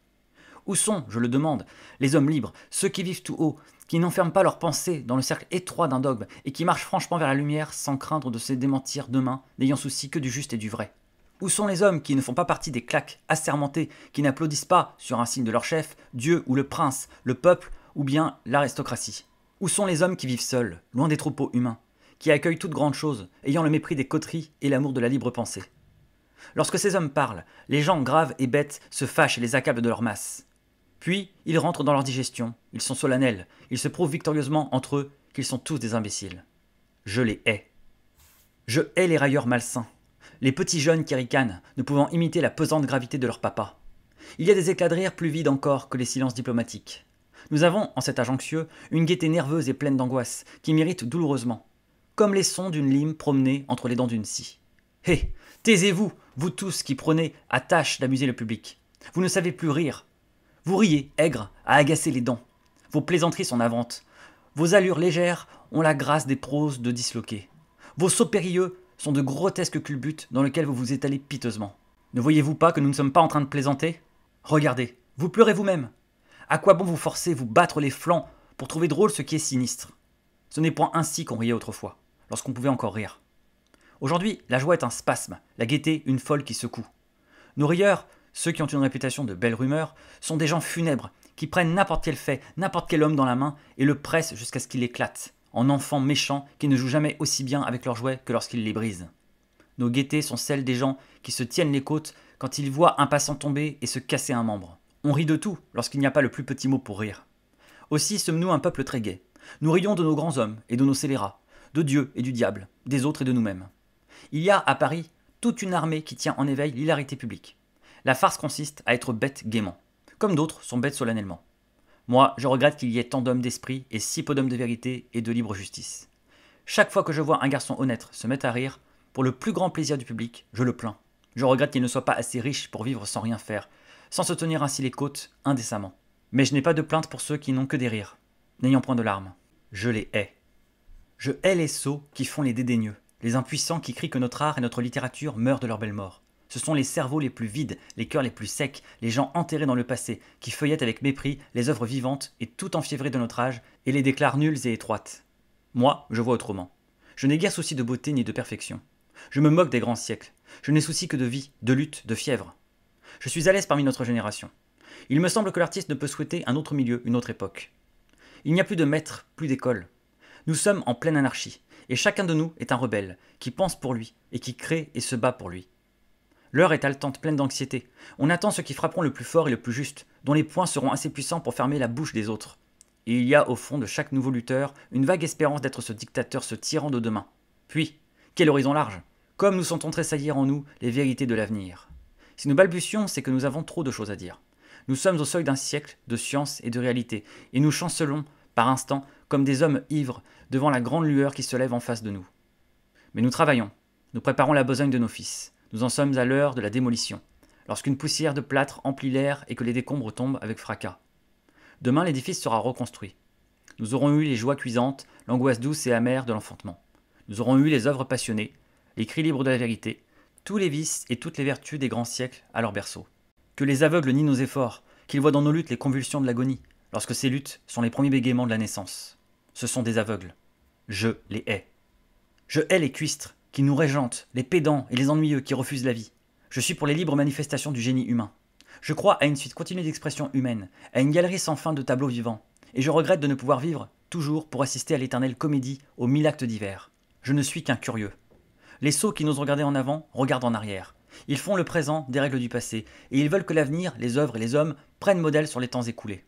Speaker 1: Où sont, je le demande, les hommes libres, ceux qui vivent tout haut, qui n'enferment pas leurs pensées dans le cercle étroit d'un dogme et qui marchent franchement vers la lumière sans craindre de se démentir demain, n'ayant souci que du juste et du vrai? Où sont les hommes qui ne font pas partie des claques assermentés, qui n'applaudissent pas, sur un signe de leur chef, Dieu ou le prince, le peuple ou bien l'aristocratie? Où sont les hommes qui vivent seuls, loin des troupeaux humains, qui accueillent toute grande chose, ayant le mépris des coteries et l'amour de la libre pensée? Lorsque ces hommes parlent, les gens graves et bêtes se fâchent et les accablent de leur masse. Puis, ils rentrent dans leur digestion, ils sont solennels, ils se prouvent victorieusement entre eux qu'ils sont tous des imbéciles. Je les hais. Je hais les railleurs malsains, les petits jeunes qui ricanent, ne pouvant imiter la pesante gravité de leur papa. Il y a des éclats de rire plus vides encore que les silences diplomatiques. Nous avons, en cet âge anxieux, une gaieté nerveuse et pleine d'angoisse, qui m'irrite douloureusement, comme les sons d'une lime promenée entre les dents d'une scie. Hé, taisez-vous, vous tous qui prenez à tâche d'amuser le public. Vous ne savez plus rire. Vous riez, aigre, à agacer les dents. Vos plaisanteries sont navantes. Vos allures légères ont la grâce des proses de disloquer. Vos sauts périlleux sont de grotesques culbutes dans lesquels vous vous étalez piteusement. Ne voyez-vous pas que nous ne sommes pas en train de plaisanter? Regardez, vous pleurez vous-même. À quoi bon vous forcer, vous battre les flancs pour trouver drôle ce qui est sinistre? Ce n'est point ainsi qu'on riait autrefois, lorsqu'on pouvait encore rire. Aujourd'hui, la joie est un spasme, la gaieté une folle qui secoue. Nos rieurs, ceux qui ont une réputation de belles rumeurs, sont des gens funèbres, qui prennent n'importe quel fait, n'importe quel homme dans la main et le pressent jusqu'à ce qu'il éclate, en enfants méchants qui ne jouent jamais aussi bien avec leurs jouets que lorsqu'ils les brisent. Nos gaietés sont celles des gens qui se tiennent les côtes quand ils voient un passant tomber et se casser un membre. On rit de tout lorsqu'il n'y a pas le plus petit mot pour rire. Aussi sommes-nous un peuple très gai. Nous rions de nos grands hommes et de nos scélérats, de Dieu et du diable, des autres et de nous-mêmes. Il y a à Paris toute une armée qui tient en éveil l'hilarité publique. La farce consiste à être bête gaiement, comme d'autres sont bêtes solennellement. Moi, je regrette qu'il y ait tant d'hommes d'esprit et si peu d'hommes de vérité et de libre justice. Chaque fois que je vois un garçon honnête se mettre à rire, pour le plus grand plaisir du public, je le plains. Je regrette qu'il ne soit pas assez riche pour vivre sans rien faire, sans se tenir ainsi les côtes indécemment. Mais je n'ai pas de plainte pour ceux qui n'ont que des rires, n'ayant point de larmes. Je les hais. Je hais les sots qui font les dédaigneux, les impuissants qui crient que notre art et notre littérature meurent de leur belle mort. Ce sont les cerveaux les plus vides, les cœurs les plus secs, les gens enterrés dans le passé, qui feuillettent avec mépris les œuvres vivantes et tout enfiévrées de notre âge, et les déclarent nulles et étroites. Moi, je vois autrement. Je n'ai guère souci de beauté ni de perfection. Je me moque des grands siècles. Je n'ai souci que de vie, de lutte, de fièvre. Je suis à l'aise parmi notre génération. Il me semble que l'artiste ne peut souhaiter un autre milieu, une autre époque. Il n'y a plus de maître, plus d'école. Nous sommes en pleine anarchie, et chacun de nous est un rebelle, qui pense pour lui, et qui crée et se bat pour lui. L'heure est haletante, pleine d'anxiété. On attend ceux qui frapperont le plus fort et le plus juste, dont les poings seront assez puissants pour fermer la bouche des autres. Et il y a au fond de chaque nouveau lutteur une vague espérance d'être ce dictateur, ce tyran de demain. Puis, quel horizon large! Comme nous sentons tressaillir en nous les vérités de l'avenir. Si nous balbutions, c'est que nous avons trop de choses à dire. Nous sommes au seuil d'un siècle de science et de réalité, et nous chancelons, par instants, comme des hommes ivres devant la grande lueur qui se lève en face de nous. Mais nous travaillons, nous préparons la besogne de nos fils. Nous en sommes à l'heure de la démolition, lorsqu'une poussière de plâtre emplit l'air et que les décombres tombent avec fracas. Demain, l'édifice sera reconstruit. Nous aurons eu les joies cuisantes, l'angoisse douce et amère de l'enfantement. Nous aurons eu les œuvres passionnées, les cris libres de la vérité, tous les vices et toutes les vertus des grands siècles à leur berceau. Que les aveugles nient nos efforts, qu'ils voient dans nos luttes les convulsions de l'agonie, lorsque ces luttes sont les premiers bégaiements de la naissance. Ce sont des aveugles. Je les hais. Je hais les cuistres qui nous régentent, les pédants et les ennuyeux qui refusent la vie. Je suis pour les libres manifestations du génie humain. Je crois à une suite continue d'expressions humaines, à une galerie sans fin de tableaux vivants, et je regrette de ne pouvoir vivre toujours pour assister à l'éternelle comédie aux 1000 actes divers. Je ne suis qu'un curieux. Les sots qui n'osent regarder en avant regardent en arrière. Ils font le présent des règles du passé, et ils veulent que l'avenir, les œuvres et les hommes prennent modèle sur les temps écoulés.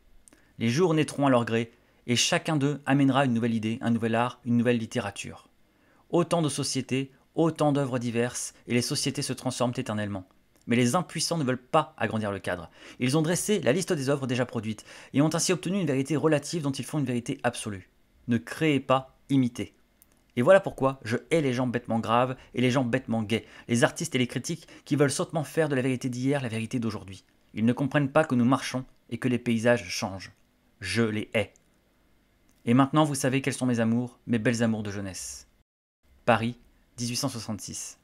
Speaker 1: Les jours naîtront à leur gré, et chacun d'eux amènera une nouvelle idée, un nouvel art, une nouvelle littérature. Autant de sociétés, autant d'œuvres diverses, et les sociétés se transforment éternellement. Mais les impuissants ne veulent pas agrandir le cadre. Ils ont dressé la liste des œuvres déjà produites, et ont ainsi obtenu une vérité relative dont ils font une vérité absolue. Ne créez pas, imitez. Et voilà pourquoi je hais les gens bêtement graves et les gens bêtement gais, les artistes et les critiques qui veulent sottement faire de la vérité d'hier la vérité d'aujourd'hui. Ils ne comprennent pas que nous marchons et que les paysages changent. Je les hais. Et maintenant vous savez quels sont mes amours, mes belles amours de jeunesse. Paris, 1866.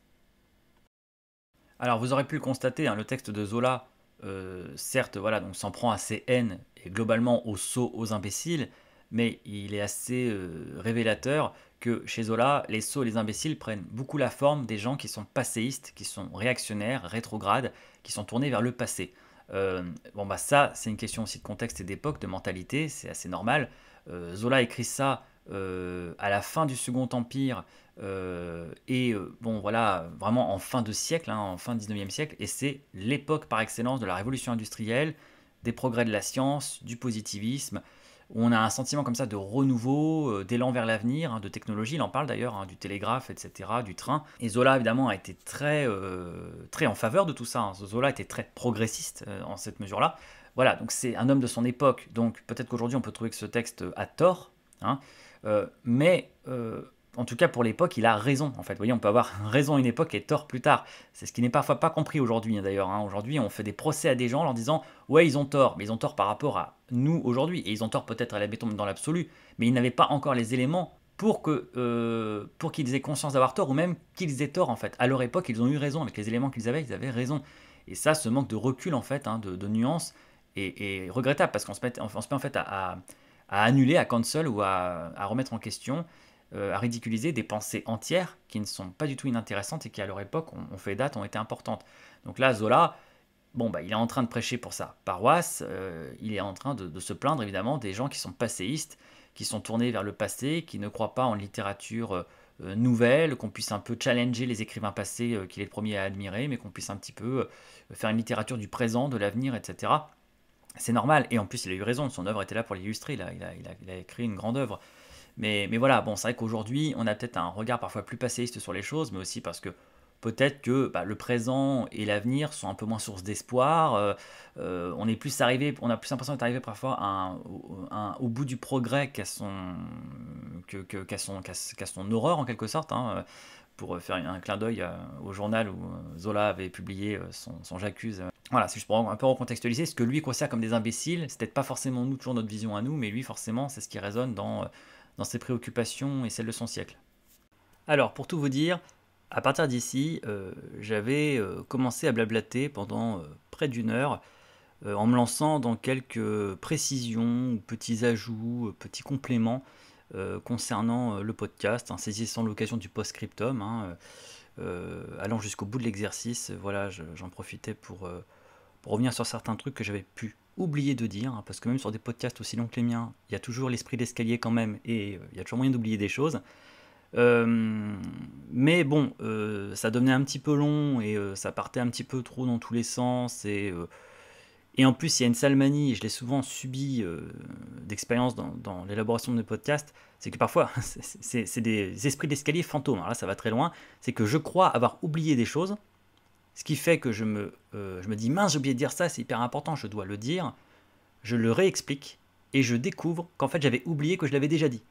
Speaker 1: Alors vous aurez pu le constater, le texte de Zola, certes, voilà, donc s'en prend à ses haines et globalement aux sots, aux imbéciles, mais il est assez révélateur que chez Zola, les sots et les imbéciles prennent beaucoup la forme des gens qui sont passéistes, qui sont réactionnaires, rétrogrades, qui sont tournés vers le passé. Ça, c'est une question aussi de contexte et d'époque, de mentalité, c'est assez normal. Zola écrit ça à la fin du Second Empire vraiment en fin de siècle, en fin 19e siècle, et c'est l'époque par excellence de la révolution industrielle, des progrès de la science, du positivisme, où on a un sentiment comme ça de renouveau, d'élan vers l'avenir, de technologie, il en parle d'ailleurs, du télégraphe, etc., du train. Et Zola, évidemment, a été très en faveur de tout ça. Zola était très progressiste en cette mesure-là. Voilà, donc c'est un homme de son époque, donc peut-être qu'aujourd'hui on peut trouver que ce texte a tort, mais en tout cas pour l'époque il a raison en fait. Vous voyez, on peut avoir raison à une époque et tort plus tard. C'est ce qui n'est parfois pas compris aujourd'hui d'ailleurs. Aujourd'hui on fait des procès à des gens en leur disant ouais ils ont tort, mais ils ont tort par rapport à nous aujourd'hui, et ils ont tort peut-être à la béton dans l'absolu, mais ils n'avaient pas encore les éléments pour qu'ils aient conscience d'avoir tort, ou même qu'ils aient tort en fait. À leur époque ils ont eu raison, avec les éléments qu'ils avaient raison. Et ça, ce manque de recul en fait, de nuances, est regrettable, parce qu'on se met en fait à annuler, à cancel ou à remettre en question, à ridiculiser des pensées entières qui ne sont pas du tout inintéressantes et qui à leur époque ont fait date, ont été importantes. Donc là, Zola, il est en train de prêcher pour sa paroisse, il est en train de se plaindre évidemment des gens qui sont passéistes, qui sont tournés vers le passé, qui ne croient pas en littérature nouvelle, qu'on puisse un peu challenger les écrivains passés qu'il est le premier à admirer, mais qu'on puisse un petit peu faire une littérature du présent, de l'avenir, etc. C'est normal, et en plus il a eu raison, son œuvre était là pour l'illustrer, il a écrit une grande œuvre. Mais voilà, bon, c'est vrai qu'aujourd'hui, on a peut-être un regard parfois plus passéiste sur les choses, mais aussi parce que peut-être que le présent et l'avenir sont un peu moins source d'espoir. On a plus l'impression d'être arrivé parfois au bout du progrès qu'à son horreur en quelque sorte, hein, pour faire un clin d'œil au journal où Zola avait publié son J'accuse. Voilà, c'est juste pour un peu recontextualiser ce que lui considère comme des imbéciles. C'est peut-être pas forcément nous, toujours notre vision à nous, mais lui, forcément, c'est ce qui résonne dans ses préoccupations et celles de son siècle. Alors, pour tout vous dire, à partir d'ici, j'avais commencé à blablater pendant près d'une heure, en me lançant dans quelques précisions, petits ajouts, petits compléments concernant le podcast, hein, saisissant l'occasion du post-scriptum, hein, allant jusqu'au bout de l'exercice. Voilà, j'en profitais pour revenir sur certains trucs que j'avais pu oublier de dire, hein, parce que même sur des podcasts aussi longs que les miens, il y a toujours l'esprit d'escalier quand même, et il y a toujours moyen d'oublier des choses. Mais bon, ça devenait un petit peu long, et ça partait un petit peu trop dans tous les sens, et en plus il y a une sale manie, et je l'ai souvent subi d'expérience dans l'élaboration de mes podcasts, c'est que parfois c'est des esprits d'escalier fantômes. Alors là ça va très loin, c'est que je crois avoir oublié des choses, ce qui fait que je me dis, mince, j'ai oublié de dire ça, c'est hyper important, je dois le dire. Je le réexplique et je découvre qu'en fait j'avais oublié que je l'avais déjà dit.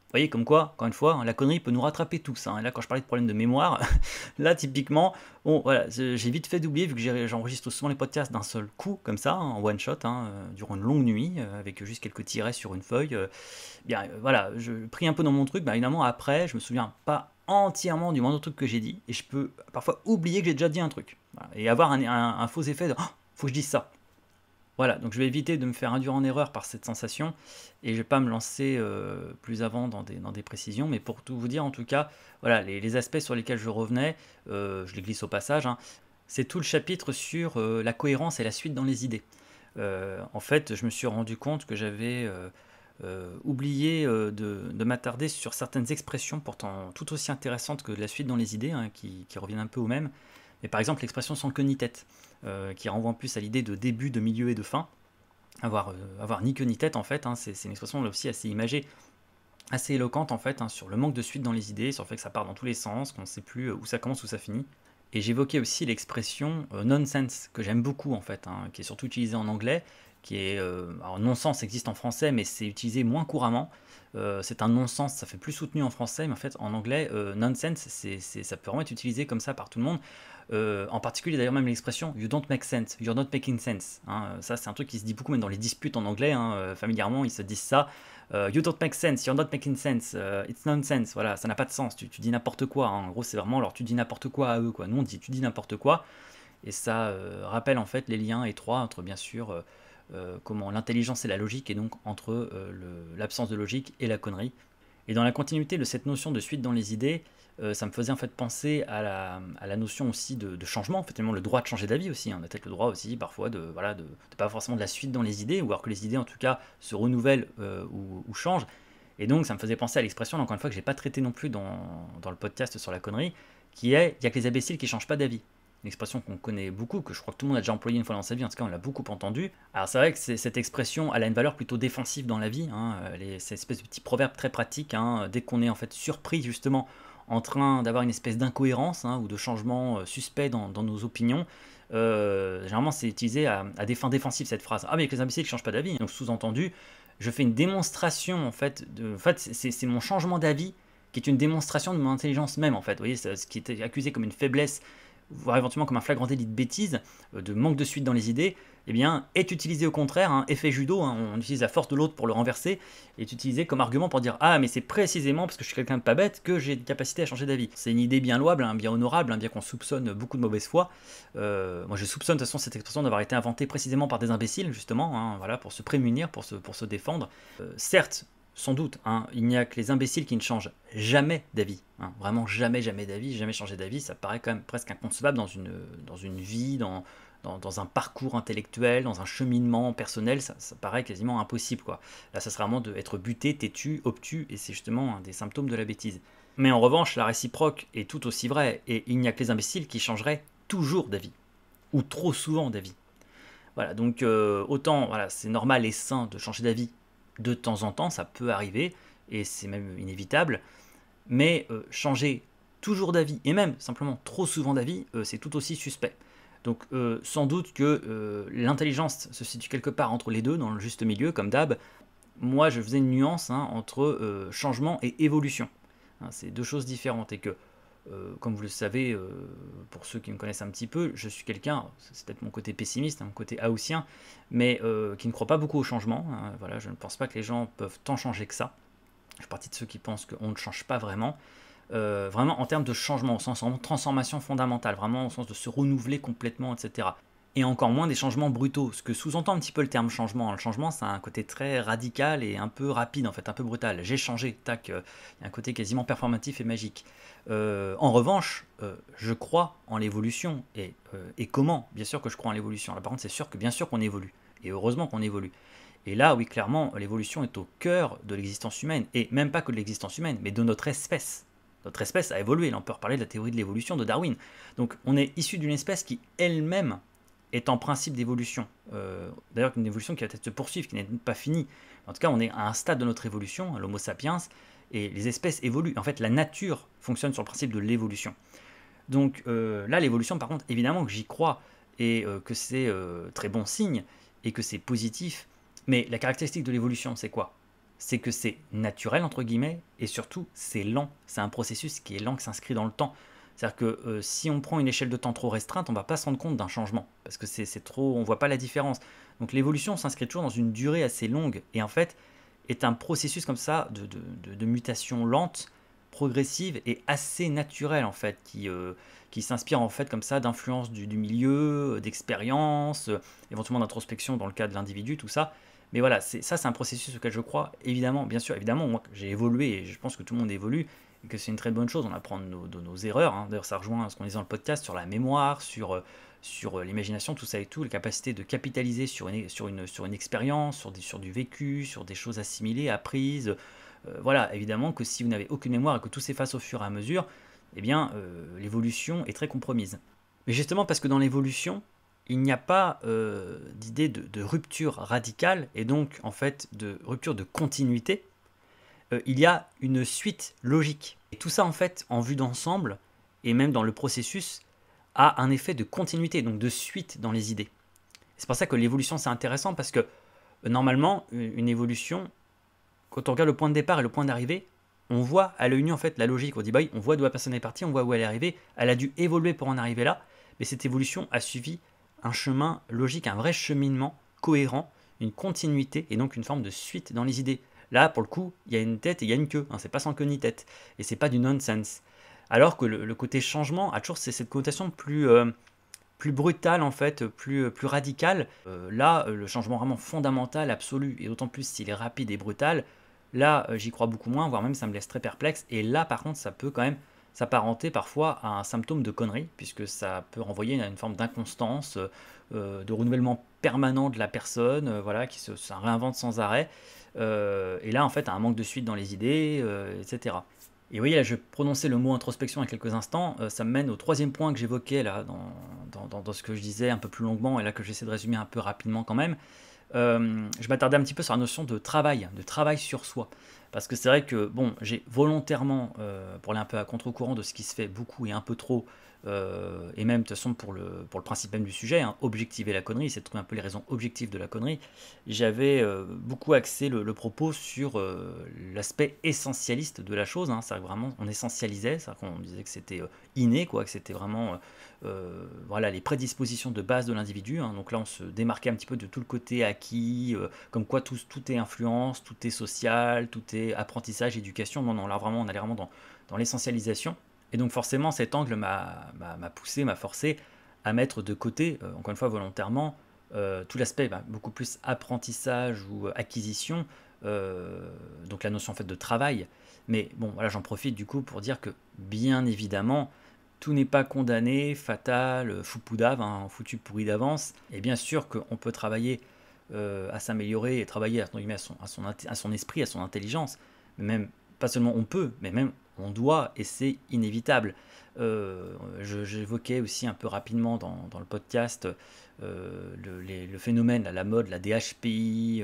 Speaker 1: Vous voyez, comme quoi, encore une fois, hein, la connerie peut nous rattraper tous, hein. Et là, quand je parlais de problème de mémoire, là, typiquement, bon, voilà, j'ai vite fait d'oublier, vu que j'enregistre souvent les podcasts d'un seul coup, comme ça, hein, en one shot, hein, durant une longue nuit, avec juste quelques tirets sur une feuille. Bien, voilà, je pris un peu dans mon truc, évidemment, après, je me souviens pas entièrement du moindre truc que j'ai dit, et je peux parfois oublier que j'ai déjà dit un truc, voilà, et avoir un faux effet de oh, faut que je dise ça. Voilà, donc je vais éviter de me faire induire en erreur par cette sensation, et je vais pas me lancer plus avant dans des précisions, mais pour tout vous dire en tout cas, voilà, les aspects sur lesquels je revenais, je les glisse au passage, hein, c'est tout le chapitre sur la cohérence et la suite dans les idées. En fait, je me suis rendu compte que j'avais oublié de m'attarder sur certaines expressions pourtant tout aussi intéressantes que la suite dans les idées, hein, qui reviennent un peu au même. Mais par exemple l'expression sans queue ni tête, qui renvoie en plus à l'idée de début, de milieu et de fin. Avoir ni queue ni tête en fait, hein, c'est une expression là aussi assez imagée, assez éloquente en fait, hein, sur le manque de suite dans les idées, sur le fait que ça part dans tous les sens, qu'on ne sait plus où ça commence, où ça finit. Et j'évoquais aussi l'expression nonsense, que j'aime beaucoup en fait, hein, qui est surtout utilisée en anglais, qui est... alors non-sens existe en français, mais c'est utilisé moins couramment. C'est un non-sens, ça fait plus soutenu en français, mais en fait en anglais, nonsense, ça peut vraiment être utilisé comme ça par tout le monde. En particulier d'ailleurs même l'expression you don't make sense, you're not making sense, hein. Ça c'est un truc qui se dit beaucoup même dans les disputes en anglais, hein, familièrement ils se disent ça. You don't make sense, you're not making sense, it's nonsense, voilà, ça n'a pas de sens, tu dis n'importe quoi, hein. En gros c'est vraiment alors tu dis n'importe quoi à eux, quoi. Nous on dit tu dis n'importe quoi, et ça rappelle en fait les liens étroits entre bien sûr comment l'intelligence et la logique, et donc entre l'absence de logique et la connerie. Et dans la continuité de cette notion de suite dans les idées, ça me faisait en fait penser à la notion aussi de changement, en fait, le droit de changer d'avis aussi, hein. On a peut-être le droit aussi parfois de pas forcément de la suite dans les idées, ou alors que les idées en tout cas se renouvellent ou changent. Et donc ça me faisait penser à l'expression, encore une fois, que j'ai pas traité non plus dans le podcast sur la connerie, qui est il n'y a que les imbéciles qui changent pas d'avis. Une expression qu'on connaît beaucoup, que je crois que tout le monde a déjà employé une fois dans sa vie, en tout cas on l'a beaucoup entendu. Alors c'est vrai que cette expression, elle a une valeur plutôt défensive dans la vie, hein, cette espèce de petit proverbe très pratique, hein, dès qu'on est en fait surpris justement en train d'avoir une espèce d'incohérence, hein, ou de changement suspect dans nos opinions, généralement c'est utilisé à des fins défensives cette phrase. Ah mais avec les imbéciles qui ne changent pas d'avis, donc sous-entendu, je fais une démonstration en fait, c'est mon changement d'avis qui est une démonstration de mon intelligence même en fait. Vous voyez, ce qui était accusé comme une faiblesse, voire éventuellement comme un flagrant délit de bêtise, de manque de suite dans les idées, eh bien, est utilisé au contraire, hein, effet judo, hein, on utilise la force de l'autre pour le renverser, est utilisé comme argument pour dire ah mais c'est précisément parce que je suis quelqu'un de pas bête que j'ai une capacité à changer d'avis. C'est une idée bien louable, hein, bien honorable, hein, bien qu'on soupçonne beaucoup de mauvaise foi. Moi je soupçonne de toute façon cette expression d'avoir été inventée précisément par des imbéciles justement, hein, voilà, pour se prémunir, pour se défendre. Certes, sans doute, hein, il n'y a que les imbéciles qui ne changent jamais d'avis, hein, vraiment jamais d'avis, jamais changer d'avis, ça paraît quand même presque inconcevable dans une vie, dans un parcours intellectuel, dans un cheminement personnel, ça paraît quasiment impossible, quoi. Là, ça serait vraiment d'être buté, têtu, obtus, et c'est justement un des symptômes de la bêtise. Mais en revanche, la réciproque est tout aussi vraie, et il n'y a que les imbéciles qui changeraient toujours d'avis, ou trop souvent d'avis. Voilà, donc autant voilà, c'est normal et sain de changer d'avis de temps en temps, ça peut arriver, et c'est même inévitable, mais changer toujours d'avis, et même simplement trop souvent d'avis, c'est tout aussi suspect. Donc sans doute que l'intelligence se situe quelque part entre les deux, dans le juste milieu, comme d'hab. Moi, je faisais une nuance entre changement et évolution. C'est deux choses différentes, et que, comme vous le savez, pour ceux qui me connaissent un petit peu, je suis quelqu'un, c'est peut-être mon côté pessimiste, mon côté haussien, mais qui ne croit pas beaucoup au changement. Voilà, je ne pense pas que les gens peuvent tant changer que ça. Je fais partie de ceux qui pensent qu'on ne change pas vraiment. Vraiment en termes de changement, au sens en transformation fondamentale, vraiment au sens de se renouveler complètement, etc. Et encore moins des changements brutaux, ce que sous-entend un petit peu le terme changement. Le changement, ça a un côté très radical et un peu rapide, en fait, un peu brutal. J'ai changé, tac, il y a un côté quasiment performatif et magique. En revanche, je crois en l'évolution. Et comment? Bien sûr que je crois en l'évolution. Là, par contre, c'est sûr que bien sûr qu'on évolue. Et heureusement qu'on évolue. Et là, oui, clairement, l'évolution est au cœur de l'existence humaine. Et même pas que de l'existence humaine, mais de notre espèce. Notre espèce a évolué. Là, on peut reparler de la théorie de l'évolution de Darwin. Donc, on est issu d'une espèce qui, elle-même, est en principe d'évolution. D'ailleurs, une évolution qui va peut-être se poursuivre, qui n'est pas finie. En tout cas, on est à un stade de notre évolution, l'Homo sapiens, et les espèces évoluent. En fait, la nature fonctionne sur le principe de l'évolution. Donc là, l'évolution, par contre, évidemment que j'y crois, et que c'est très bon signe, et que c'est positif. Mais la caractéristique de l'évolution, c'est quoi? C'est que c'est naturel, entre guillemets, et surtout, c'est lent. C'est un processus qui est lent, qui s'inscrit dans le temps. C'est-à-dire que si on prend une échelle de temps trop restreinte, on ne va pas se rendre compte d'un changement, parce que c'est trop, on ne voit pas la différence. Donc l'évolution s'inscrit toujours dans une durée assez longue, et en fait, est un processus comme ça de mutation lente, progressive et assez naturelle, en fait, qui s'inspire en fait comme ça d'influence du milieu, d'expérience, éventuellement d'introspection dans le cas de l'individu, tout ça. Mais voilà, c'est un processus auquel je crois, évidemment, bien sûr, évidemment, moi j'ai évolué, et je pense que tout le monde évolue, et que c'est une très bonne chose, on apprend de nos erreurs. D'ailleurs, ça rejoint ce qu'on disait dans le podcast sur la mémoire, sur l'imagination, tout ça et tout, la capacité de capitaliser sur une expérience, sur du vécu, sur des choses assimilées, apprises. Voilà, évidemment que si vous n'avez aucune mémoire et que tout s'efface au fur et à mesure, eh bien, l'évolution est très compromise. Mais justement parce que dans l'évolution, il n'y a pas d'idée de rupture radicale, et donc en fait de rupture de continuité. Il y a une suite logique. Et tout ça en fait en vue d'ensemble, et même dans le processus, a un effet de continuité, donc de suite dans les idées. C'est pour ça que l'évolution c'est intéressant, parce que normalement une évolution, quand on regarde le point de départ et le point d'arrivée, on voit à l'œil nu en fait la logique. On dit bah oui, on voit d'où la personne est partie, on voit où elle est arrivée, elle a dû évoluer pour en arriver là, mais cette évolution a suivi un chemin logique, un vrai cheminement cohérent, une continuité, et donc une forme de suite dans les idées. Là, pour le coup, il y a une tête et il y a une queue, c'est pas sans queue ni tête, et c'est pas du nonsense. Alors que le côté changement a toujours cette connotation plus brutale en fait, plus radicale. Là, le changement vraiment fondamental, absolu, et d'autant plus s'il est rapide et brutal, là, j'y crois beaucoup moins, voire même ça me laisse très perplexe. Et là, par contre, ça peut quand même s'apparenter parfois à un symptôme de connerie, puisque ça peut renvoyer à une forme d'inconstance, de renouvellement permanent de la personne, voilà, qui se réinvente sans arrêt. Et là, en fait, à un manque de suite dans les idées, etc. Et oui, là, je prononçais le mot introspection il y a quelques instants. Ça me mène au troisième point que j'évoquais là, dans ce que je disais un peu plus longuement, et là que j'essaie de résumer un peu rapidement quand même. Je m'attardais un petit peu sur la notion de travail sur soi. Parce que c'est vrai que, bon, j'ai volontairement, pour aller un peu à contre-courant de ce qui se fait beaucoup et un peu trop, et même de toute façon pour le principe même du sujet, objectiver la connerie, c'est de trouver un peu les raisons objectives de la connerie, j'avais beaucoup axé le propos sur l'aspect essentialiste de la chose, c'est-à-dire que vraiment on essentialisait, c'est-à-dire qu'on disait que c'était inné, quoi, que c'était vraiment voilà, les prédispositions de base de l'individu, donc là on se démarquait un petit peu de tout le côté acquis, comme quoi tout est influence, tout est social, tout est apprentissage, éducation. Non, non, là vraiment on allait vraiment dans l'essentialisation. Et donc forcément cet angle m'a poussé, m'a forcé à mettre de côté, encore une fois volontairement, tout l'aspect beaucoup plus apprentissage ou acquisition, donc la notion en fait de travail. Mais bon, voilà, j'en profite du coup pour dire que bien évidemment, tout n'est pas condamné, fatal, foupoudave, foutu pourri d'avance. Et bien sûr qu'on peut travailler à s'améliorer et travailler entre guillemets, à son esprit, à son intelligence. Mais même, pas seulement on peut, mais même on doit et c'est inévitable. J'évoquais aussi un peu rapidement dans le podcast le phénomène, la mode, la DHPI,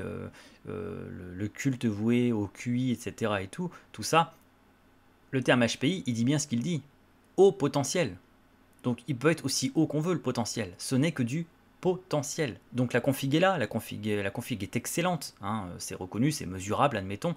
Speaker 1: le culte voué au QI, etc. et tout ça. Le terme HPI, il dit bien ce qu'il dit. Haut potentiel. Donc il peut être aussi haut qu'on veut le potentiel. Ce n'est que du potentiel. Donc la config est là, la config est excellente. Hein, c'est reconnu, c'est mesurable, admettons.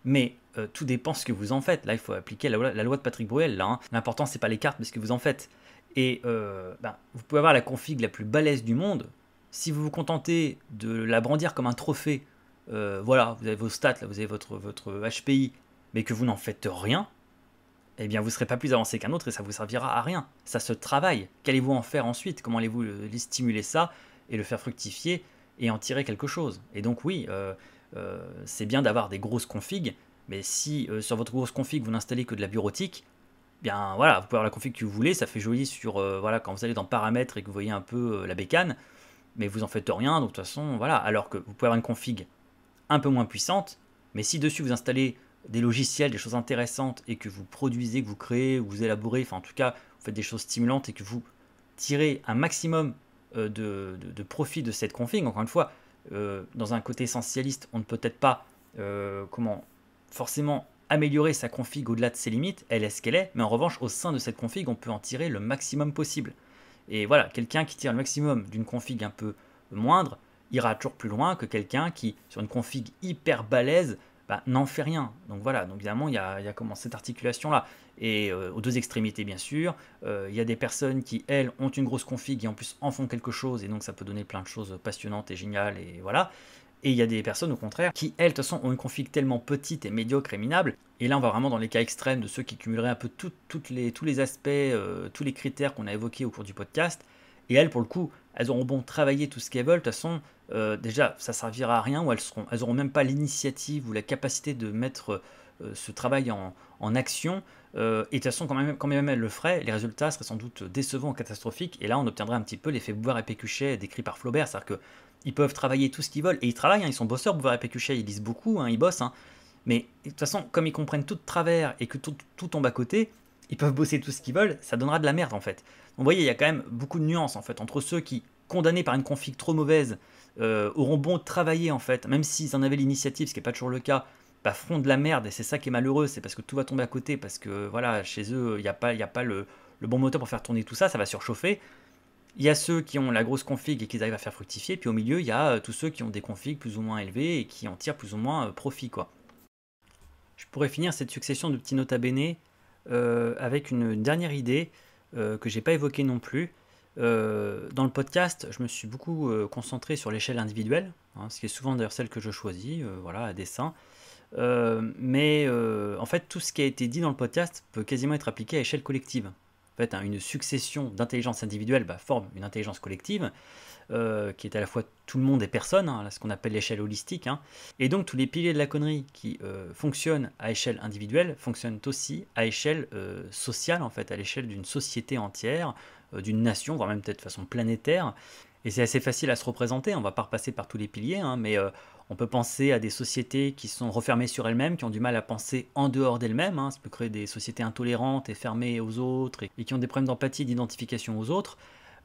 Speaker 1: Mais tout dépend ce que vous en faites. Là, il faut appliquer la loi de Patrick Bruel. Hein. L'important, c'est pas les cartes, mais ce que vous en faites. Et vous pouvez avoir la config la plus balèze du monde. Si vous vous contentez de la brandir comme un trophée, voilà, vous avez vos stats, là, vous avez votre HPI, mais que vous n'en faites rien, eh bien vous ne serez pas plus avancé qu'un autre et ça vous servira à rien. Ça se travaille. Qu'allez-vous en faire ensuite? Comment allez-vous stimuler ça et le faire fructifier et en tirer quelque chose? Et donc oui, c'est bien d'avoir des grosses configs, mais si sur votre grosse config vous n'installez que de la bureautique, bien voilà, vous pouvez avoir la config que vous voulez, ça fait joli sur voilà, quand vous allez dans paramètres et que vous voyez un peu la bécane, mais vous en faites rien, donc de toute façon voilà, alors que vous pouvez avoir une config un peu moins puissante, mais si dessus vous installez des logiciels, des choses intéressantes et que vous produisez, que vous créez, vous élaborez, enfin en tout cas vous faites des choses stimulantes et que vous tirez un maximum de profit de cette config, encore une fois, dans un côté essentialiste, on ne peut peut-être pas forcément améliorer sa config au-delà de ses limites, elle est ce qu'elle est, mais en revanche au sein de cette config on peut en tirer le maximum possible. Et voilà, quelqu'un qui tire le maximum d'une config un peu moindre ira toujours plus loin que quelqu'un qui, sur une config hyper balèze, n'en fait rien. Donc voilà, donc évidemment, il y a cette articulation-là. Et aux deux extrémités, bien sûr, il y a des personnes qui, elles, ont une grosse config et en plus en font quelque chose, et donc ça peut donner plein de choses passionnantes et géniales, et voilà. Et il y a des personnes, au contraire, qui, elles, de toute façon, ont une config tellement petite et médiocre et minable, et là, on va vraiment dans les cas extrêmes de ceux qui cumuleraient un peu tous les aspects, tous les critères qu'on a évoqués au cours du podcast, et elles, pour le coup, elles auront bon travailler tout ce qu'elles veulent, de toute façon, déjà, ça servira à rien, ou elles auront même pas l'initiative ou la capacité de mettre ce travail en action, et de toute façon, quand même elles le feraient, les résultats seraient sans doute décevants ou catastrophiques, et là, on obtiendrait un petit peu l'effet Bouvard et Pécuchet décrit par Flaubert, c'est-à-dire qu'ils peuvent travailler tout ce qu'ils veulent, et ils travaillent, hein, ils sont bosseurs, Bouvard et Pécuchet, ils lisent beaucoup, hein, ils bossent, hein, mais de toute façon, comme ils comprennent tout de travers et que tout tombe à côté, ils peuvent bosser tout ce qu'ils veulent, ça donnera de la merde en fait. Donc, vous voyez, il y a quand même beaucoup de nuances en fait entre ceux qui, condamnés par une config trop mauvaise, auront bon travailler en fait, même s'ils en avaient l'initiative, ce qui n'est pas toujours le cas, feront de la merde et c'est ça qui est malheureux, c'est parce que tout va tomber à côté, parce que voilà, chez eux, il n'y a pas le bon moteur pour faire tourner tout ça, ça va surchauffer. Il y a ceux qui ont la grosse config et qui arrivent à faire fructifier, puis au milieu, il y a tous ceux qui ont des configs plus ou moins élevés et qui en tirent plus ou moins profit, quoi. Je pourrais finir cette succession de petits nota bene avec une dernière idée que j'ai pas évoquée non plus. Dans le podcast, je me suis beaucoup concentré sur l'échelle individuelle, hein, ce qui est souvent d'ailleurs celle que je choisis, voilà, à dessein. Mais en fait, tout ce qui a été dit dans le podcast peut quasiment être appliqué à échelle collective. En fait, hein, une succession d'intelligence individuelle forme une intelligence collective, qui est à la fois tout le monde et personne, hein, ce qu'on appelle l'échelle holistique. Hein. Et donc tous les piliers de la connerie qui fonctionnent à échelle individuelle fonctionnent aussi à échelle sociale, en fait, à l'échelle d'une société entière, d'une nation, voire même peut-être de façon planétaire. Et c'est assez facile à se représenter, on ne va pas repasser par tous les piliers, hein, mais on peut penser à des sociétés qui sont refermées sur elles-mêmes, qui ont du mal à penser en dehors d'elles-mêmes. Hein. Ça peut créer des sociétés intolérantes et fermées aux autres, et qui ont des problèmes d'empathie et d'identification aux autres.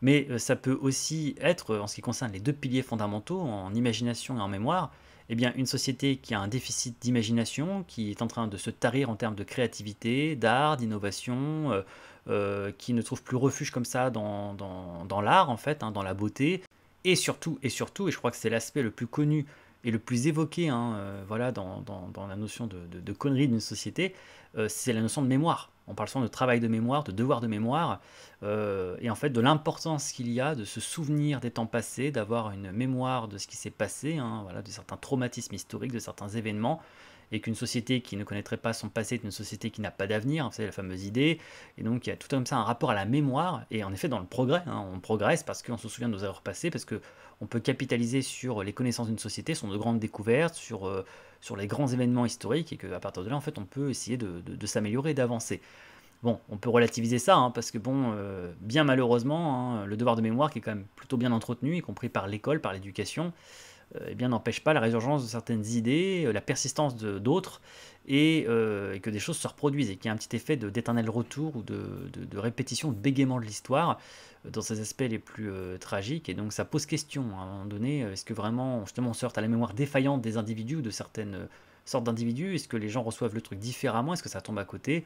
Speaker 1: Mais ça peut aussi être, en ce qui concerne les deux piliers fondamentaux, en imagination et en mémoire, eh bien, une société qui a un déficit d'imagination, qui est en train de se tarir en termes de créativité, d'art, d'innovation, qui ne trouve plus refuge comme ça dans l'art, en fait, hein, dans la beauté, et surtout, et je crois que c'est l'aspect le plus connu et le plus évoqué, hein, voilà, dans la notion de connerie d'une société, c'est la notion de mémoire. On parle souvent de travail de mémoire, de devoir de mémoire, et en fait de l'importance qu'il y a de se souvenir des temps passés, d'avoir une mémoire de ce qui s'est passé, hein, voilà, de certains traumatismes historiques, de certains événements, et qu'une société qui ne connaîtrait pas son passé est une société qui n'a pas d'avenir, vous savez, la fameuse idée, et donc il y a tout comme ça un rapport à la mémoire, et en effet dans le progrès, hein, on progresse parce qu'on se souvient de nos erreurs passées, parce qu'on peut capitaliser sur les connaissances d'une société, sur de grandes découvertes, sur les grands événements historiques, et qu'à partir de là, en fait, on peut essayer de s'améliorer, d'avancer. Bon, on peut relativiser ça, hein, parce que bon, bien malheureusement, hein, le devoir de mémoire qui est quand même plutôt bien entretenu, y compris par l'école, par l'éducation, eh bien n'empêche pas la résurgence de certaines idées, la persistance d'autres, et que des choses se reproduisent, et qu'il y a un petit effet d'éternel retour ou de répétition, de bégaiement de l'histoire dans ses aspects les plus tragiques. Et donc ça pose question à un moment donné, est-ce que vraiment justement on se heurte à la mémoire défaillante des individus ou de certaines sortes d'individus? Est-ce que les gens reçoivent le truc différemment? Est-ce que ça tombe à côté?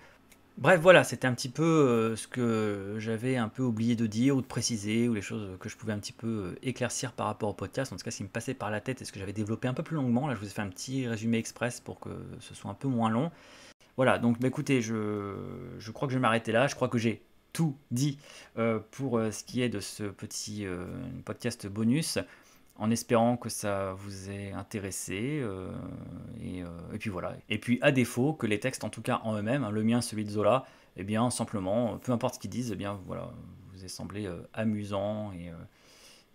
Speaker 1: Bref, voilà, c'était un petit peu ce que j'avais un peu oublié de dire ou de préciser, ou les choses que je pouvais un petit peu éclaircir par rapport au podcast. En tout cas, ce qui me passait par la tête et ce que j'avais développé un peu plus longuement. Là, je vous ai fait un petit résumé express pour que ce soit un peu moins long. Voilà, donc bah, écoutez, je crois que je vais m'arrêter là. Je crois que j'ai tout dit pour ce qui est de ce petit podcast bonus, en espérant que ça vous ait intéressé. Et puis voilà. Et puis à défaut, que les textes, en tout cas en eux-mêmes, hein, le mien, celui de Zola, eh bien simplement, peu importe ce qu'ils disent, eh bien voilà, vous est semblé amusant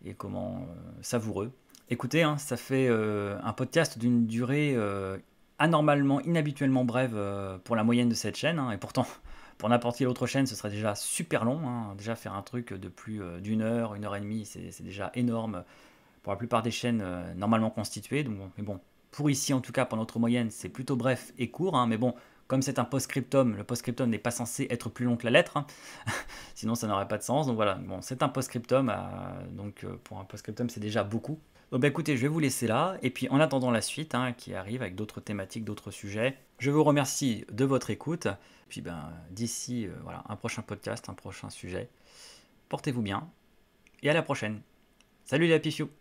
Speaker 1: et comment savoureux. Écoutez, hein, ça fait un podcast d'une durée anormalement, inhabituellement brève pour la moyenne de cette chaîne, hein, et pourtant, pour n'importe quelle autre chaîne, ce serait déjà super long, hein. Déjà faire un truc de plus d'une heure et demie, c'est déjà énorme pour la plupart des chaînes normalement constituées. Donc, mais bon, pour ici en tout cas, pour notre moyenne, c'est plutôt bref et court, hein. Mais bon, comme c'est un post-scriptum, le post-scriptum n'est pas censé être plus long que la lettre, hein. Sinon ça n'aurait pas de sens. Donc voilà, bon, c'est un post-scriptum, donc pour un post-scriptum c'est déjà beaucoup. Donc bah écoutez, je vais vous laisser là, et puis en attendant la suite, hein, qui arrive avec d'autres thématiques, d'autres sujets, je vous remercie de votre écoute. Puis ben, d'ici voilà, un prochain podcast, un prochain sujet, portez-vous bien, et à la prochaine. Salut les Happy Few!